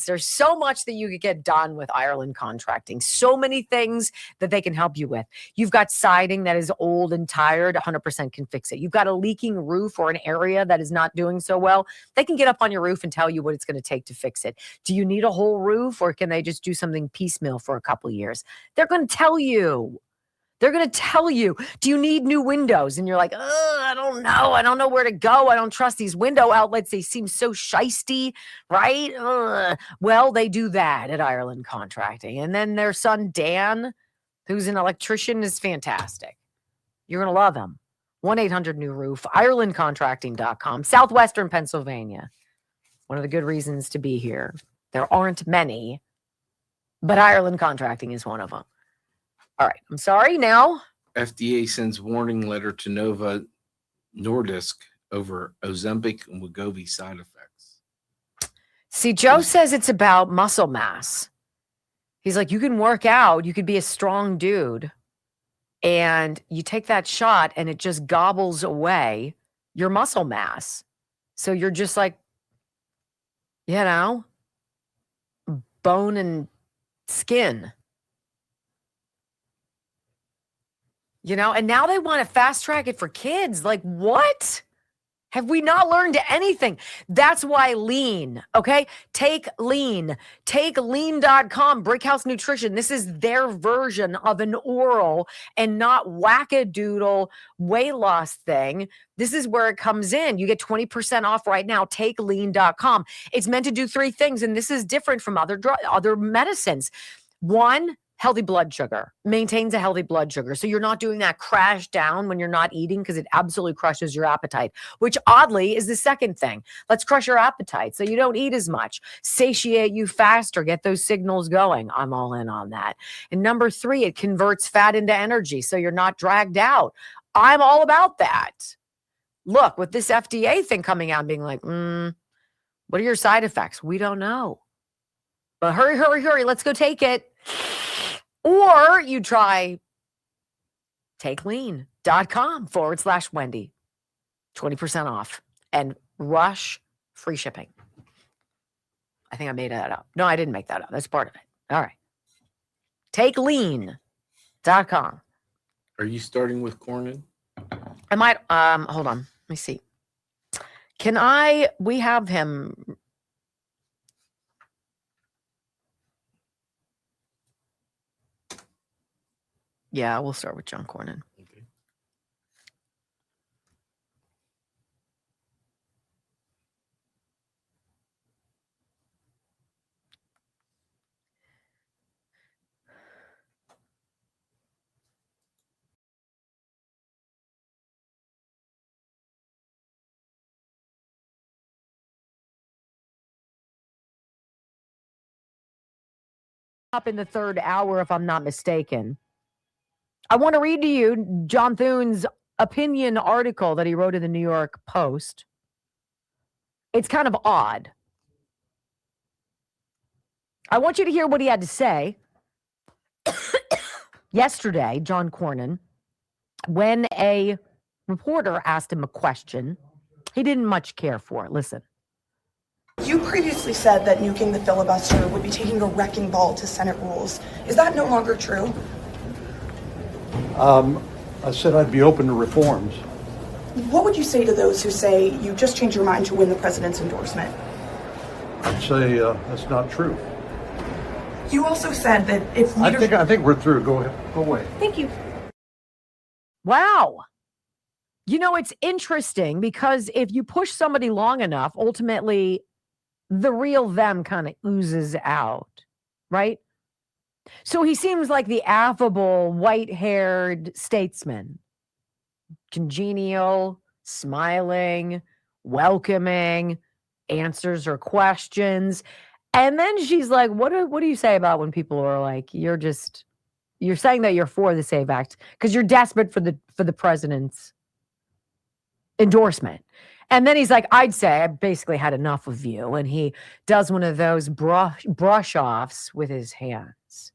There's so much that you could get done with Ireland Contracting. So many things that they can help you with. You've got siding that is old and tired, 100% can fix it. You've got a leaking roof or an area that is not doing so well. They can get up on your roof and tell you what it's going to take to fix it. Do you need a whole roof or can they just do something piecemeal for a couple of years? They're going to tell you. They're going to tell you, do you need new windows? And you're like, I don't know. I don't know where to go. I don't trust these window outlets. They seem so shisty, right? Well, they do that at Ireland Contracting. And then their son, Dan, who's an electrician, is fantastic. You're going to love him. 1-800-NEW-ROOF, IrelandContracting.com, Southwestern Pennsylvania. One of the good reasons to be here. There aren't many, but Ireland Contracting is one of them. All right. I'm sorry. Now, FDA sends warning letter to Novo Nordisk over Ozempic and Wegovy side effects. See, Joe says it's about muscle mass. He's like, you can work out. You could be a strong dude. And you take that shot and it just gobbles away your muscle mass. So you're just like, bone and skin. And now they want to fast track it for kids. Like, what? Have we not learned anything? That's why lean, okay? Take lean. Take lean.com, Brickhouse Nutrition. This is their version of an oral and not wackadoodle weight loss thing. This is where it comes in. You get 20% off right now. Take lean.com. It's meant to do three things, and this is different from other medicines. One, healthy blood sugar, maintains a healthy blood sugar. So you're not doing that crash down when you're not eating because it absolutely crushes your appetite, which oddly is the second thing. Let's crush your appetite so you don't eat as much, satiate you faster, get those signals going. I'm all in on that. And number three, it converts fat into energy so you're not dragged out. I'm all about that. Look, with this FDA thing coming out and being like, what are your side effects? We don't know. But hurry, hurry, hurry. Let's go take it. Or you try takelean.com/Wendy. 20% off. And Rush, free shipping. I think I made that up. No, I didn't make that up. That's part of it. All right. TakeLean.com. Are you starting with Cornyn? I might, hold on. Let me see. We have him. Yeah, we'll start with John Cornyn. Okay. Up in the third hour, if I'm not mistaken. I want to read to you John Thune's opinion article that he wrote in the New York Post. It's kind of odd. I want you to hear what he had to say yesterday, John Cornyn, when a reporter asked him a question he didn't much care for. Listen. You previously said that nuking the filibuster would be taking a wrecking ball to Senate rules. Is that no longer true? I said I'd be open to reforms. What would you say to those who say you just changed your mind to win the president's endorsement? I'd say that's not true. You also said that if I think we're through. Go ahead. Go away. Thank you. Wow. You know, it's interesting because if you push somebody long enough, ultimately the real them kind of oozes out, right? So he seems like the affable, white-haired statesman. Congenial, smiling, welcoming, answers her questions. And then she's like, what do you say about when people are like, you're saying that you're for the SAVE Act because you're desperate for the president's endorsement. And then he's like, I'd say I basically had enough of you. And he does one of those brush offs with his hands.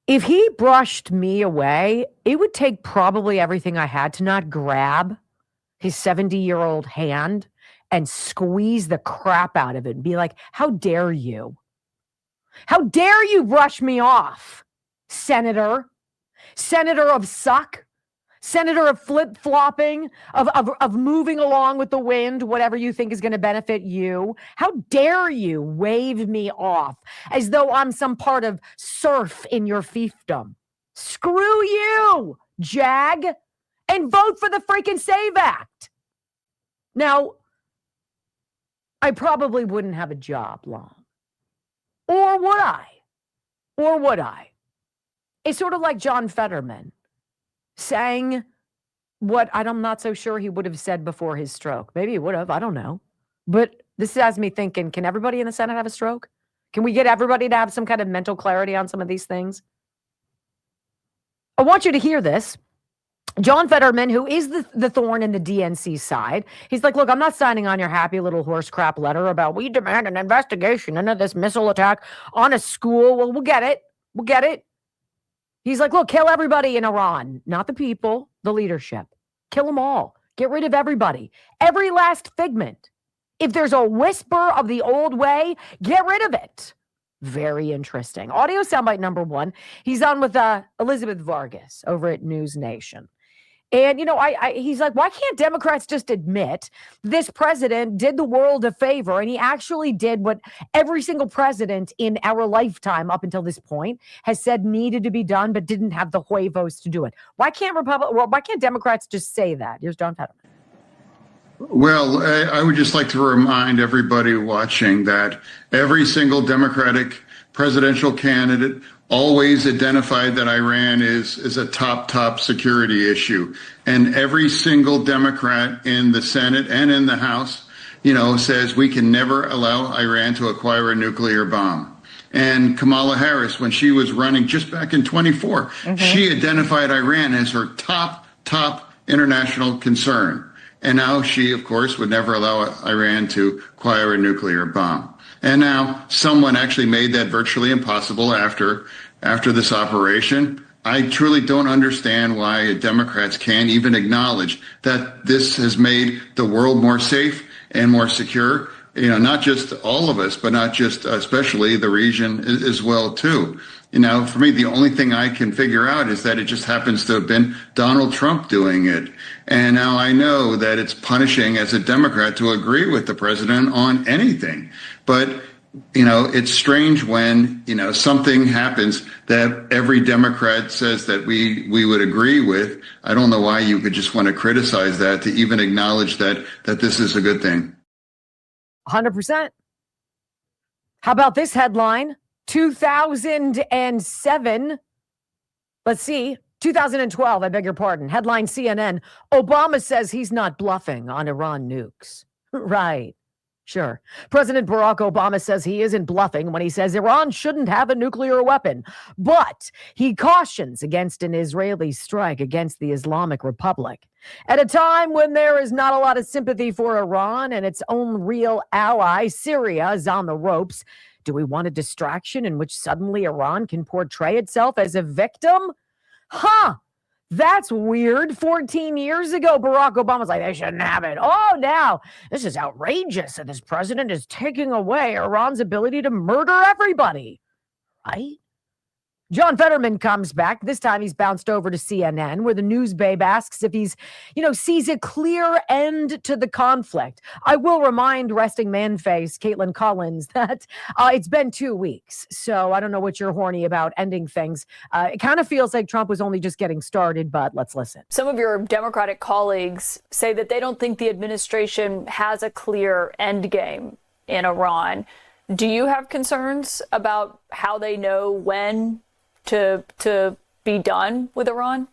If he brushed me away, it would take probably everything I had to not grab his 70-year-old hand and squeeze the crap out of it and be like, how dare you? How dare you brush me off, Senator? Senator of suck? Senator of flip-flopping, of moving along with the wind, whatever you think is going to benefit you. How dare you wave me off as though I'm some part of serf in your fiefdom? Screw you, Jag, and vote for the freaking SAVE Act. Now, I probably wouldn't have a job long. Or would I? Or would I? It's sort of like John Fetterman saying what I'm not so sure he would have said before his stroke. Maybe he would have. I don't know. But this has me thinking, can everybody in the Senate have a stroke? Can we get everybody to have some kind of mental clarity on some of these things? I want you to hear this. John Fetterman, who is the thorn in the DNC side, he's like, look, I'm not signing on your happy little horse crap letter about we demand an investigation into this missile attack on a school. Well, we'll get it. We'll get it. He's like, look, kill everybody in Iran, not the people, the leadership. Kill them all. Get rid of everybody. Every last figment. If there's a whisper of the old way, get rid of it. Very interesting. Audio soundbite number 1. He's on with Elizabeth Vargas over at News Nation. And, you know, he's like, why can't Democrats just admit this president did the world a favor and he actually did what every single president in our lifetime up until this point has said needed to be done, but didn't have the huevos to do it? Why can't Democrats just say that? Here's John Fetterman. Well, I would just like to remind everybody watching that every single Democratic presidential candidate always identified that Iran is a top security issue. And every single Democrat in the Senate and in the House, says we can never allow Iran to acquire a nuclear bomb. And Kamala Harris, when she was running just back in 24, she identified Iran as her top international concern. And now she, of course, would never allow Iran to acquire a nuclear bomb. And now someone actually made that virtually impossible after this operation. I truly don't understand why Democrats can't even acknowledge that this has made the world more safe and more secure. You know, not just all of us, but not just especially the region as well, too. You know, for me, the only thing I can figure out is that it just happens to have been Donald Trump doing it. And now I know that it's punishing as a Democrat to agree with the president on anything. But you know, it's strange when, you know, something happens that every Democrat says that we would agree with. I don't know why you could just want to criticize that, to even acknowledge that this is a good thing. 100%. How about this headline? 2007. Let's see. 2012, I beg your pardon. Headline CNN. Obama says he's not bluffing on Iran nukes. Right. Sure. President Barack Obama says he isn't bluffing when he says Iran shouldn't have a nuclear weapon, but he cautions against an Israeli strike against the Islamic Republic. At a time when there is not a lot of sympathy for Iran and its own real ally, Syria, is on the ropes, do we want a distraction in which suddenly Iran can portray itself as a victim? Huh. That's weird. 14 years ago, Barack Obama's like, they shouldn't have it. Oh, now this is outrageous that this president is taking away Iran's ability to murder everybody. Right? John Fetterman comes back. This time he's bounced over to CNN, where the news babe asks if he's, sees a clear end to the conflict. I will remind resting man face, Caitlin Collins, that it's been 2 weeks. So I don't know what you're horny about ending things. It kind of feels like Trump was only just getting started, but let's listen. Some of your Democratic colleagues say that they don't think the administration has a clear end game in Iran. Do you have concerns about how they know when to be done with Iran?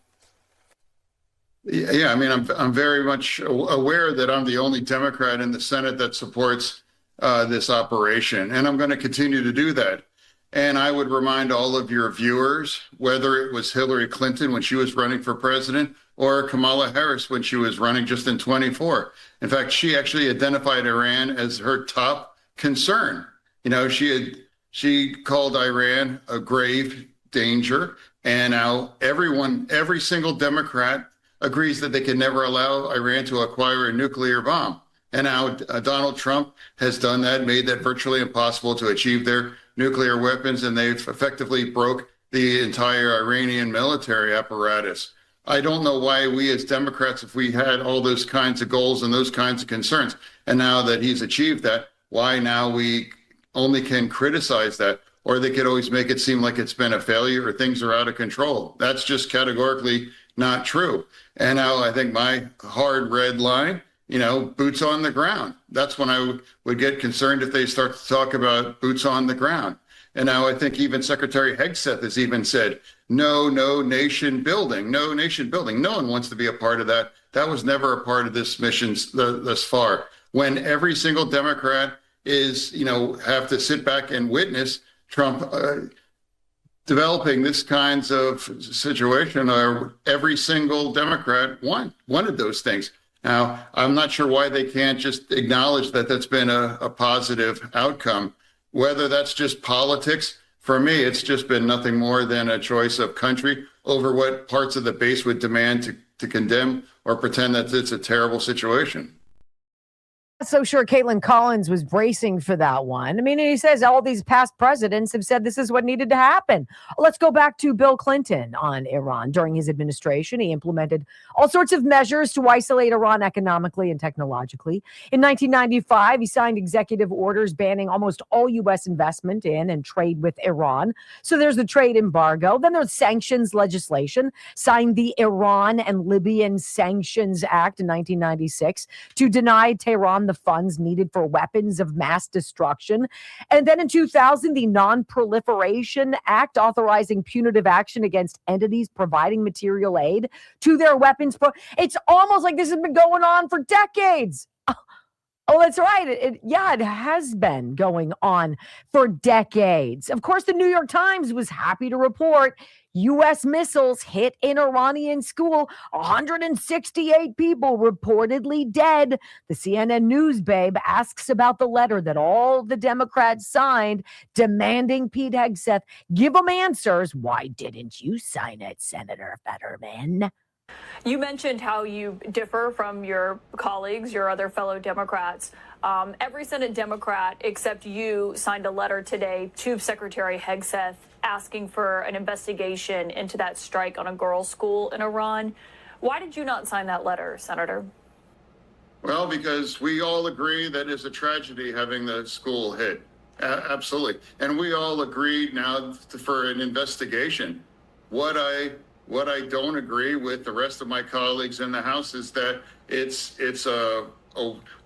Yeah, I mean, I'm very much aware that I'm the only Democrat in the Senate that supports this operation, and I'm going to continue to do that. And I would remind all of your viewers, whether it was Hillary Clinton when she was running for president or Kamala Harris when she was running just in 24. In fact, she actually identified Iran as her top concern. She called Iran a grave danger, and now every single Democrat agrees that they can never allow Iran to acquire a nuclear bomb. And now Donald Trump has done that, made that virtually impossible to achieve their nuclear weapons, and they've effectively broke the entire Iranian military apparatus. I don't know why we as Democrats, if we had all those kinds of goals and those kinds of concerns, and now that he's achieved that, why now we only can criticize that. Or they could always make it seem like it's been a failure or things are out of control. That's just categorically not true. And now I think my hard red line, boots on the ground. That's when I would get concerned if they start to talk about boots on the ground. And now I think even Secretary Hegseth has even said, no nation building, no nation building. No one wants to be a part of that. That was never a part of this mission thus far. When every single Democrat is, have to sit back and witness Trump developing this kinds of situation, or every single Democrat wanted those things. Now, I'm not sure why they can't just acknowledge that that's been a positive outcome. Whether that's just politics, for me, it's just been nothing more than a choice of country over what parts of the base would demand to condemn or pretend that it's a terrible situation. So sure Caitlin Collins was bracing for that one. I mean, he says all these past presidents have said this is what needed to happen. Let's go back to Bill Clinton on Iran. During his administration, he implemented all sorts of measures to isolate Iran economically and technologically. In 1995, he signed executive orders banning almost all U.S. investment in and trade with Iran. So there's the trade embargo. Then there's sanctions legislation, signed the Iran and Libyan Sanctions Act in 1996 to deny Tehran the funds needed for weapons of mass destruction. And then in 2000, the Non-Proliferation Act authorizing punitive action against entities providing material aid to their weapons. It's almost like this has been going on for decades. Oh, that's right. It has been going on for decades. Of course, the New York Times was happy to report U.S. missiles hit an Iranian school, 168 people reportedly dead. The CNN News babe asks about the letter that all the Democrats signed demanding Pete Hegseth give them answers. Why didn't you sign it, Senator Fetterman? You mentioned how you differ from your colleagues, your other fellow Democrats. Every Senate Democrat except you signed a letter today to Secretary Hegseth asking for an investigation into that strike on a girls' school in Iran. Why did you not sign that letter, Senator? Well, because we all agree that it's a tragedy having the school hit. Absolutely. And we all agreed now for an investigation. What I don't agree with the rest of my colleagues in the House is that it's a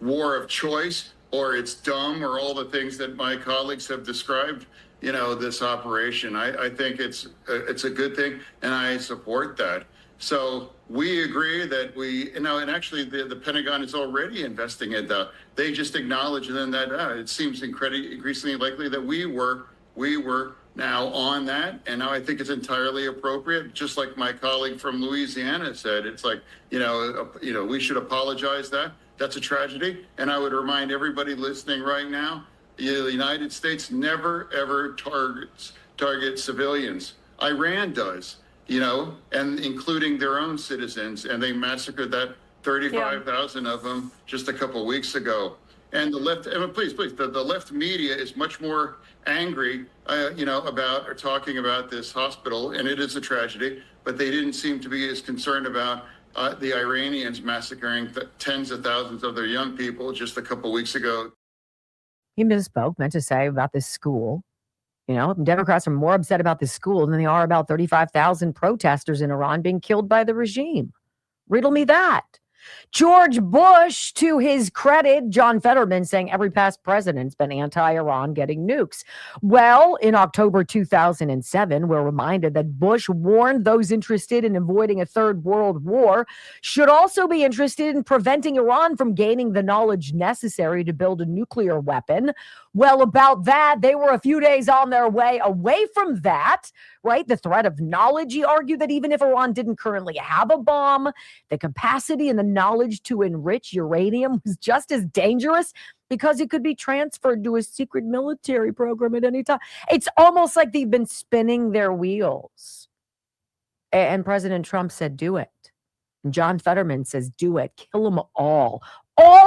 war of choice, or it's dumb, or all the things that my colleagues have described, this operation. I think it's a good thing, and I support that. So we agree that and actually the Pentagon is already investing it. They just acknowledged then that it seems increasingly likely that we were now on that, and now I think it's entirely appropriate. Just like my colleague from Louisiana said, it's like we should apologize. That's a tragedy, and I would remind everybody listening right now, the United States never ever targets civilians. Iran does, and including their own citizens, and they massacred that 35,000 of them just a couple of weeks ago. And the left, please, the left media is much more angry, about or talking about this hospital, and it is a tragedy, but they didn't seem to be as concerned about the Iranians massacring tens of thousands of their young people just a couple of weeks ago. He misspoke, meant to say about this school. Democrats are more upset about this school than they are about 35,000 protesters in Iran being killed by the regime. Riddle me that. George Bush, to his credit, John Fetterman saying every past president's been anti-Iran getting nukes. Well, in October 2007, we're reminded that Bush warned those interested in avoiding a third world war should also be interested in preventing Iran from gaining the knowledge necessary to build a nuclear weapon. Well, about that, they were a few days on their way away from that, right? The threat of knowledge, he argued that even if Iran didn't currently have a bomb, the capacity and the knowledge to enrich uranium was just as dangerous because it could be transferred to a secret military program at any time. It's almost like they've been spinning their wheels. And President Trump said, do it. And John Fetterman says, do it. Kill them all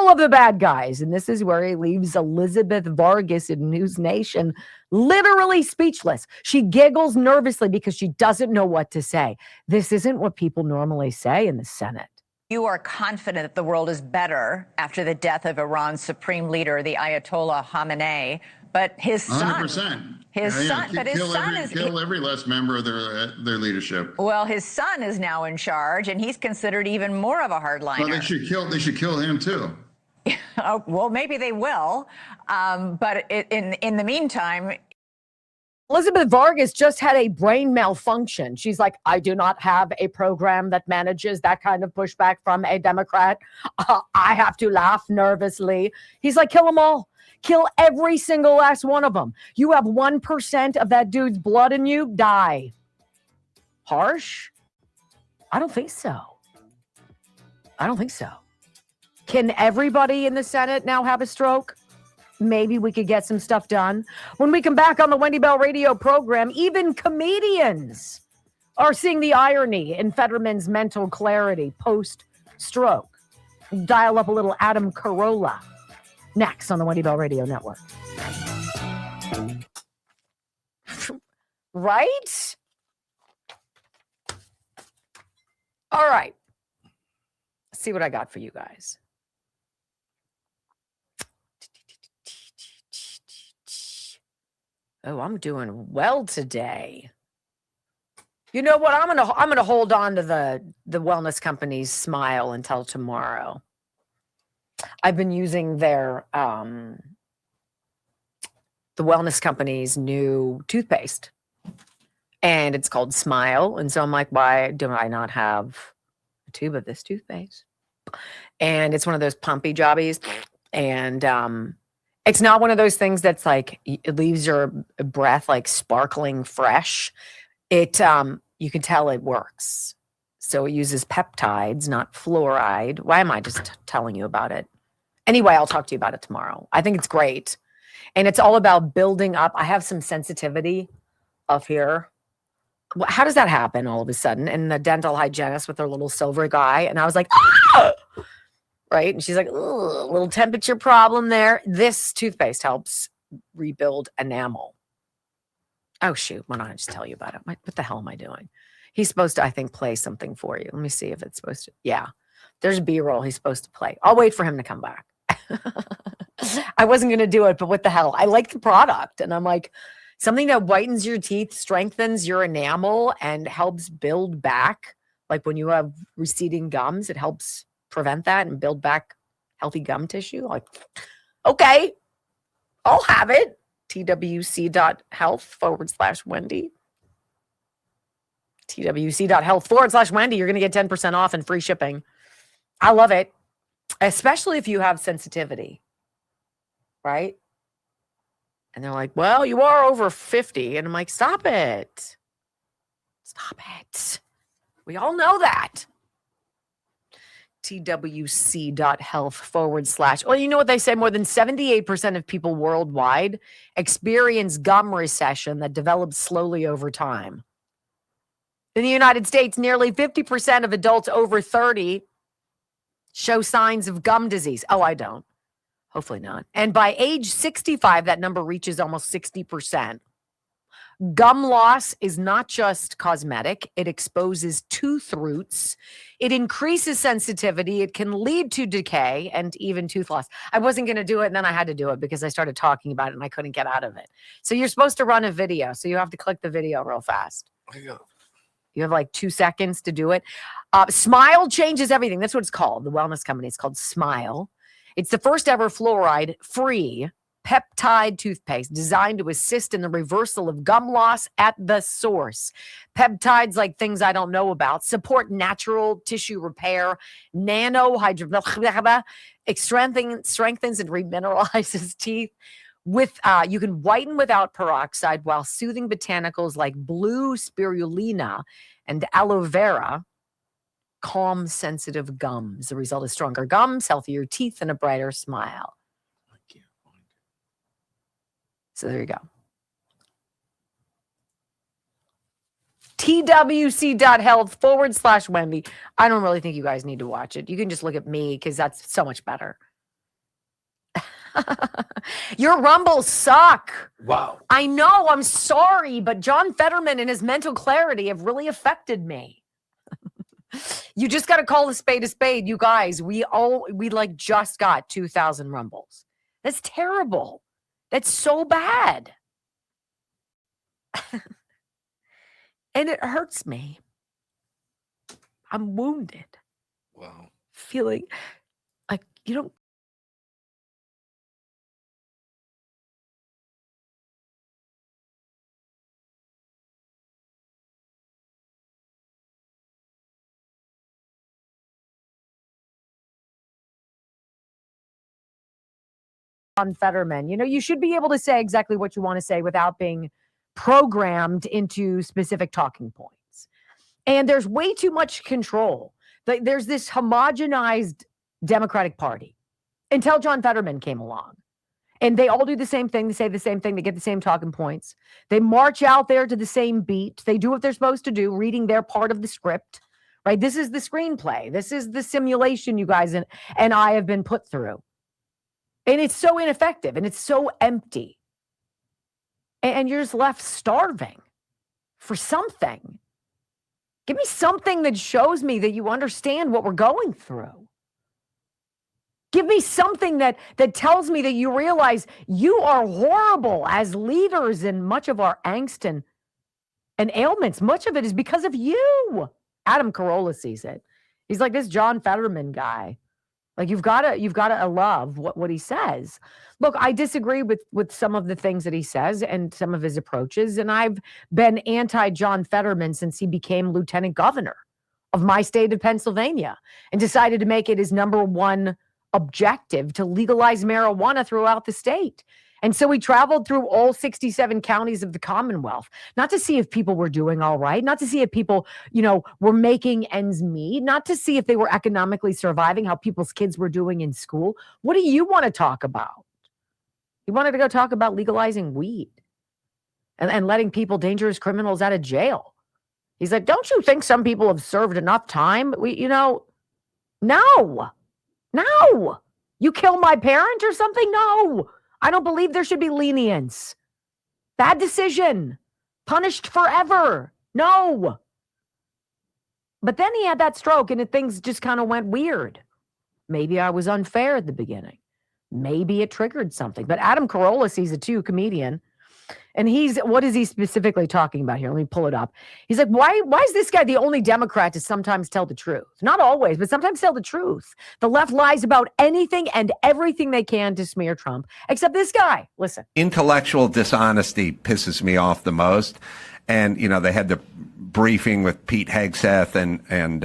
of the bad guys. And this is where he leaves Elizabeth Vargas in News Nation literally speechless. She giggles nervously because she doesn't know what to say. This isn't what people normally say in the Senate. You are confident that the world is better after the death of Iran's supreme leader, the Ayatollah Khamenei, but his son, 100%. Kill every last member of their leadership. Well, his son is now in charge, and he's considered even more of a hardliner. Well, they should kill him too. Oh, well, maybe they will, but in the meantime. Elizabeth Vargas just had a brain malfunction. She's like, I do not have a program that manages that kind of pushback from a Democrat. I have to laugh nervously. He's like, kill them all. Kill every single last one of them. You have 1% of that dude's blood in you, die. Harsh? I don't think so. Can everybody in the Senate now have a stroke? Maybe we could get some stuff done. When we come back on the Wendy Bell radio program, even comedians are seeing the irony in Fetterman's mental clarity post-stroke. Dial up a little Adam Carolla. Next on the Wendy Bell Radio Network. Right? All right. Let's see what I got for you guys. Oh, I'm doing well today. You know what? I'm gonna hold on to the wellness company's smile until tomorrow. I've been using their the wellness company's new toothpaste, and it's called Smile. And so I'm like, why do I not have a tube of this toothpaste? And it's one of those pumpy jobbies. And it's not one of those things that's like it leaves your breath like sparkling fresh. It you can tell it works. So it uses peptides, not fluoride. Why am I just telling you about it? Anyway, I'll talk to you about it tomorrow. I think it's great. And it's all about building up. I have some sensitivity up here. How does that happen all of a sudden? And the dental hygienist with her little silver guy. And I was like, ah! Right? And she's like, a little temperature problem there. This toothpaste helps rebuild enamel. Oh, shoot. Why don't I just tell you about it? What the hell am I doing? He's supposed to, I think, play something for you. Let me see if it's supposed to. Yeah. There's B-roll he's supposed to play. I'll wait for him to come back. I wasn't going to do it, but what the hell? I like the product. And I'm like, something that whitens your teeth, strengthens your enamel, and helps build back. Like when you have receding gums, it helps prevent that and build back healthy gum tissue. Like, okay, I'll have it. twc.health/Wendy. twc.health/Wendy. You're going to get 10% off and free shipping. I love it, especially if you have sensitivity, right? And they're like, well, you are over 50. And I'm like, stop it. Stop it. We all know that. twc.health/ Well, you know what they say? More than 78% of people worldwide experience gum recession that develops slowly over time. In the United States, nearly 50% of adults over 30 show signs of gum disease. Oh, I don't. Hopefully not. And by age 65, that number reaches almost 60%. Gum loss is not just cosmetic. It exposes tooth roots. It increases sensitivity. It can lead to decay and even tooth loss. I wasn't going to do it, and then I had to do it because I started talking about it and I couldn't get out of it. So you're supposed to run a video. So you have to click the video real fast. You have like 2 seconds to do it. Smile changes everything. That's what it's called. The wellness company. It's called Smile. It's the first ever fluoride-free peptide toothpaste designed to assist in the reversal of gum loss at the source. Peptides, like things I don't know about, support natural tissue repair, strengthens and remineralizes teeth. You can whiten without peroxide while soothing botanicals like blue spirulina and aloe vera calm sensitive gums. The result is stronger gums, healthier teeth, and a brighter smile. So there you go. twc.health/Wendy. I don't really think you guys need to watch it. You can just look at me because that's so much better. Your rumbles suck. Wow. I know. I'm sorry, but John Fetterman and his mental clarity have really affected me. You just got to call a spade. You guys, we like just got 2,000 rumbles. That's terrible. That's so bad. And it hurts me. I'm wounded. Wow. Feeling like you don't. John Fetterman. You know, you should be able to say exactly what you want to say without being programmed into specific talking points. And there's way too much control. There's this homogenized Democratic Party until John Fetterman came along. And they all do the same thing. They say the same thing. They get the same talking points. They march out there to the same beat. They do what they're supposed to do, reading their part of the script, right? This is the screenplay. This is the simulation you guys and I have been put through. And it's so ineffective and it's so empty. And you're just left starving for something. Give me something that shows me that you understand what we're going through. Give me something that tells me that you realize you are horrible as leaders, and much of our angst and ailments, much of it is because of you. Adam Carolla sees it. He's like this John Fetterman guy. Like you've got to love what he says. Look, I disagree with some of the things that he says and some of his approaches, and I've been anti-John Fetterman since he became lieutenant governor of my state of Pennsylvania and decided to make it his number one objective to legalize marijuana throughout the state. And so we traveled through all 67 counties of the Commonwealth, not to see if people were doing all right, not to see if people, were making ends meet, not to see if they were economically surviving, how people's kids were doing in school. What do you want to talk about? You wanted to go talk about legalizing weed and letting people, dangerous criminals, out of jail. He's like, don't you think some people have served enough time? No. You kill my parent or something? No. I don't believe there should be lenience. Bad decision. Punished forever. No. But then he had that stroke and things just kind of went weird. Maybe I was unfair at the beginning. Maybe it triggered something. But Adam Carolla sees it too, comedian. And what is he specifically talking about here? Let me pull it up. He's like, why is this guy the only Democrat to sometimes tell the truth? Not always, but sometimes tell the truth. The left lies about anything and everything they can to smear Trump, except this guy. Listen. Intellectual dishonesty pisses me off the most. And, they had the briefing with Pete Hegseth and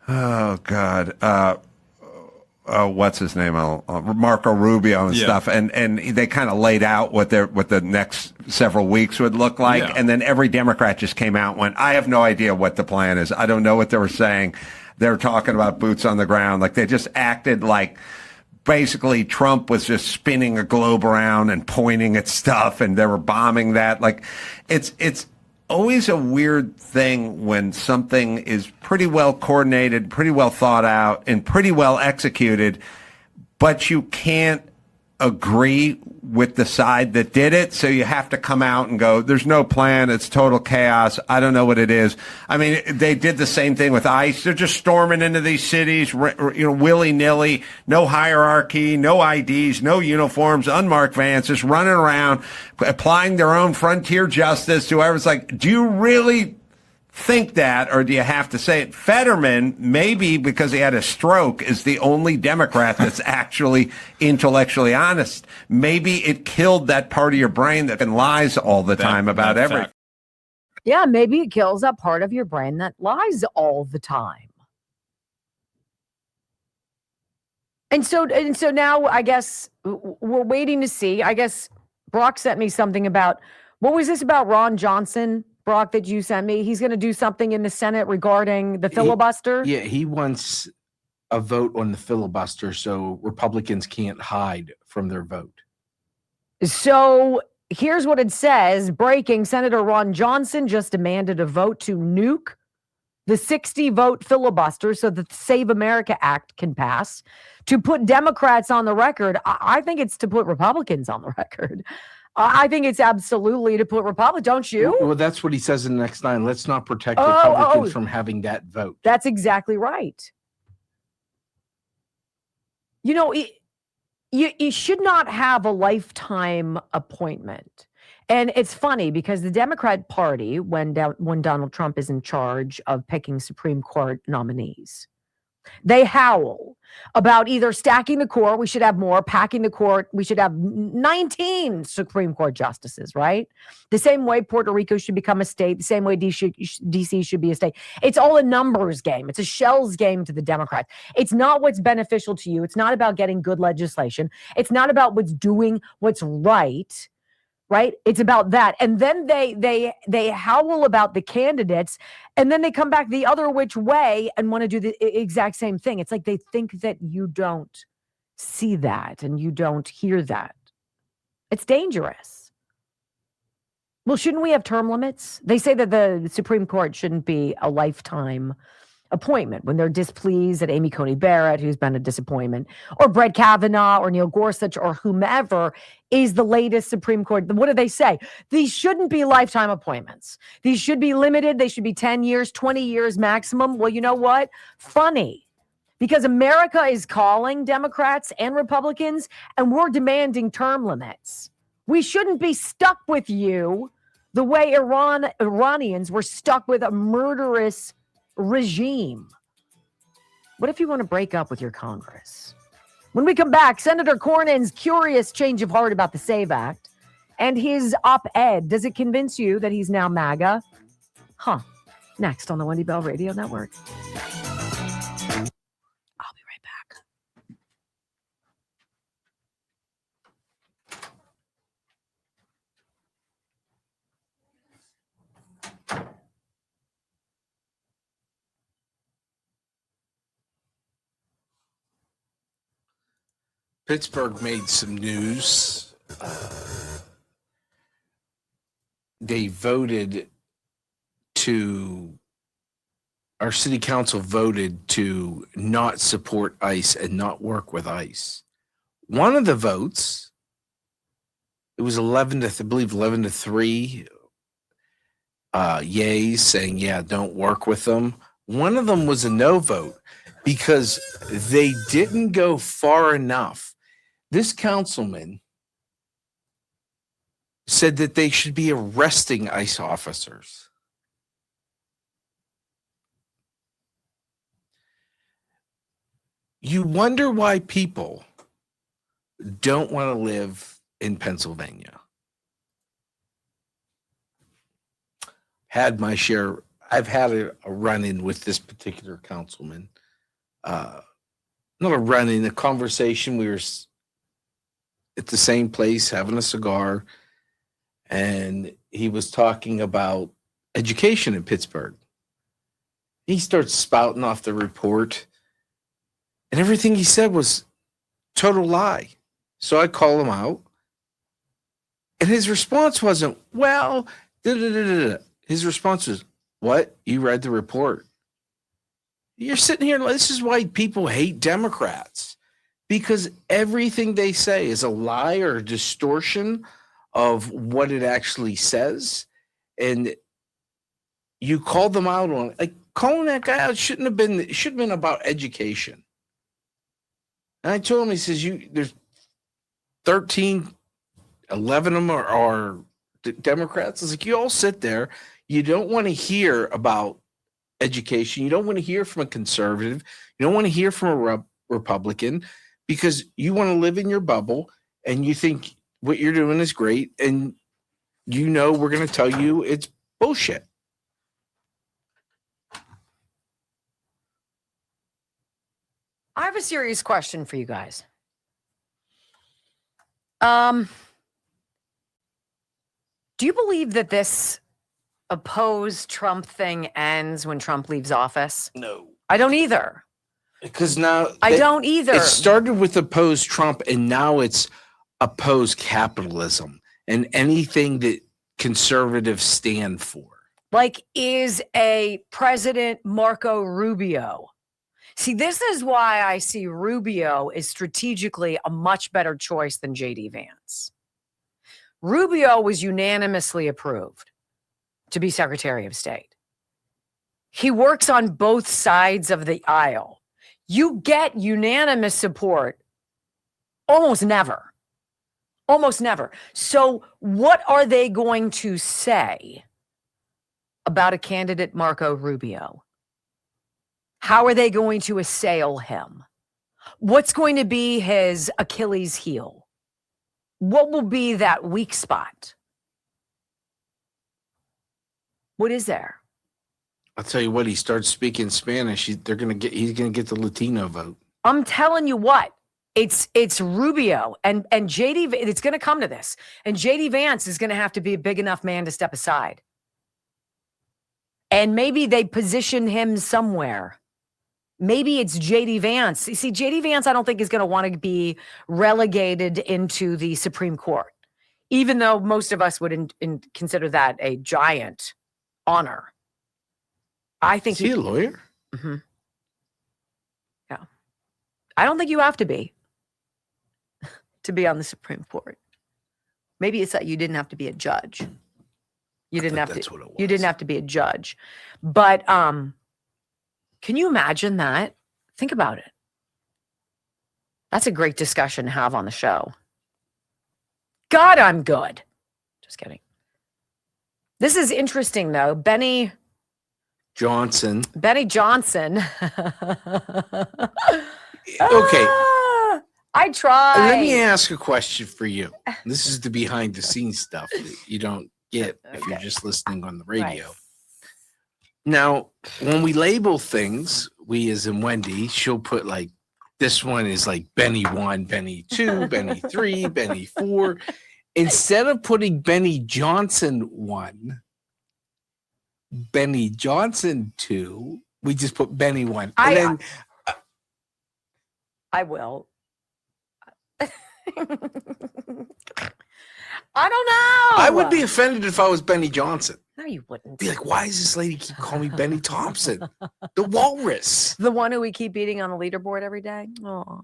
oh, God, what's his name? Marco Rubio and stuff. And they kind of laid out what the next several weeks would look like. Yeah. And then every Democrat just came out and went, I have no idea what the plan is. I don't know what they were saying. They were talking about boots on the ground. Like they just acted like basically Trump was just spinning a globe around and pointing at stuff and they were bombing that. Like it's always a weird thing when something is pretty well coordinated, pretty well thought out, and pretty well executed, but you can't agree with the side that did it. So you have to come out and go, there's no plan. It's total chaos. I don't know what it is. I mean, they did the same thing with ICE. They're just storming into these cities, willy nilly, no hierarchy, no IDs, no uniforms, unmarked vans, just running around, applying their own frontier justice to whoever's like, do you really think that, or do you have to say it? Fetterman, maybe because he had a stroke, is the only Democrat that's actually intellectually honest. Maybe it killed that part of your brain that lies all the time about everything. Yeah, maybe it kills that part of your brain that lies all the time. And so now I guess we're waiting to see. I guess Brock sent me something about, what was this about Ron Johnson? Brock, that you sent me, he's going to do something in the Senate regarding the filibuster. He wants a vote on the filibuster so Republicans can't hide from their vote. So here's what it says. Breaking, Senator Ron Johnson just demanded a vote to nuke the 60-vote filibuster so that the Save America Act can pass. To put Democrats on the record, I think it's to put Republicans on the record. I think it's absolutely to put Republicans, don't you? Well, that's what he says in the next line. Let's not protect Republicans from having that vote. That's exactly right. You should not have a lifetime appointment. And it's funny because the Democrat Party, when Donald Trump is in charge of picking Supreme Court nominees, they howl about either stacking the court, we should have more, packing the court, we should have 19 Supreme Court justices, right? The same way Puerto Rico should become a state, the same way DC should be a state. It's all a numbers game. It's a shells game to the Democrats. It's not what's beneficial to you. It's not about getting good legislation. It's not about what's right? It's about that. And then they howl about the candidates, and then they come back the other which way and want to do the exact same thing. It's like they think that you don't see that and you don't hear that. It's dangerous. Well, shouldn't we have term limits? They say that the Supreme Court shouldn't be a lifetime appointment when they're displeased at Amy Coney Barrett, who's been a disappointment, or Brett Kavanaugh or Neil Gorsuch or whomever is the latest Supreme Court. What do they say? These shouldn't be lifetime appointments. These should be limited. They should be 10 years, 20 years maximum. Well, you know what? Funny. Because America is calling Democrats and Republicans, and we're demanding term limits. We shouldn't be stuck with you the way Iranians were stuck with a murderous regime. What if you want to break up with your Congress? When we come back, Senator Cornyn's curious change of heart about the SAVE Act and his op-ed. Does it convince you that he's now MAGA? Next on the Wendy Bell Radio Network. I'll be right back. Pittsburgh made some news. They voted our city council voted to not support ICE and not work with ICE. One of the votes, it was 11 to 3 yays saying, yeah, don't work with them. One of them was a no vote because they didn't go far enough. This councilman said that they should be arresting ICE officers. You wonder why people don't want to live in Pennsylvania. Had my share. I've had a run-in with this particular councilman. Not a run-in, a conversation. We were at the same place having a cigar, and he was talking about education in Pittsburgh. He starts spouting off the report, and everything he said was total lie. So I call him out, and his response wasn't, well, da-da-da-da-da. His response was, what? You read the report? You're sitting here, this is why people hate Democrats, because everything they say is a lie or a distortion of what it actually says. And you call them out on, like, calling that guy out it should have been about education. And I told him, he says, there's 11 of them are Democrats. It's like, you all sit there. You don't want to hear about education. You don't want to hear from a conservative. You don't want to hear from a Republican because you want to live in your bubble and you think what you're doing is great. And we're going to tell you it's bullshit. I have a serious question for you guys. Do you believe that this oppose Trump thing ends when Trump leaves office? No. I don't either. Because now I don't either. It started with oppose Trump, and now it's oppose capitalism and anything that conservatives stand for. Like, is a President Marco Rubio. See, this is why I see Rubio is strategically a much better choice than J.D. Vance. Rubio was unanimously approved to be Secretary of State. He works on both sides of the aisle. You get unanimous support almost never. Almost never. So what are they going to say about a candidate, Marco Rubio? How are they going to assail him? What's going to be his Achilles heel? What will be that weak spot? What is there? I'll tell you what, he starts speaking Spanish, he's gonna get the Latino vote. I'm telling you what, it's Rubio and JD, it's gonna come to this. And JD Vance is gonna have to be a big enough man to step aside. And maybe they position him somewhere. Maybe it's JD Vance. You see, JD Vance, I don't think is going to want to be relegated into the Supreme Court, even though most of us would consider that a giant honor. I think is he a lawyer? Mm-hmm. Yeah. I don't think you have to be on the Supreme Court. Maybe it's that you didn't have to be a judge. You didn't have to be a judge. But can you imagine that? Think about it. That's a great discussion to have on the show. God, I'm good. Just kidding. This is interesting, though. Benny Johnson. Okay. I tried. Let me ask a question for you. This is the behind the scenes stuff that you don't get if you're just listening on the radio. Right. Now, when we label things, we as in Wendy, she'll put like, this one is like Benny 1, Benny 2, Benny 3, Benny 4. Instead of putting Benny Johnson 1, Benny Johnson 2, we just put Benny 1. And I will. I don't know. I would be offended if I was Benny Johnson. No, you wouldn't. Be like, why does this lady keep calling me Benny Thompson? The walrus. The one who we keep beating on the leaderboard every day? Oh.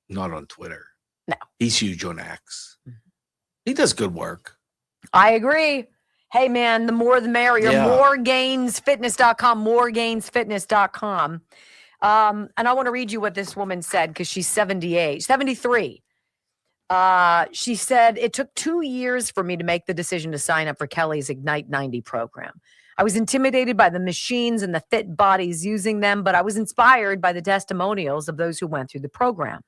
Not on Twitter. No. He's huge on X. He does good work. I agree. Hey, man, the more the merrier. Yeah. Moregainsfitness.com, moregainsfitness.com. And I want to read you what this woman said because she's 73. She said, it took 2 years for me to make the decision to sign up for Kelly's Ignite 90 program. I was intimidated by the machines and the fit bodies using them, but I was inspired by the testimonials of those who went through the program.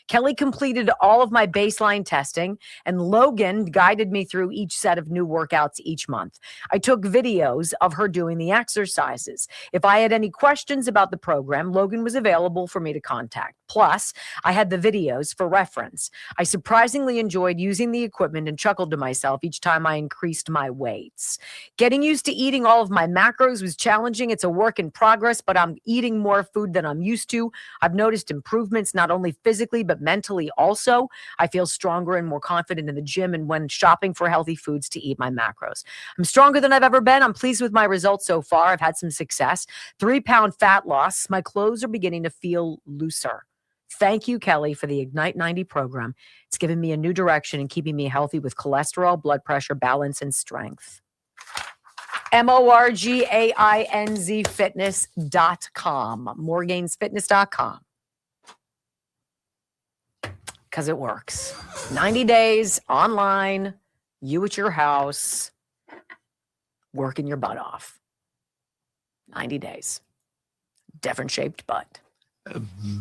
Kelly completed all of my baseline testing, and Logan guided me through each set of new workouts each month. I took videos of her doing the exercises. If I had any questions about the program, Logan was available for me to contact. Plus, I had the videos for reference. I surprisingly enjoyed using the equipment and chuckled to myself each time I increased my weights. Getting used to eating all of my macros was challenging. It's a work in progress, but I'm eating more food than I'm used to. I've noticed improvements not only physically, but mentally also. I feel stronger and more confident in the gym and when shopping for healthy foods to eat my macros. I'm stronger than I've ever been. I'm pleased with my results so far. I've had some success. 3-pound fat loss. My clothes are beginning to feel looser. Thank you, Kelly, for the Ignite 90 program. It's given me a new direction and keeping me healthy with cholesterol, blood pressure, balance, and strength. MORGAINZ fitness.com. Moregainsfitness.com. Because it works. 90 days online, you at your house, working your butt off. 90 days. Different shaped butt.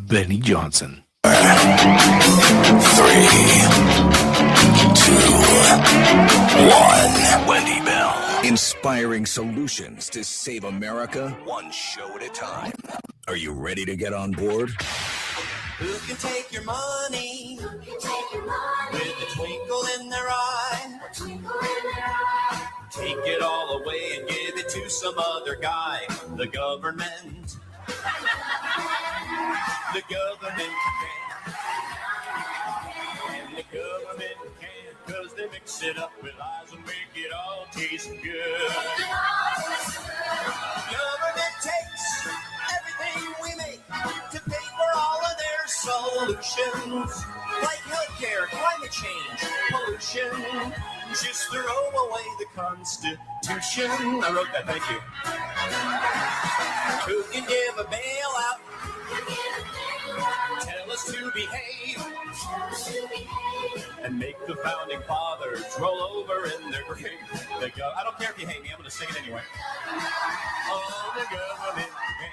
Benny Johnson. 3, 2, 1. Wendy Bell. Inspiring solutions to save America, one show at a time. Are you ready to get on board? Who can take your money? Who can take your money? With a twinkle in their eye. A twinkle in their eye. Take it all away and give it to some other guy. The government. The government can. And the government can, because they mix it up with lies and make it all taste good. Government takes everything we make to pay for all of their solutions, like healthcare, climate change, pollution. Just throw away the Constitution. I wrote that, thank you. Who can give a bailout? Tell us to behave. And make the founding fathers roll over in their grave. I don't care if you hate me, I'm going to sing it anyway. Oh, the government can.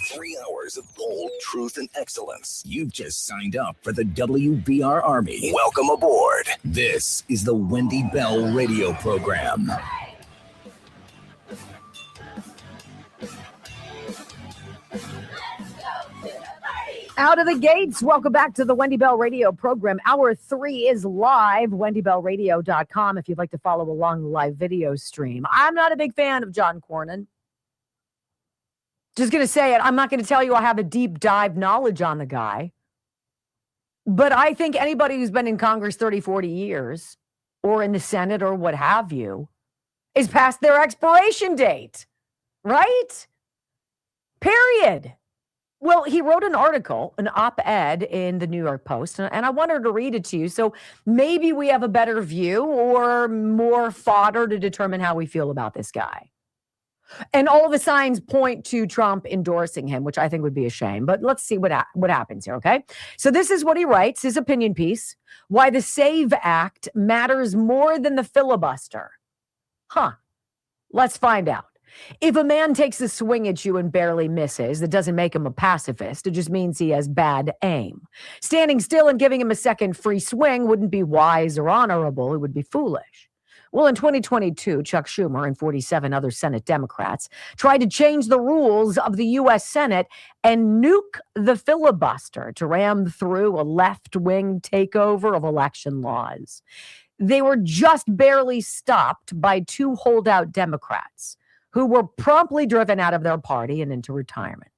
3 hours of bold truth and excellence. You've just signed up for the WBR Army. Welcome aboard. This is the Wendy Bell radio program. Out of the gates, welcome back to the Wendy Bell radio program. Hour 3 is live, wendybellradio.com if you'd like to follow along the live video stream. I'm not a big fan of John Cornyn. Just going to say it. I'm not going to tell you I have a deep dive knowledge on the guy. But I think anybody who's been in Congress 30, 40 years, or in the Senate or what have you, is past their expiration date. Right? Period. Well, he wrote an article, an op-ed in the New York Post, and I wanted to read it to you. So maybe we have a better view or more fodder to determine how we feel about this guy. And all the signs point to Trump endorsing him, which I think would be a shame. But let's see what happens here, okay? So this is what he writes, his opinion piece. Why the SAVE Act matters more than the filibuster. Let's find out. If a man takes a swing at you and barely misses, that doesn't make him a pacifist. It just means he has bad aim. Standing still and giving him a second free swing wouldn't be wise or honorable. It would be foolish. Well, in 2022, Chuck Schumer and 47 other Senate Democrats tried to change the rules of the U.S. Senate and nuke the filibuster to ram through a left-wing takeover of election laws. They were just barely stopped by 2 holdout Democrats who were promptly driven out of their party and into retirement.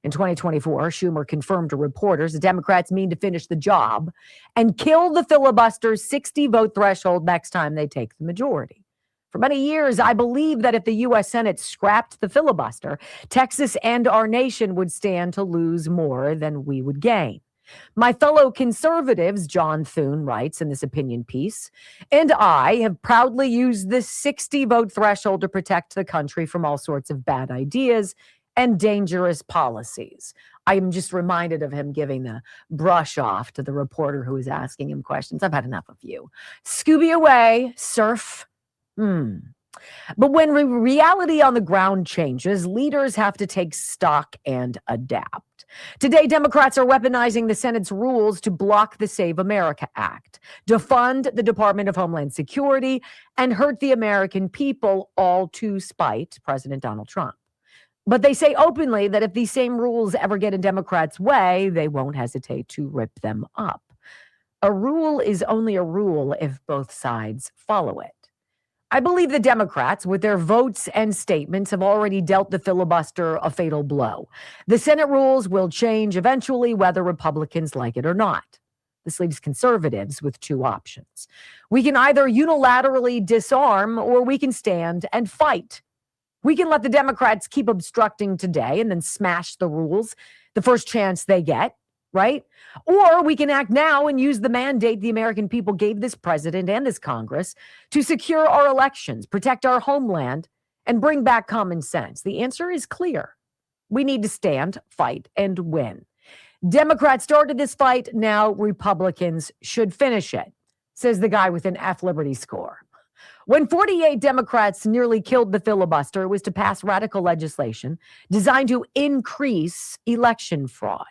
In 2024, Schumer confirmed to reporters the Democrats mean to finish the job and kill the filibuster's 60-vote threshold next time they take the majority. For many years, I believed that if the U.S. Senate scrapped the filibuster, Texas and our nation would stand to lose more than we would gain. My fellow conservatives, John Thune writes in this opinion piece, and I have proudly used this 60-vote threshold to protect the country from all sorts of bad ideas and dangerous policies. I am just reminded of him giving the brush off to the reporter who was asking him questions. I've had enough of you. Scooby away, surf. But when reality on the ground changes, leaders have to take stock and adapt. Today, Democrats are weaponizing the Senate's rules to block the Save America Act, defund the Department of Homeland Security, and hurt the American people, all to spite President Donald Trump. But they say openly that if these same rules ever get in Democrats' way, they won't hesitate to rip them up. A rule is only a rule if both sides follow it. I believe the Democrats, with their votes and statements, have already dealt the filibuster a fatal blow. The Senate rules will change eventually, whether Republicans like it or not. This leaves conservatives with two options. We can either unilaterally disarm, or we can stand and fight. We can let the Democrats keep obstructing today and then smash the rules the first chance they get, right? Or we can act now and use the mandate the American people gave this president and this Congress to secure our elections, protect our homeland, and bring back common sense. The answer is clear. We need to stand, fight, and win. Democrats started this fight. Now Republicans should finish it, says the guy with an F Liberty score. When 48 Democrats nearly killed the filibuster, it was to pass radical legislation designed to increase election fraud.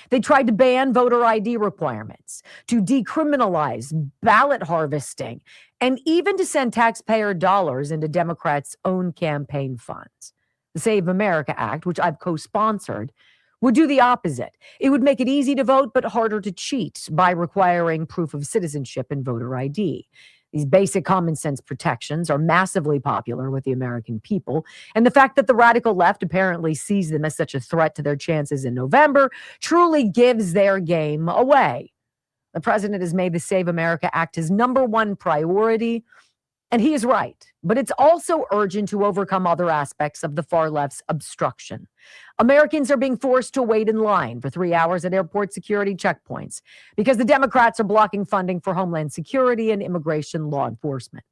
They tried to ban voter ID requirements, to decriminalize ballot harvesting, and even to send taxpayer dollars into Democrats' own campaign funds. The Save America Act, which I've co-sponsored, would do the opposite. It would make it easy to vote but harder to cheat by requiring proof of citizenship and voter ID. These basic common sense protections are massively popular with the American people, and the fact that the radical left apparently sees them as such a threat to their chances in November truly gives their game away. The president has made the Save America Act his number one priority, and he is right. But it's also urgent to overcome other aspects of the far left's obstruction. Americans are being forced to wait in line for 3 hours at airport security checkpoints because the Democrats are blocking funding for Homeland Security and immigration law enforcement.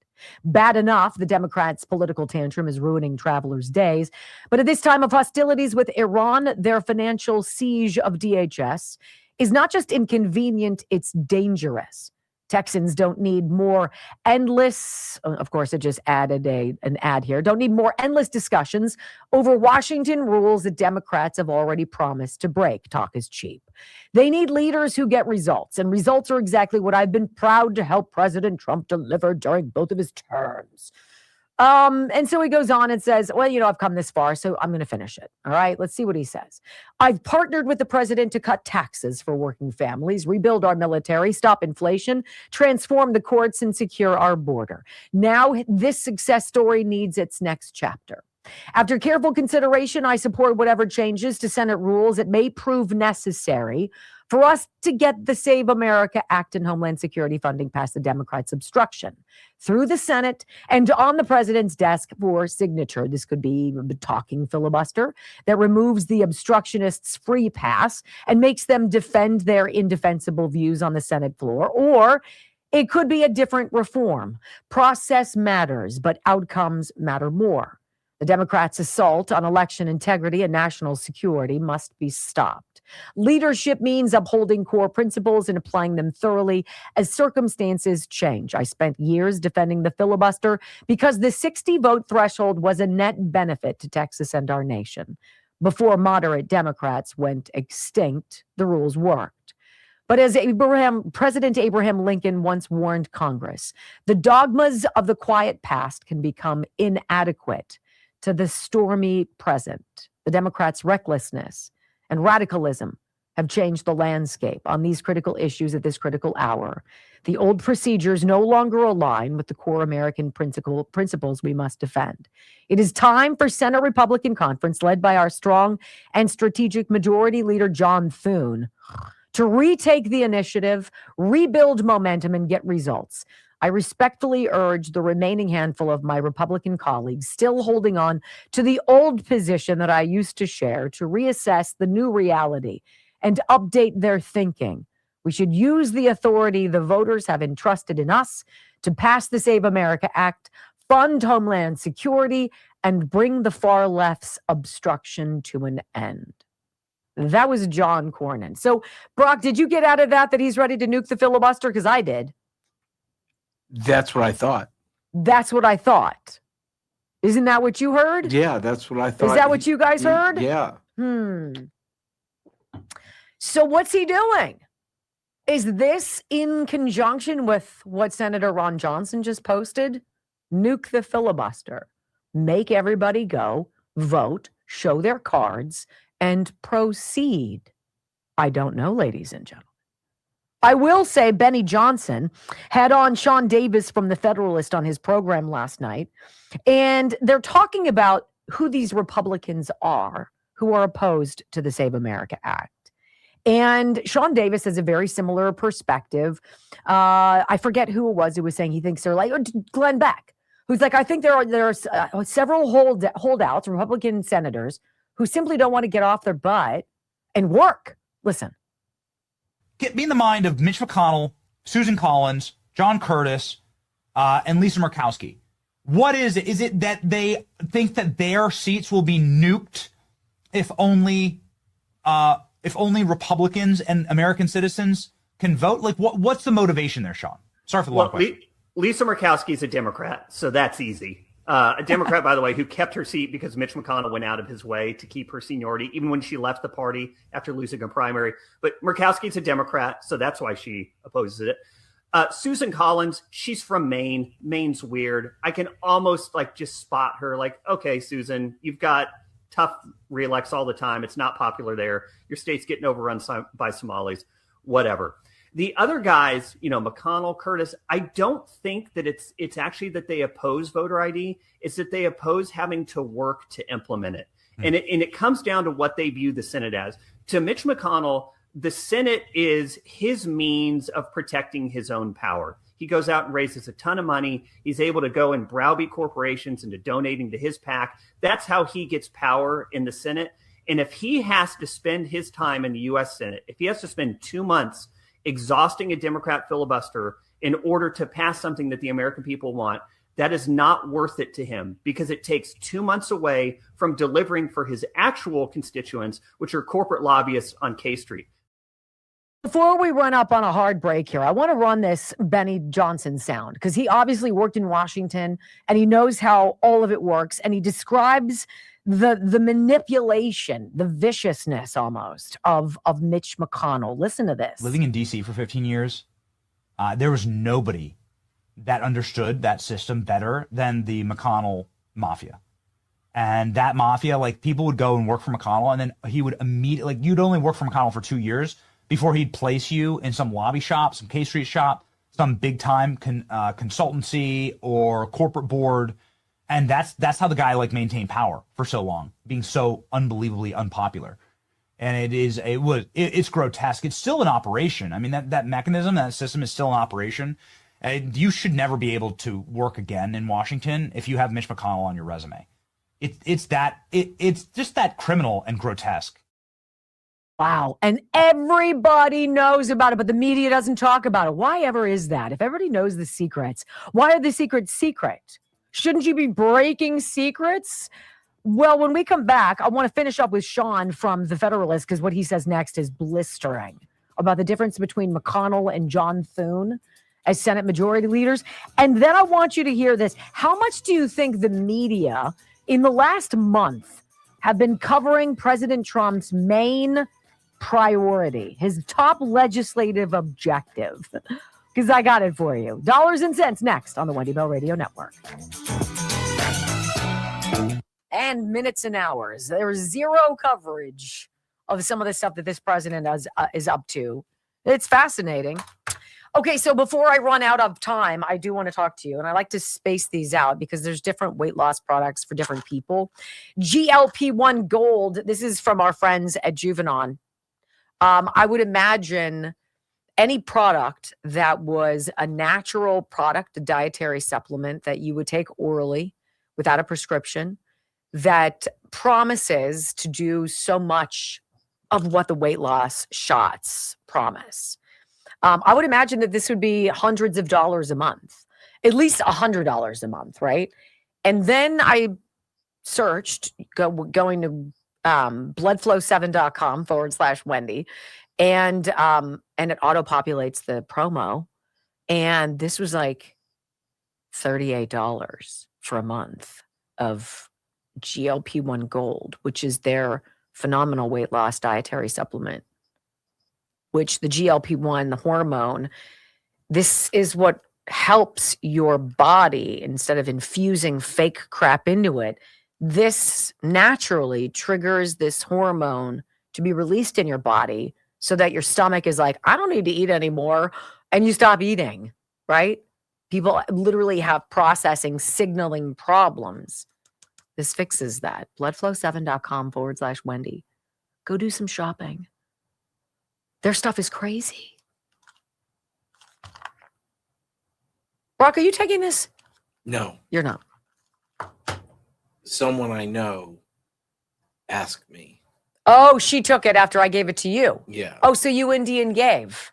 Bad enough, the Democrats' political tantrum is ruining travelers' days. But at this time of hostilities with Iran, their financial siege of DHS is not just inconvenient, it's dangerous. Texans don't need more endless, of course, I just added an ad here, don't need more endless discussions over Washington rules that Democrats have already promised to break. Talk is cheap. They need leaders who get results, and results are exactly what I've been proud to help President Trump deliver during both of his terms. And so he goes on and says, well, I've come this far, so I'm going to finish it. All right, let's see what he says. I've partnered with the president to cut taxes for working families, rebuild our military, stop inflation, transform the courts, and secure our border. Now this success story needs its next chapter. After careful consideration, I support whatever changes to Senate rules it may prove necessary for us to get the Save America Act and Homeland Security funding past the Democrats' obstruction through the Senate and on the president's desk for signature. This could be the talking filibuster that removes the obstructionists' free pass and makes them defend their indefensible views on the Senate floor, or it could be a different reform. Process matters, but outcomes matter more. The Democrats' assault on election integrity and national security must be stopped. Leadership means upholding core principles and applying them thoroughly as circumstances change. I spent years defending the filibuster because the 60-vote threshold was a net benefit to Texas and our nation. Before moderate Democrats went extinct, the rules worked. But as President Abraham Lincoln once warned Congress, the dogmas of the quiet past can become inadequate to the stormy present. The Democrats' recklessness and radicalism have changed the landscape on these critical issues at this critical hour. The old procedures no longer align with the core American principles we must defend. It is time for Senate Republican Conference, led by our strong and strategic Majority Leader John Thune, to retake the initiative, rebuild momentum, and get results. I respectfully urge the remaining handful of my Republican colleagues still holding on to the old position that I used to share to reassess the new reality and update their thinking. We should use the authority the voters have entrusted in us to pass the Save America Act, fund Homeland Security, and bring the far left's obstruction to an end. That was John Cornyn. So, Brock, did you get out of that he's ready to nuke the filibuster? Because I did. That's what I thought. That's what I thought. Isn't that what you heard? Yeah, that's what I thought. Is that what you guys heard? Yeah. So what's he doing? Is this in conjunction with what Senator Ron Johnson just posted? Nuke the filibuster. Make everybody go, vote, show their cards, and proceed. I don't know, ladies and gentlemen. I will say Benny Johnson had on Sean Davis from The Federalist on his program last night, and they're talking about who these Republicans are who are opposed to the Save America Act. And Sean Davis has a very similar perspective. I forget who it was who was saying he thinks they're like Glenn Beck, who's like, I think there are several holdouts, Republican senators, who simply don't want to get off their butt and work. Listen. Get me in the mind of Mitch McConnell, Susan Collins, John Curtis, and Lisa Murkowski. What is it? Is it that they think that their seats will be nuked if only Republicans and American citizens can vote? Like, what's the motivation there, Sean? Sorry for the long question. Lisa Murkowski is a Democrat, so that's easy. A Democrat, by the way, who kept her seat because Mitch McConnell went out of his way to keep her seniority, even when she left the party after losing a primary. But Murkowski's a Democrat, so that's why she opposes it. Susan Collins, she's from Maine. Maine's weird. I can almost just spot her. Like, okay, Susan, you've got tough re-elects all the time. It's not popular there. Your state's getting overrun by Somalis, whatever. The other guys, McConnell, Curtis, I don't think that it's actually that they oppose voter ID. It's that they oppose having to work to implement it. And it comes down to what they view the Senate as. To Mitch McConnell, the Senate is his means of protecting his own power. He goes out and raises a ton of money. He's able to go and browbeat corporations into donating to his PAC. That's how he gets power in the Senate. And if he has to spend his time in the U.S. Senate, if he has to spend 2 months exhausting a Democrat filibuster in order to pass something that the American people want, that is not worth it to him, because it takes 2 months away from delivering for his actual constituents, which are corporate lobbyists on K Street. Before we run up on a hard break here, I want to run this Benny Johnson sound, because he obviously worked in Washington and he knows how all of it works. And he describes the manipulation, the viciousness almost of Mitch McConnell. Listen to this. Living in D.C. for 15 years, there was nobody that understood that system better than the McConnell mafia. And that mafia, people would go and work for McConnell, and then he would immediately, you'd only work for McConnell for 2 years before he'd place you in some lobby shop, some K Street shop, some big time consultancy or corporate board. And that's how the guy maintained power for so long, being so unbelievably unpopular. And it's grotesque. It's still in operation. I mean, that mechanism, that system is still in operation. You should never be able to work again in Washington if you have Mitch McConnell on your resume. It's just that criminal and grotesque. Wow. And everybody knows about it, but the media doesn't talk about it. Why ever is that? If everybody knows the secrets, why are the secrets secret? Shouldn't you be breaking secrets? Well, when we come back, I want to finish up with Sean from The Federalist, because what he says next is blistering about the difference between McConnell and John Thune as Senate Majority Leaders. And then I want you to hear this. How much do you think the media in the last month have been covering President Trump's main priority, his top legislative objective? Because I got it for you. Dollars and cents next on the Wendy Bell Radio Network. And minutes and hours. There's zero coverage of some of the stuff that this president is up to. It's fascinating. Okay, so before I run out of time, I do want to talk to you, and I like to space these out because there's different weight loss products for different people. GLP-1 Gold, this is from our friends at Juvenon. I would imagine any product that was a natural product, a dietary supplement that you would take orally without a prescription, that promises to do so much of what the weight loss shots promise. I would imagine that this would be hundreds of dollars a month, at least $100 a month, right? And then I searched, going to bloodflow7.com/Wendy, and it auto-populates the promo. And this was like $38 for a month of GLP-1 Gold, which is their phenomenal weight loss dietary supplement, which the GLP-1, the hormone, this is what helps your body, instead of infusing fake crap into it, this naturally triggers this hormone to be released in your body so that your stomach is like, I don't need to eat anymore. And you stop eating, right? People literally have processing signaling problems. This fixes that. Bloodflow7.com/Wendy. Go do some shopping. Their stuff is crazy. Brock, are you taking this? No. You're not. Someone I know asked me. Oh, she took it after I gave it to you. Yeah. Oh, so you Indian gave.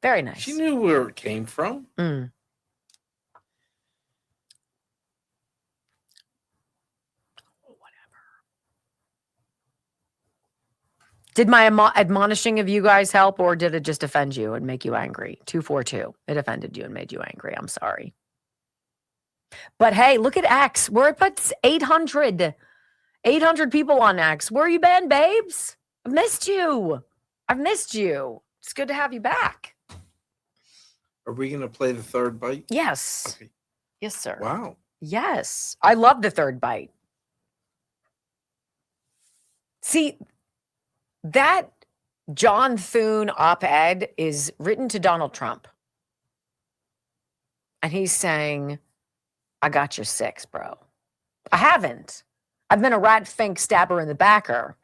Very nice. She knew where it came from. Mm. Did my admonishing of you guys help, or did it just offend you and make you angry? 242. It offended you and made you angry. I'm sorry. But hey, look at X. We're at 800. 800 people on X. Where you been, babes? I've missed you. I've missed you. It's good to have you back. Are we going to play the third bite? Yes. Okay. Yes, sir. Wow. Yes. I love the third bite. See, that John Thune op-ed is written to Donald Trump. And he's saying, I got your 6, bro. I haven't. I've been a rat fink stabber in the backer.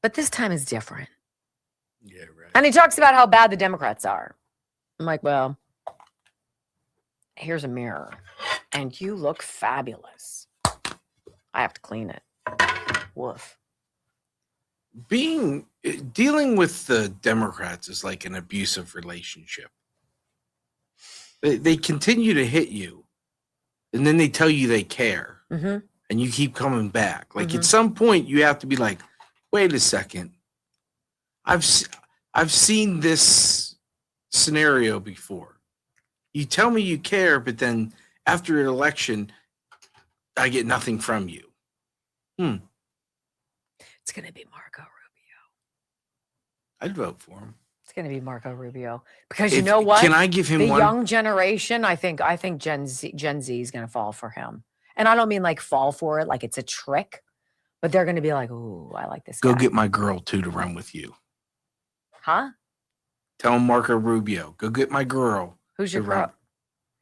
But this time is different. Yeah, right. And he talks about how bad the Democrats are. I'm like, well, here's a mirror. And you look fabulous. I have to clean it. Woof. Dealing with the Democrats is like an abusive relationship. They continue to hit you, and then they tell you they care, Mm-hmm. and you keep coming back. Like Mhm. at some point, you have to be like, "Wait a second, I've seen this scenario before. You tell me you care, but then after an election, I get nothing from you." It's going to be Marco Rubio. I'd vote for him. It's going to be Marco Rubio. Because If- you know what? can I give him the one- young generation, I think Gen Z is going to fall for him. And I don't mean like fall for it like it's a trick, but they're going to be like, "Ooh, I like this Go guy." get my girl too to run with you. Huh? Tell him Marco Rubio. Go get my girl. Who's your to run. girl?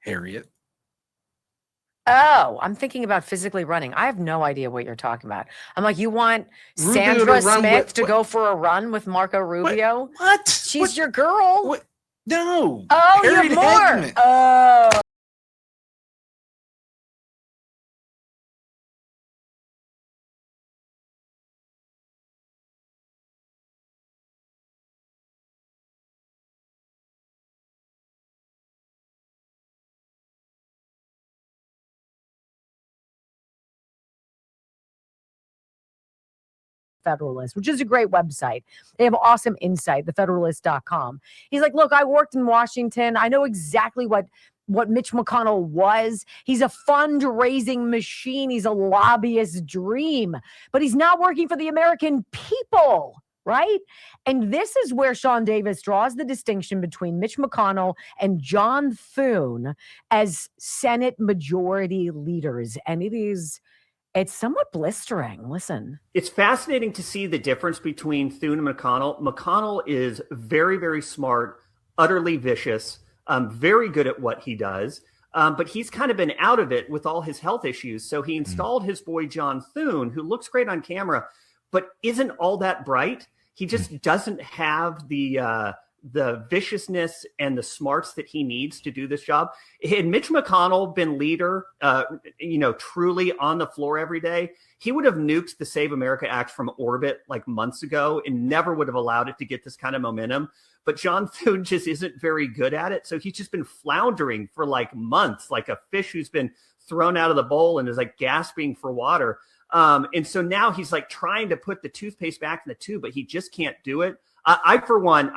Harriet. Oh, I'm thinking about physically running. I have no idea what you're talking about. I'm like, you want Rubio Sandra to run Smith with- to go for a run with Marco Rubio? What? She's your girl. What? No. Oh, you Harriet have more. Hagman. Oh. Federalist, which is a great website. They have awesome insight, thefederalist.com. He's like, look, I worked in Washington. I know exactly what Mitch McConnell was. He's a fundraising machine. He's a lobbyist dream, but he's not working for the American people, right? And this is where Sean Davis draws the distinction between Mitch McConnell and John Thune as Senate majority leaders. And it is It's somewhat blistering. Listen. It's fascinating to see the difference between Thune and McConnell. McConnell is very, very smart, utterly vicious, very good at what he does. But he's kind of been out of it with all his health issues. So he installed his boy, John Thune, who looks great on camera, but isn't all that bright. He just doesn't have the viciousness and the smarts that he needs to do this job. Had Mitch McConnell been leader, truly on the floor every day, he would have nuked the Save America Act from orbit like months ago and never would have allowed it to get this kind of momentum. But John Thune just isn't very good at it. So he's just been floundering for like months, like a fish who's been thrown out of the bowl and is like gasping for water. And so now he's like trying to put the toothpaste back in the tube, but he just can't do it. I for one,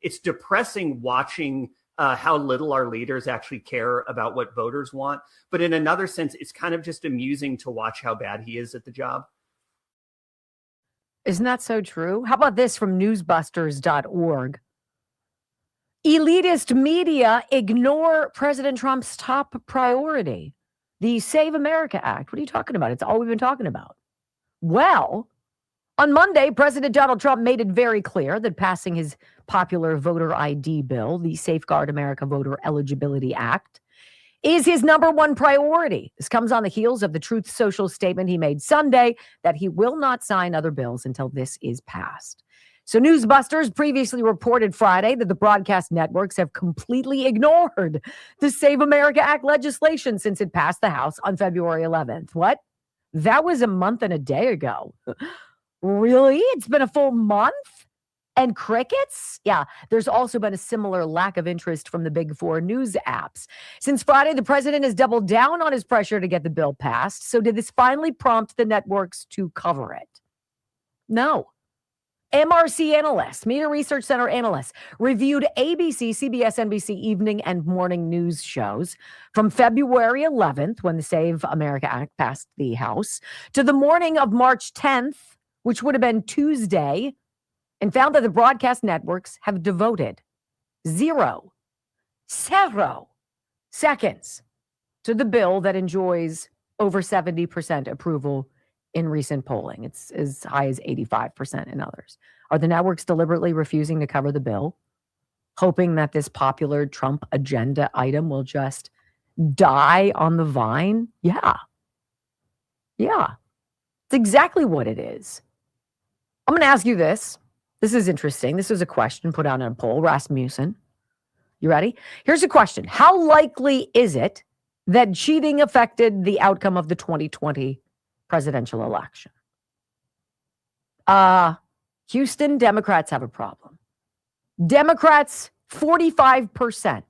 it's depressing watching how little our leaders actually care about what voters want. But in another sense, it's kind of just amusing to watch how bad he is at the job. Isn't that so true? How about this from newsbusters.org? Elitist media ignore President Trump's top priority, the Save America Act. What are you talking about? It's all we've been talking about. Well, on Monday, President Donald Trump made it very clear that passing his popular voter ID bill, the Safeguard America Voter Eligibility Act, is his number one priority. This comes on the heels of the Truth Social statement he made Sunday that he will not sign other bills until this is passed. So Newsbusters previously reported Friday that the broadcast networks have completely ignored the Save America Act legislation since it passed the House on February 11th. What? That was a month and a day ago. Really? It's been a full month? And crickets? Yeah, there's also been a similar lack of interest from the big four news apps. Since Friday, the president has doubled down on his pressure to get the bill passed. So did this finally prompt the networks to cover it? No. MRC analysts, Media Research Center analysts, reviewed ABC, CBS, NBC evening and morning news shows from February 11th, when the Save America Act passed the House, to the morning of March 10th, which would have been Tuesday, and found that the broadcast networks have devoted 0 seconds to the bill that enjoys over 70% approval in recent polling. It's as high as 85% in others. Are the networks deliberately refusing to cover the bill, hoping that this popular Trump agenda item will just die on the vine? Yeah. It's exactly what it is. I'm going to ask you this. This is interesting. This was a question put out in a poll. Rasmussen, you ready? Here's a question. How likely is it that cheating affected the outcome of the 2020 presidential election? Houston, Democrats have a problem. Democrats, 45%.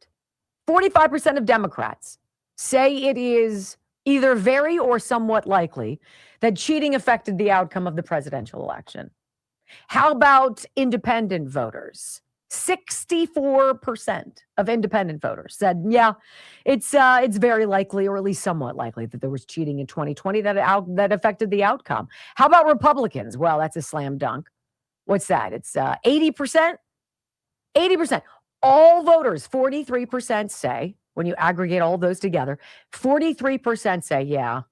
45% of Democrats say it is either very or somewhat likely that cheating affected the outcome of the presidential election. How about independent voters? 64% of independent voters said, yeah, it's very likely, or at least somewhat likely, that there was cheating in 2020 that affected the outcome. How about Republicans? Well, that's a slam dunk. What's that? It's 80%? 80%. All voters, 43% say, when you aggregate all those together, 43% say, yeah,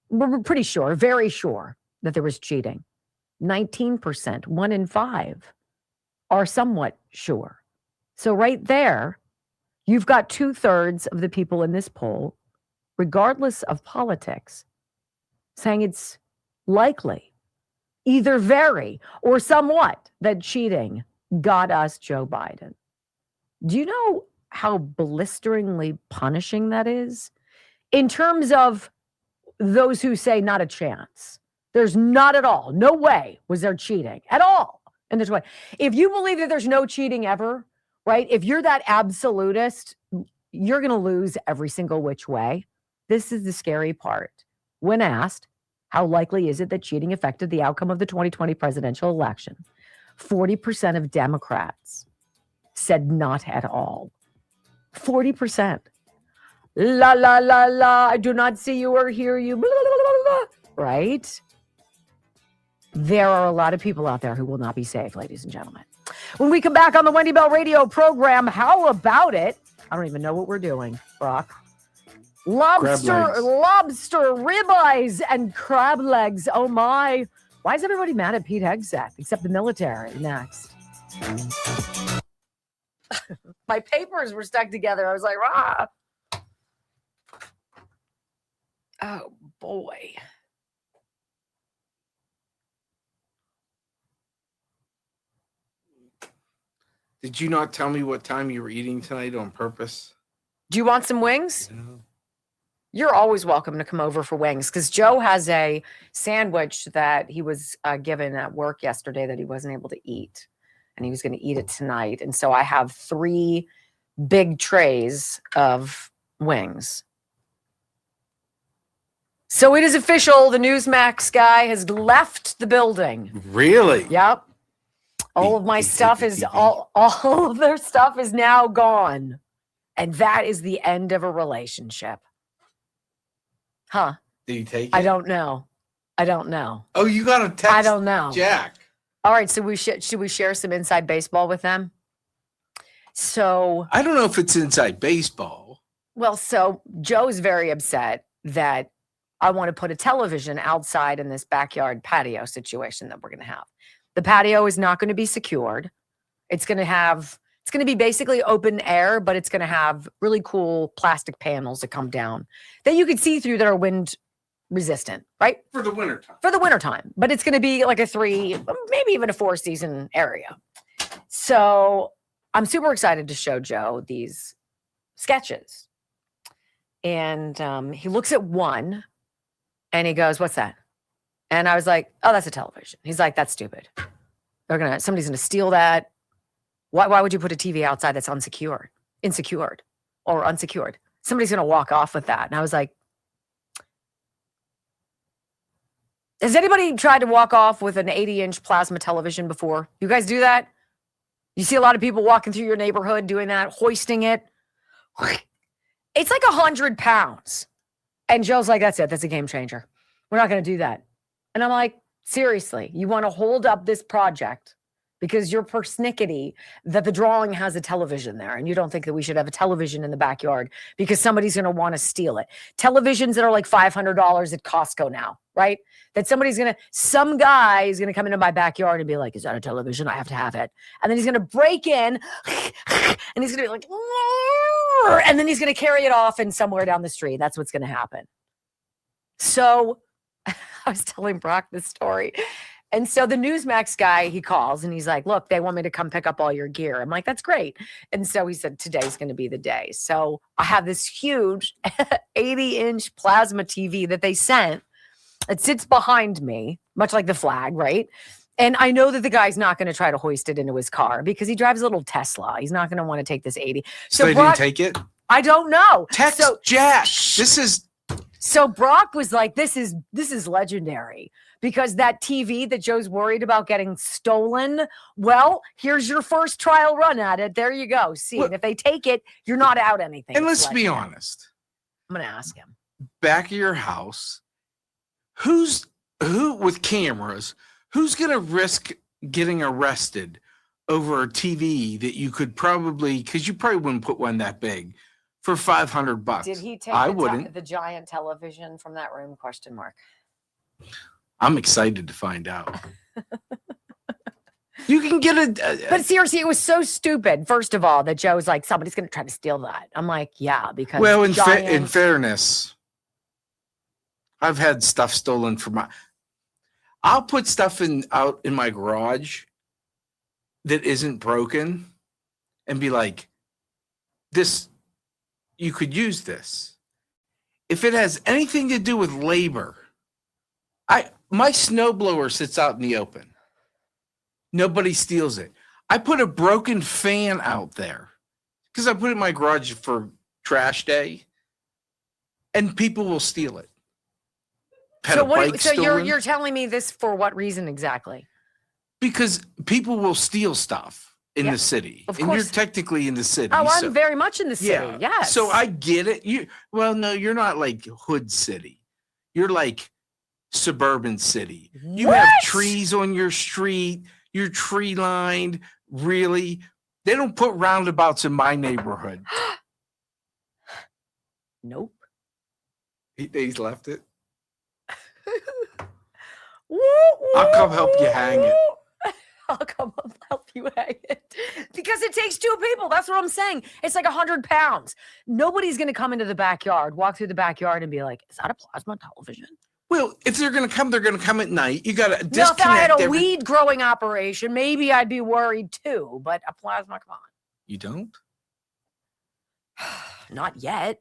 we're pretty sure, very sure that there was cheating. 19%, 1 in 5, are somewhat sure. So right there, you've got 2/3 of the people in this poll, regardless of politics, saying it's likely, either very or somewhat, that cheating got us Joe Biden. Do you know how blisteringly punishing that is? In terms of those who say not a chance. There's not at all. No way was there cheating at all in this way. If you believe that there's no cheating ever, right? If you're that absolutist, you're going to lose every single which way. This is the scary part. When asked, how likely is it that cheating affected the outcome of the 2020 presidential election? 40% of Democrats said not at all. 40%. La, la, la, la. I do not see you or hear you. Blah, blah, blah, blah, blah. Right? There are a lot of people out there who will not be safe, ladies and gentlemen. When we come back on the Wendy Bell radio program, how about it? I don't even know what we're doing, Brock. Lobster ribeyes and crab legs. Oh my. Why is everybody mad at Pete Hegseth except the military? Next. My papers were stuck together. I was like, ah. Oh boy. Did you not tell me what time you were eating tonight on purpose? Do you want some wings? No. You're always welcome to come over for wings because Joe has a sandwich that he was given at work yesterday that he wasn't able to eat. And he was going to eat it tonight. And so I have 3 big trays of wings. So it is official. The Newsmax guy has left the building. Really? Yep. All of my stuff is all of their stuff is now gone. And that is the end of a relationship. Huh? Did you take it? I don't know. Oh, you got a text? I don't know. Jack. All right, so should we share some inside baseball with them? So I don't know if it's inside baseball. Well, so Joe's very upset that I want to put a television outside in this backyard patio situation that we're going to have. The patio is not going to be secured. It's going to be basically open air, but it's going to have really cool plastic panels that come down that you can see through that are wind resistant, right? For the wintertime. For the wintertime. But it's going to be like a 3, maybe even a 4 season area. So I'm super excited to show Joe these sketches. And he looks at one and he goes, "What's that?" And I was like, "Oh, that's a television." He's like, "That's stupid. Somebody's gonna steal that. Why would you put a TV outside that's unsecured? Somebody's gonna walk off with that." And I was like, has anybody tried to walk off with an 80-inch plasma television before? You guys do that? You see a lot of people walking through your neighborhood doing that, hoisting it. It's like 100 pounds. And Joe's like, "That's it. That's a game changer. We're not going to do that." And I'm like, seriously, you want to hold up this project because you're persnickety that the drawing has a television there and you don't think that we should have a television in the backyard because somebody's going to want to steal it. Televisions that are like $500 at Costco now, right? That some guy is going to come into my backyard and be like, "Is that a television? I have to have it." And then he's going to break in and he's going to be like, and then he's going to carry it off and somewhere down the street. That's what's going to happen. So I was telling Brock this story. And so the Newsmax guy, he calls and he's like, "Look, they want me to come pick up all your gear." I'm like, "That's great." And so he said, "Today's going to be the day." So I have this huge 80-inch plasma TV that they sent. It sits behind me, much like the flag, right? And I know that the guy's not going to try to hoist it into his car because he drives a little Tesla. He's not going to want to take this 80. So they didn't take it? I don't know. Text Jack. So Brock was like, this is legendary because that TV that Joe's worried about getting stolen, well, here's your first trial run at it. There you go. See, and if they take it, you're not out anything. And let's be honest. I'm going to ask him. Back of your house, who with cameras, who's going to risk getting arrested over a TV that you could probably, because you probably wouldn't put one that big, for $500? Did he take the giant television from that room? ? I'm excited to find out. You can get but seriously, it was so stupid. First of all, that Joe's like, somebody's going to try to steal that. I'm like, yeah, because in fairness, I've had stuff stolen from I'll put stuff out in my garage that isn't broken and be like, "This, you could use this." If it has anything to do with labor, my snowblower sits out in the open. Nobody steals it. I put a broken fan out there because I put it in my garage for trash day, and people will steal it. So you're telling me this for what reason exactly? Because people will steal stuff in the city, and you're technically in the city. Oh, I'm very much in the city. Yeah. Yes. So I get it. No, you're not like hood city. You're like suburban city. You have trees on your street. You're tree lined. Really, they don't put roundabouts in my neighborhood. Nope. He's left it. Woo, I'll come help you hang it. I'll come help you hang it. Because it takes two people. That's what I'm saying. It's like 100 pounds. Nobody's going to come into the backyard, walk through the backyard and be like, is that a plasma television? Well, if they're going to come, they're going to come at night. You got to disconnect. Now, if I had a weed growing operation, maybe I'd be worried too. But a plasma, come on. You don't? Not yet.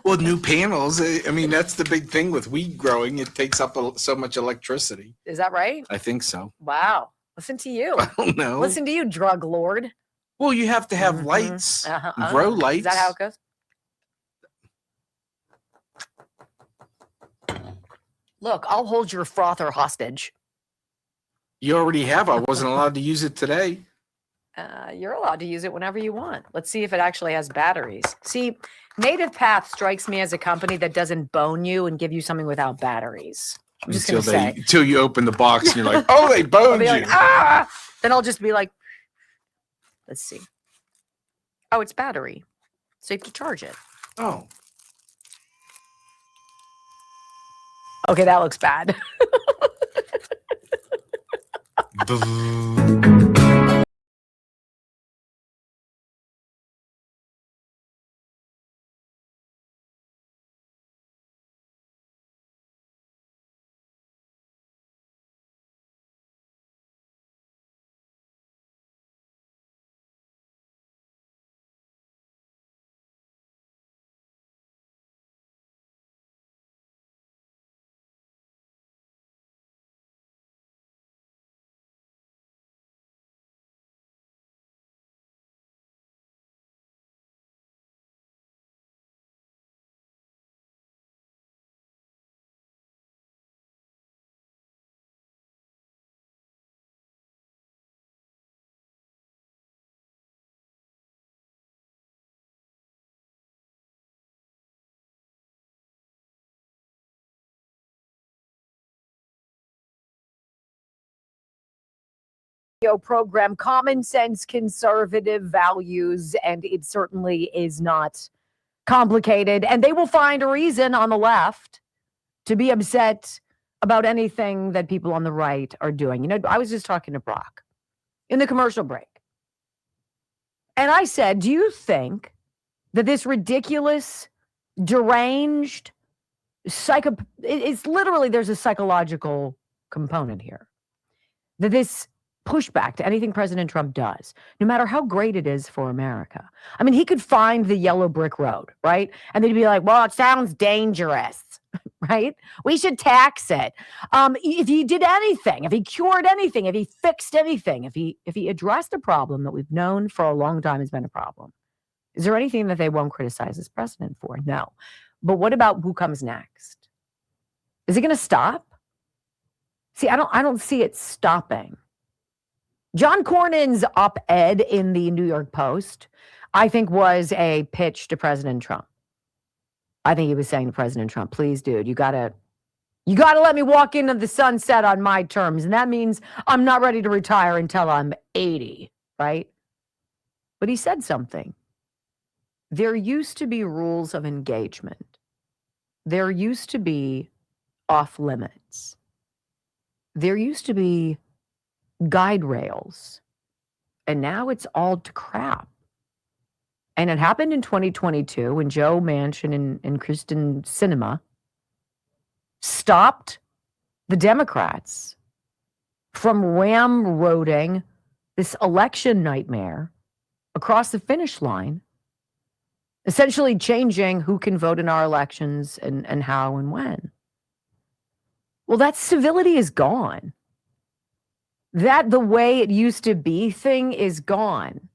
Well, new panels. I mean, that's the big thing with weed growing. It takes up so much electricity. Is that right? I think so. Wow. Listen to you. I don't know. Listen to you, drug lord. Well, you have to have lights, grow lights. Is that how it goes? Look, I'll hold your frother hostage. You already have. I wasn't allowed to use it today. You're allowed to use it whenever you want. Let's see if it actually has batteries. See, Native Path strikes me as a company that doesn't bone you and give you something without batteries. I'm just going to say. Until you open the box and you're like, oh, they boned you. Like, ah! Then I'll just be like, let's see. Oh, it's battery. So you have to charge it. Oh. Okay, that looks bad. Program common sense conservative values, and it certainly is not complicated, and they will find a reason on the left to be upset about anything that people on the right are doing. You know, I was just talking to Brock in the commercial break, and I said, do you think that this ridiculous, deranged it's literally, there's a psychological component here, that this pushback to anything President Trump does, no matter how great it is for America. I mean, he could find the yellow brick road, right? And they'd be like, well, it sounds dangerous, right? We should tax it. If he did anything, if he cured anything, if he fixed anything, if he addressed a problem that we've known for a long time has been a problem, is there anything that they won't criticize this president for? No. But what about who comes next? Is it going to stop? See, I don't see it stopping. John Cornyn's op-ed in the New York Post, I think, was a pitch to President Trump. I think he was saying to President Trump, please, dude, you gotta let me walk into the sunset on my terms. And that means I'm not ready to retire until I'm 80, right? But he said something. There used to be rules of engagement. There used to be off limits. There used to be guide rails, and now it's all to crap. And it happened in 2022 when Joe Manchin and Kristen Sinema stopped the Democrats from ramroding this election nightmare across the finish line, essentially changing who can vote in our elections and how and when. Well, that civility is gone. That the way it used to be thing is gone.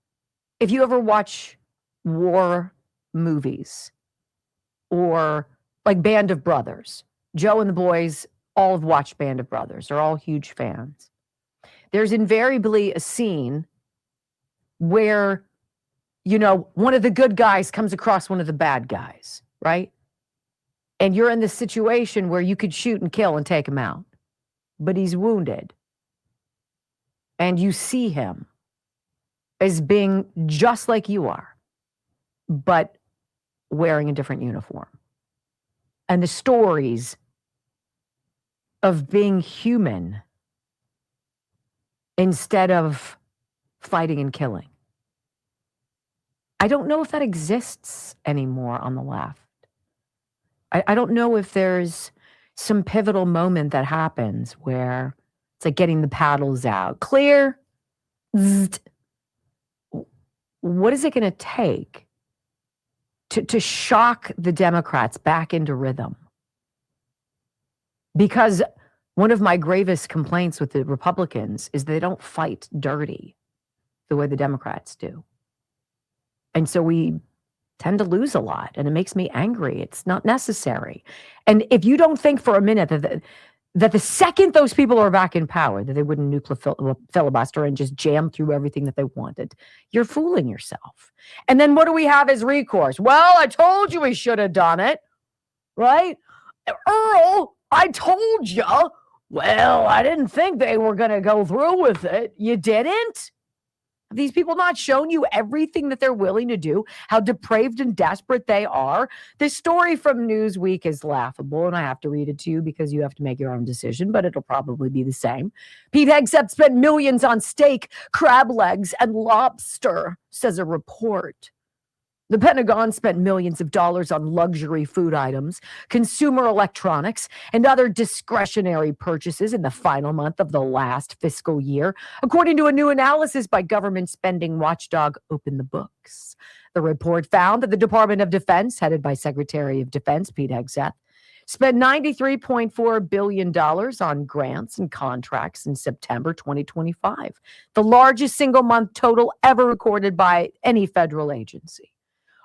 If you ever watch war movies or like Band of Brothers, Joe and the boys all have watched Band of Brothers. They're all huge fans. There's invariably a scene where, you know, one of the good guys comes across one of the bad guys, right? And you're in this situation where you could shoot and kill and take him out, but he's wounded. And you see him as being just like you are, but wearing a different uniform. and the stories of being human instead of fighting and killing. I don't know if that exists anymore on the left. I don't know if there's some pivotal moment that happens where it's like getting the paddles out. Clear. Zzzt. What is it going to take to shock the Democrats back into rhythm? Because one of my gravest complaints with the Republicans is they don't fight dirty the way the Democrats do. And so we tend to lose a lot, and it makes me angry. It's not necessary. And if you don't think for a minute that the second those people are back in power, that they wouldn't nuclear filibuster and just jam through everything that they wanted, you're fooling yourself. And then what do we have as recourse? Well, I told you we should have done it, right? Earl, I told you. Well, I didn't think they were going to go through with it. You didn't? Have these people not shown you everything that they're willing to do, how depraved and desperate they are? This story from Newsweek is laughable, and I have to read it to you because you have to make your own decision, but it'll probably be the same. Pete Hegseth spent millions on steak, crab legs, and lobster, says a report. The Pentagon spent millions of dollars on luxury food items, consumer electronics, and other discretionary purchases in the final month of the last fiscal year, according to a new analysis by government spending watchdog Open the Books. The report found that the Department of Defense, headed by Secretary of Defense Pete Hegseth, spent $93.4 billion on grants and contracts in September 2025, the largest single-month total ever recorded by any federal agency.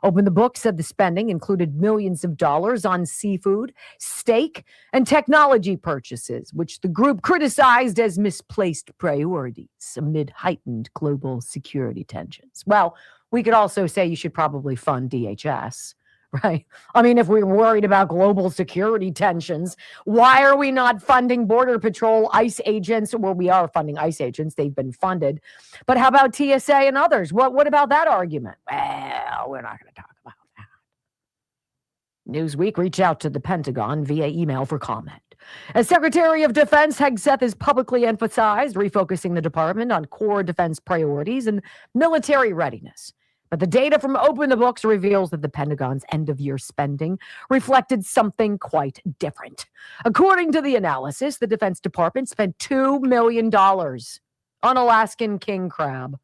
Open the Book said the spending included millions of dollars on seafood, steak, and technology purchases, which the group criticized as misplaced priorities amid heightened global security tensions. Well, we could also say you should probably fund DHS, right? I mean, if we're worried about global security tensions, why are we not funding Border Patrol, ICE agents? Well, we are funding ICE agents. They've been funded. But how about TSA and others? What about that argument? Well, we're not going to talk about that. Newsweek reached out to the Pentagon via email for comment. As Secretary of Defense, Hegseth has publicly emphasized refocusing the department on core defense priorities and military readiness. But the data from Open the Books reveals that the Pentagon's end-of-year spending reflected something quite different. According to the analysis, the Defense Department spent $2 million on Alaskan king crab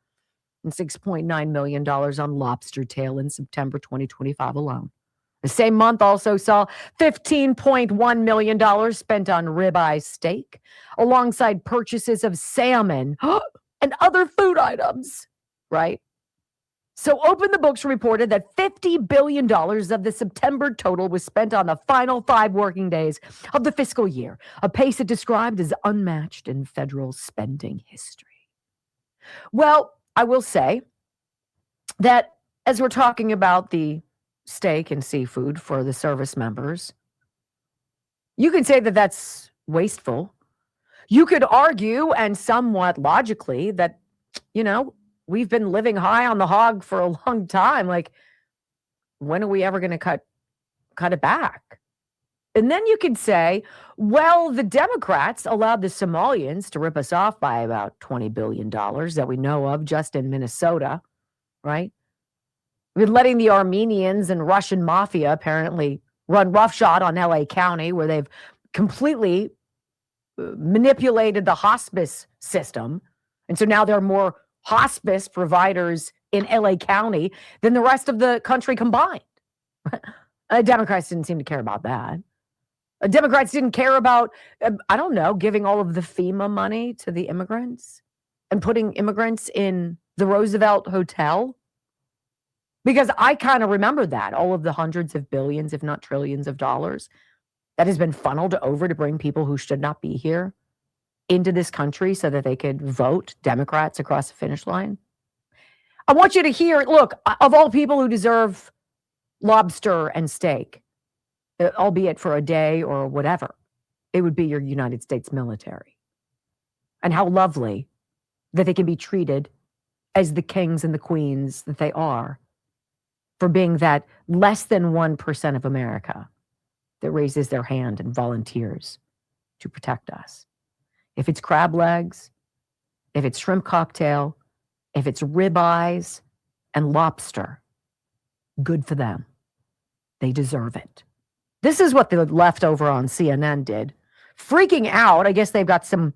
and $6.9 million on lobster tail in September 2025 alone. The same month also saw $15.1 million spent on ribeye steak, alongside purchases of salmon and other food items, right? So Open the Books reported that $50 billion of the September total was spent on the final 5 working days of the fiscal year, a pace it described as unmatched in federal spending history. Well, I will say that as we're talking about the steak and seafood for the service members, you could say that that's wasteful. You could argue, and somewhat logically, that, you know, we've been living high on the hog for a long time. Like, when are we ever going to cut it back? And then you could say, well, the Democrats allowed the Somalians to rip us off by about $20 billion that we know of just in Minnesota, right? We've been letting the Armenians and Russian mafia apparently run roughshod on LA County, where they've completely manipulated the hospice system. And so now there are more hospice providers in LA County than the rest of the country combined. Democrats didn't seem to care about that. Democrats didn't care about, I don't know, giving all of the FEMA money to the immigrants and putting immigrants in the Roosevelt Hotel. Because I kind of remember that, all of the hundreds of billions, if not trillions of dollars that has been funneled over to bring people who should not be here into this country so that they could vote Democrats across the finish line. I want you to hear, look, of all people who deserve lobster and steak, albeit for a day or whatever, it would be your United States military. And how lovely that they can be treated as the kings and the queens that they are for being that less than 1% of America that raises their hand and volunteers to protect us. If it's crab legs, if it's shrimp cocktail, if it's ribeyes and lobster, good for them. They deserve it. This is what the left over on CNN did. Freaking out. I guess they've got some,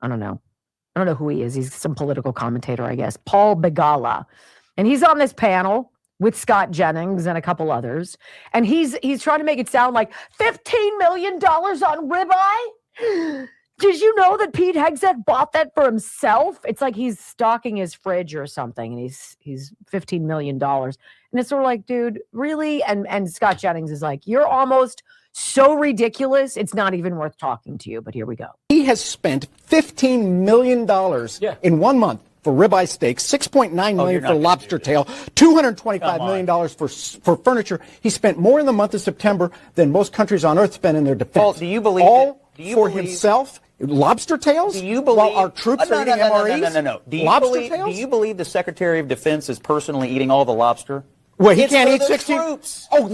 I don't know who he is. He's some political commentator, I guess. Paul Begala. And he's on this panel with Scott Jennings and a couple others. And he's trying to make it sound like $15 million on ribeye? Did you know that Pete Hegseth bought that for himself? It's like he's stocking his fridge or something, and he's $15 million. And it's sort of like, dude, really? And Scott Jennings is like, you're almost so ridiculous, it's not even worth talking to you. But here we go. He has spent $15 million in 1 month for ribeye steaks, $6.9 million for lobster tail, $225 million for furniture. He spent more in the month of September than most countries on earth spend in their defense. Paul, do you believe all do you for believe, himself? Lobster tails? Do you believe while our troops are eating MREs? No. Do you lobster tails? Do you believe the Secretary of Defense is personally eating all the lobster? Well, he It's can't for eat the 16. Troops. Oh,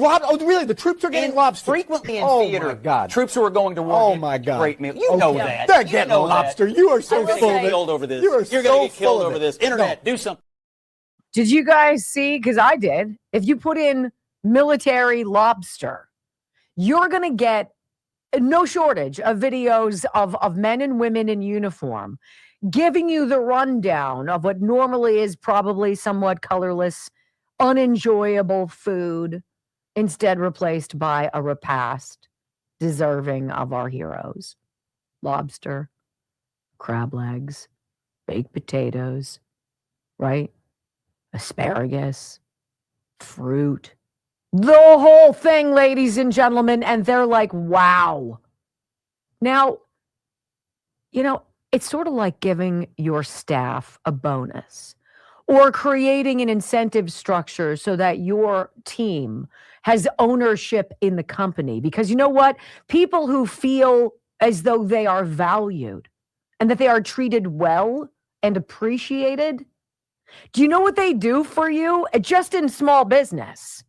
really? The troops are getting lobster frequently in Oh theater. my God! Troops who are going to war. Oh my God! Great meal. You know that. They're You getting know lobster. that. You are so You're gonna full get of it. killed over this. You are You're so going to get killed full of over it. this. Internet, No. do something. Did you guys see? Because I did. If you put in military lobster, you're going to get no shortage of videos of men and women in uniform giving you the rundown of what normally is probably somewhat colorless, unenjoyable food, instead replaced by a repast deserving of our heroes. Lobster, crab legs, baked potatoes, right? Asparagus, fruit, the whole thing, ladies and gentlemen. And they're like, wow. Now, it's sort of like giving your staff a bonus or creating an incentive structure so that your team has ownership in the company. Because you know what? People who feel as though they are valued and that they are treated well and appreciated, do you know what they do for you? Just in small business,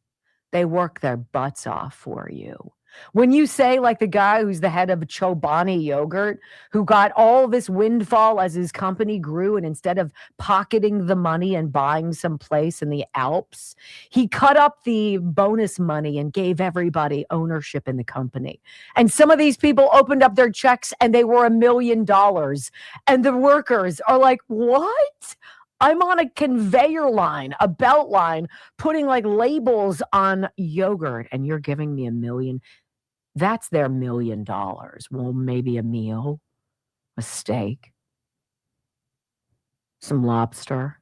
they work their butts off for you. When you say, like the guy who's the head of Chobani Yogurt, who got all this windfall as his company grew, and instead of pocketing the money and buying some place in the Alps, he cut up the bonus money and gave everybody ownership in the company. And some of these people opened up their checks and they were $1 million. And the workers are like, what? I'm on a conveyor line, a belt line, putting like labels on yogurt, and you're giving me $1 million. That's their $1 million. Well, maybe a meal, a steak, some lobster.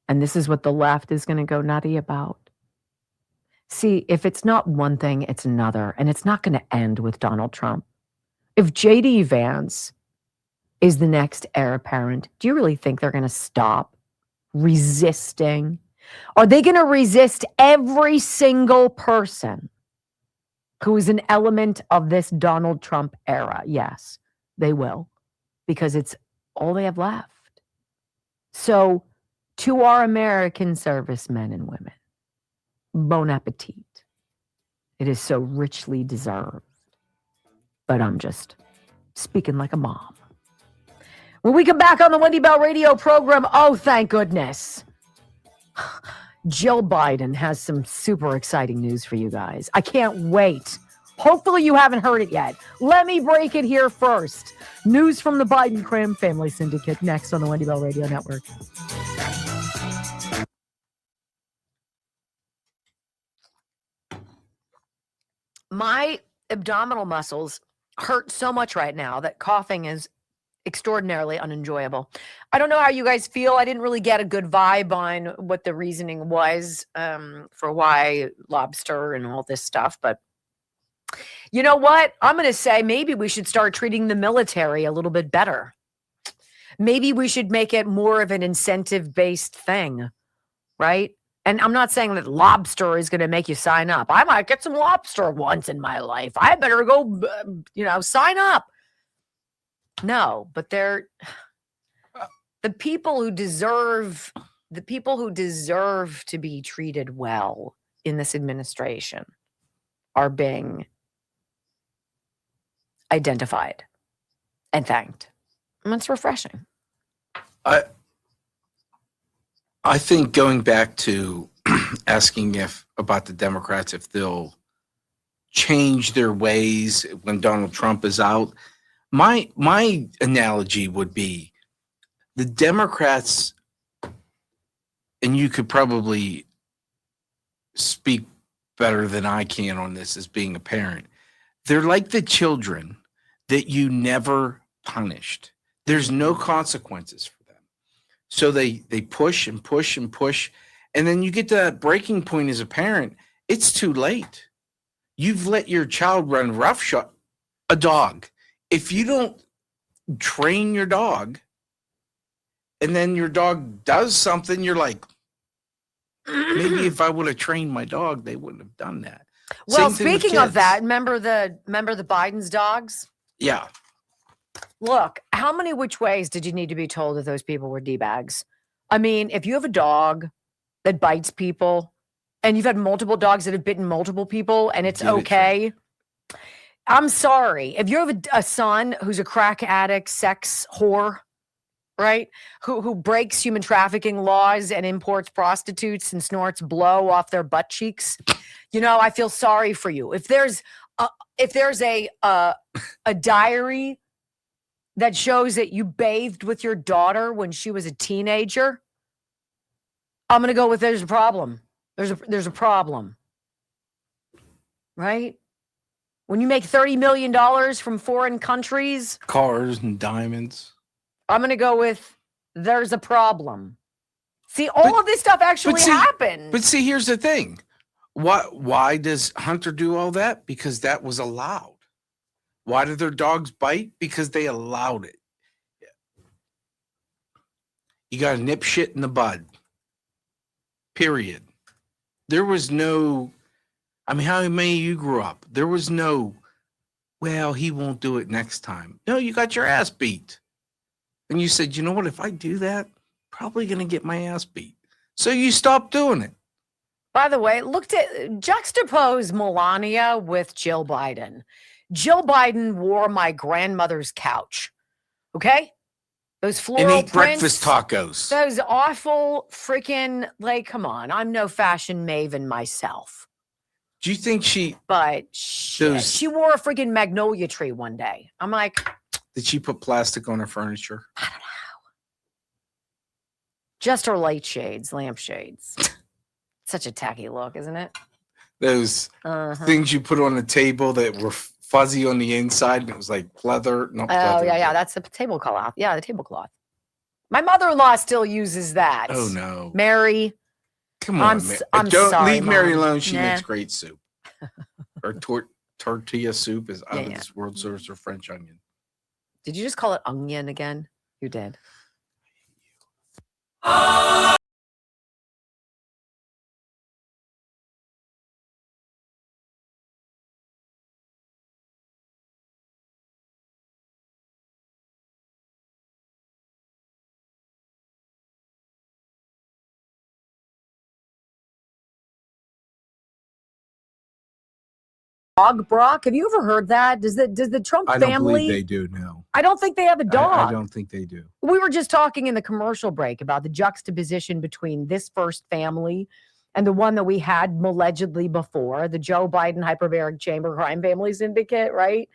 And this is what the left is going to go nutty about. See, if it's not one thing, it's another. And it's not going to end with Donald Trump. If J.D. Vance is the next heir apparent, do you really think they're going to stop resisting? Are they going to resist every single person who is an element of this Donald Trump era? Yes, they will, because it's all they have left. So to our American servicemen and women, bon appetit. It is so richly deserved. But I'm just speaking like a mom. When we come back on the Wendy Bell radio program, oh, thank goodness, Jill Biden has some super exciting news for you guys. I can't wait. Hopefully you haven't heard it yet. Let me break it here first. News from the Biden crime family syndicate next on the Wendy Bell Radio Network. My abdominal muscles hurt so much right now that coughing is extraordinarily unenjoyable. I don't know how you guys feel. I didn't really get a good vibe on what the reasoning was for why lobster and all this stuff. But you know what? I'm going to say maybe we should start treating the military a little bit better. Maybe we should make it more of an incentive-based thing, right? And I'm not saying that lobster is going to make you sign up. I might get some lobster once in my life. I better go, sign up. No, but they're the people who deserve to be treated well in this administration are being identified and thanked. And it's refreshing. I think going back to asking about the Democrats, if they'll change their ways when Donald Trump is out, my analogy would be the Democrats, and you could probably speak better than I can on this as being a parent. They're like the children that you never punished. There's no consequences for them. So they push and push and push. And then you get to that breaking point as a parent. It's too late. You've let your child run roughshod. A dog. If you don't train your dog, and then your dog does something, you're like, maybe if I would have trained my dog, they wouldn't have done that. Well, speaking of that, remember the Biden's dogs? Yeah. Look, how many which ways did you need to be told that those people were D-bags? I mean, if you have a dog that bites people, and you've had multiple dogs that have bitten multiple people, and it's okay, I'm sorry. If you have a son who's a crack addict, sex whore, right, who breaks human trafficking laws and imports prostitutes and snorts blow off their butt cheeks, I feel sorry for you. If there's a diary that shows that you bathed with your daughter when she was a teenager, I'm going to go with there's a problem. There's a problem. Right? When you make $30 million from foreign countries, cars and diamonds, I'm going to go with there's a problem. See, all of this stuff actually happened. But see, here's the thing. Why does Hunter do all that? Because that was allowed. Why did their dogs bite? Because they allowed it. You got to nip shit in the bud. Period. There was no, how many of you grew up? There was no, well, he won't do it next time. No, you got your ass beat. And you said, you know what? If I do that, probably going to get my ass beat. So you stopped doing it. By the way, juxtapose Melania with Jill Biden. Jill Biden wore my grandmother's couch. Okay? Those floral and ate prints, breakfast tacos. Those awful freaking, come on. I'm no fashion maven myself. Do you think she... But shit, she wore a freaking magnolia tree one day. I'm like... Did she put plastic on her furniture? I don't know. Just her light shades, lamp shades. Such a tacky look, isn't it? Those things you put on the table that were fuzzy on the inside, and it was like leather. No, yeah. That's the tablecloth. Yeah, the tablecloth. My mother-in-law still uses that. Oh, no. Mary. Come on, I'm don't sorry, leave Mary Mom. alone. She makes great soup. Her tortilla soup is out of this world source of French onion. Did you just call it onion again? You did. Dog, Brock. Have you ever heard that? Does the Trump I don't family? believe they do. No, I don't think they have a dog. I don't think they do. We were just talking in the commercial break about the juxtaposition between this first family and the one that we had allegedly before, the Joe Biden hyperbaric chamber crime family syndicate, right?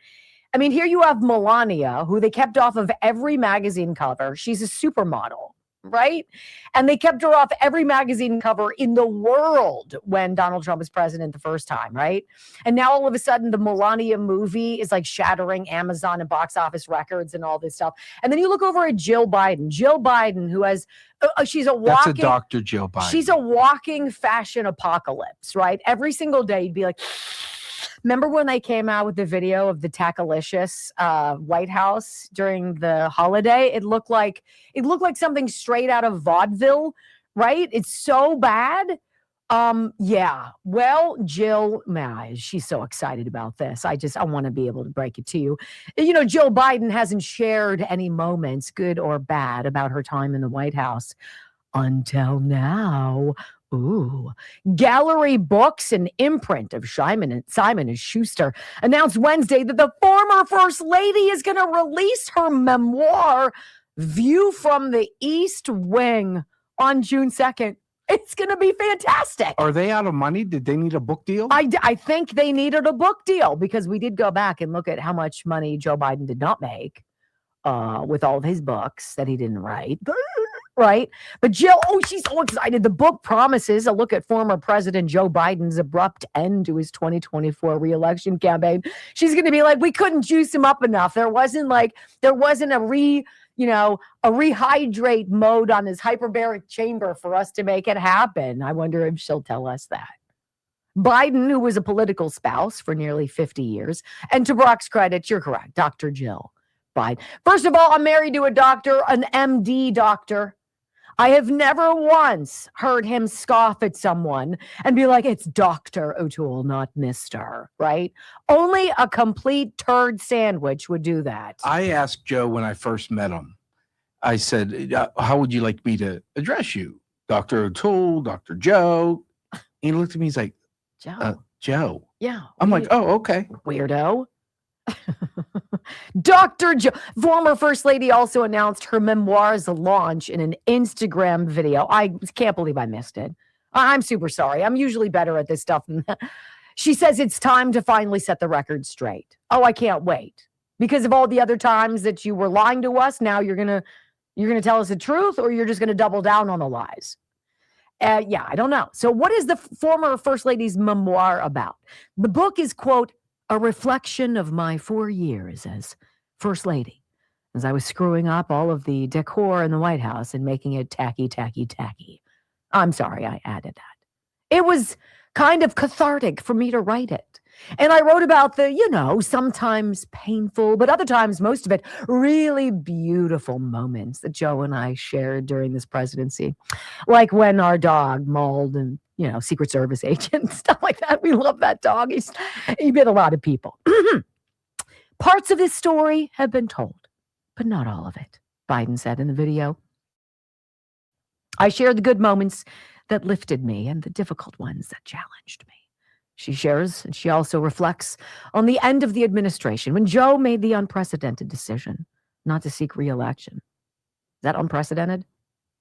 I mean, here you have Melania, who they kept off of every magazine cover. She's a supermodel, right? And they kept her off every magazine cover in the world when Donald Trump was president the first time, right? And now all of a sudden the Melania movie is like shattering Amazon and box office records and all this stuff. And then you look over at Jill Biden, who has, she's a walking— That's a Dr. Jill Biden. She's a walking fashion apocalypse, right? Every single day you'd be like, remember when they came out with the video of the Tacalicious White House during the holiday? It looked like something straight out of vaudeville, right? It's so bad. Yeah. Well, Jill, man, she's so excited about this. I want to be able to break it to you. You know, Jill Biden hasn't shared any moments, good or bad, about her time in the White House until now. Ooh. Gallery Books, an imprint of Simon & Schuster, announced Wednesday that the former First Lady is going to release her memoir, View from the East Wing, on June 2nd. It's going to be fantastic. Are they out of money? Did they need a book deal? I think they needed a book deal because we did go back and look at how much money Joe Biden did not make with all of his books that he didn't write. Right? But Jill, she's so excited. The book promises a look at former President Joe Biden's abrupt end to his 2024 reelection campaign. She's going to be like, we couldn't juice him up enough. There wasn't a rehydrate mode on his hyperbaric chamber for us to make it happen. I wonder if she'll tell us that. Biden, who was a political spouse for nearly 50 years, and to Brock's credit, you're correct, Dr. Jill Biden. First of all, I'm married to a doctor, an MD doctor. I have never once heard him scoff at someone and be like, it's Dr. O'Toole, not Mr., right? Only a complete turd sandwich would do that. I asked Joe when I first met him, I said, how would you like me to address you? Dr. O'Toole, Dr. Joe? And he looked at me, he's like, Joe. Yeah. I'm like, oh, okay. Weirdo. Dr. Joe, former First Lady, also announced her memoir's launch in an Instagram video. I can't believe I missed it. I'm super sorry. I'm usually better at this stuff than that. She says it's time to finally set the record straight. Oh, I can't wait. Because of all the other times that you were lying to us, now you're gonna tell us the truth, or you're just gonna double down on the lies. Yeah, I don't know. So what is the former First Lady's memoir about? The book is, quote, a reflection of my 4 years as First Lady, as I was screwing up all of the decor in the White House and making it tacky, tacky, tacky. I'm sorry I added that. It was kind of cathartic for me to write it. And I wrote about the, sometimes painful, but other times, most of it, really beautiful moments that Joe and I shared during this presidency. Like when our dog mauled and Secret Service agent, stuff like that. We love that dog. He bit a lot of people. Parts of this story have been told, but not all of it, Biden said in the video. I shared the good moments that lifted me and the difficult ones that challenged me. She shares, and she also reflects on the end of the administration when Joe made the unprecedented decision not to seek re-election. Is that unprecedented?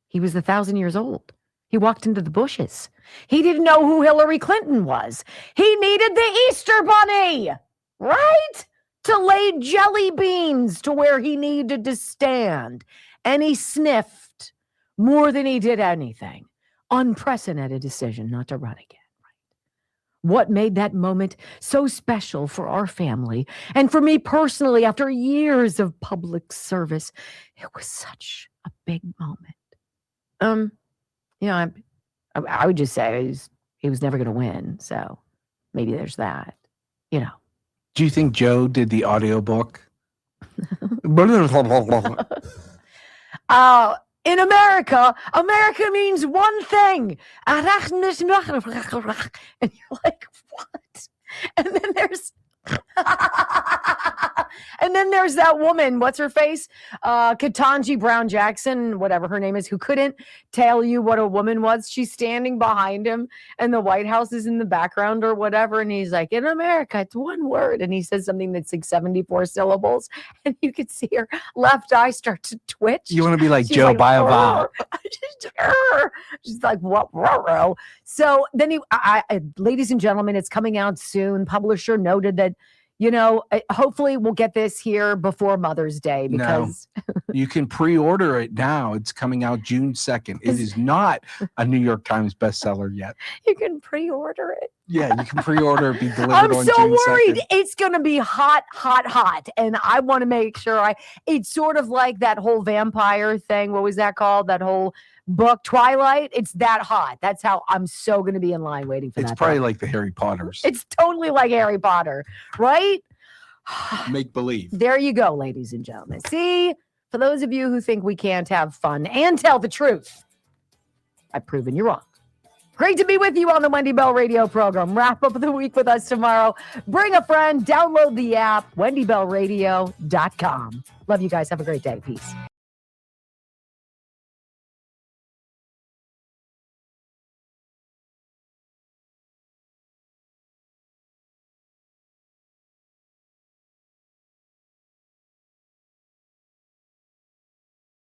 He was 1,000 years old. He walked into the bushes. He didn't know who Hillary Clinton was. He needed the Easter Bunny, right? To lay jelly beans to where he needed to stand. And he sniffed more than he did anything. Unprecedented decision not to run again. What made that moment so special for our family and for me personally after years of public service? It was such a big moment. I would just say he was never going to win. So maybe there's that, Do you think Joe did the audiobook? In America means one thing. And you're like, what? And then there's that woman, what's her face? Ketanji Brown Jackson, whatever her name is, who couldn't tell you what a woman was. She's standing behind him and the White House is in the background or whatever. And he's like, in America, it's one word. And he says something that's like 74 syllables. And you could see her left eye start to twitch. You want to be like She's Joe, like, buy a vowel. She's like, what? So then ladies and gentlemen, it's coming out soon. Publisher noted that, hopefully we'll get this here before Mother's Day because you can pre-order it now. It's coming out June 2nd. It is not a New York Times bestseller yet. You can pre-order it. Yeah, you can pre-order it, be delivered I'm on so June worried. 2nd. It's going to be hot. And I want to make sure it's sort of like that whole vampire thing. What was that called? That whole book, Twilight. It's that hot. That's how I'm so going to be in line waiting for that. It's probably like the Harry Potters. It's totally like Harry Potter, right? Make believe. There you go, ladies and gentlemen. See, for those of you who think we can't have fun and tell the truth, I've proven you wrong. Great to be with you on the Wendy Bell radio program. Wrap up the week with us tomorrow. Bring a friend. Download the app, wendybellradio.com. Love you guys. Have a great day. Peace.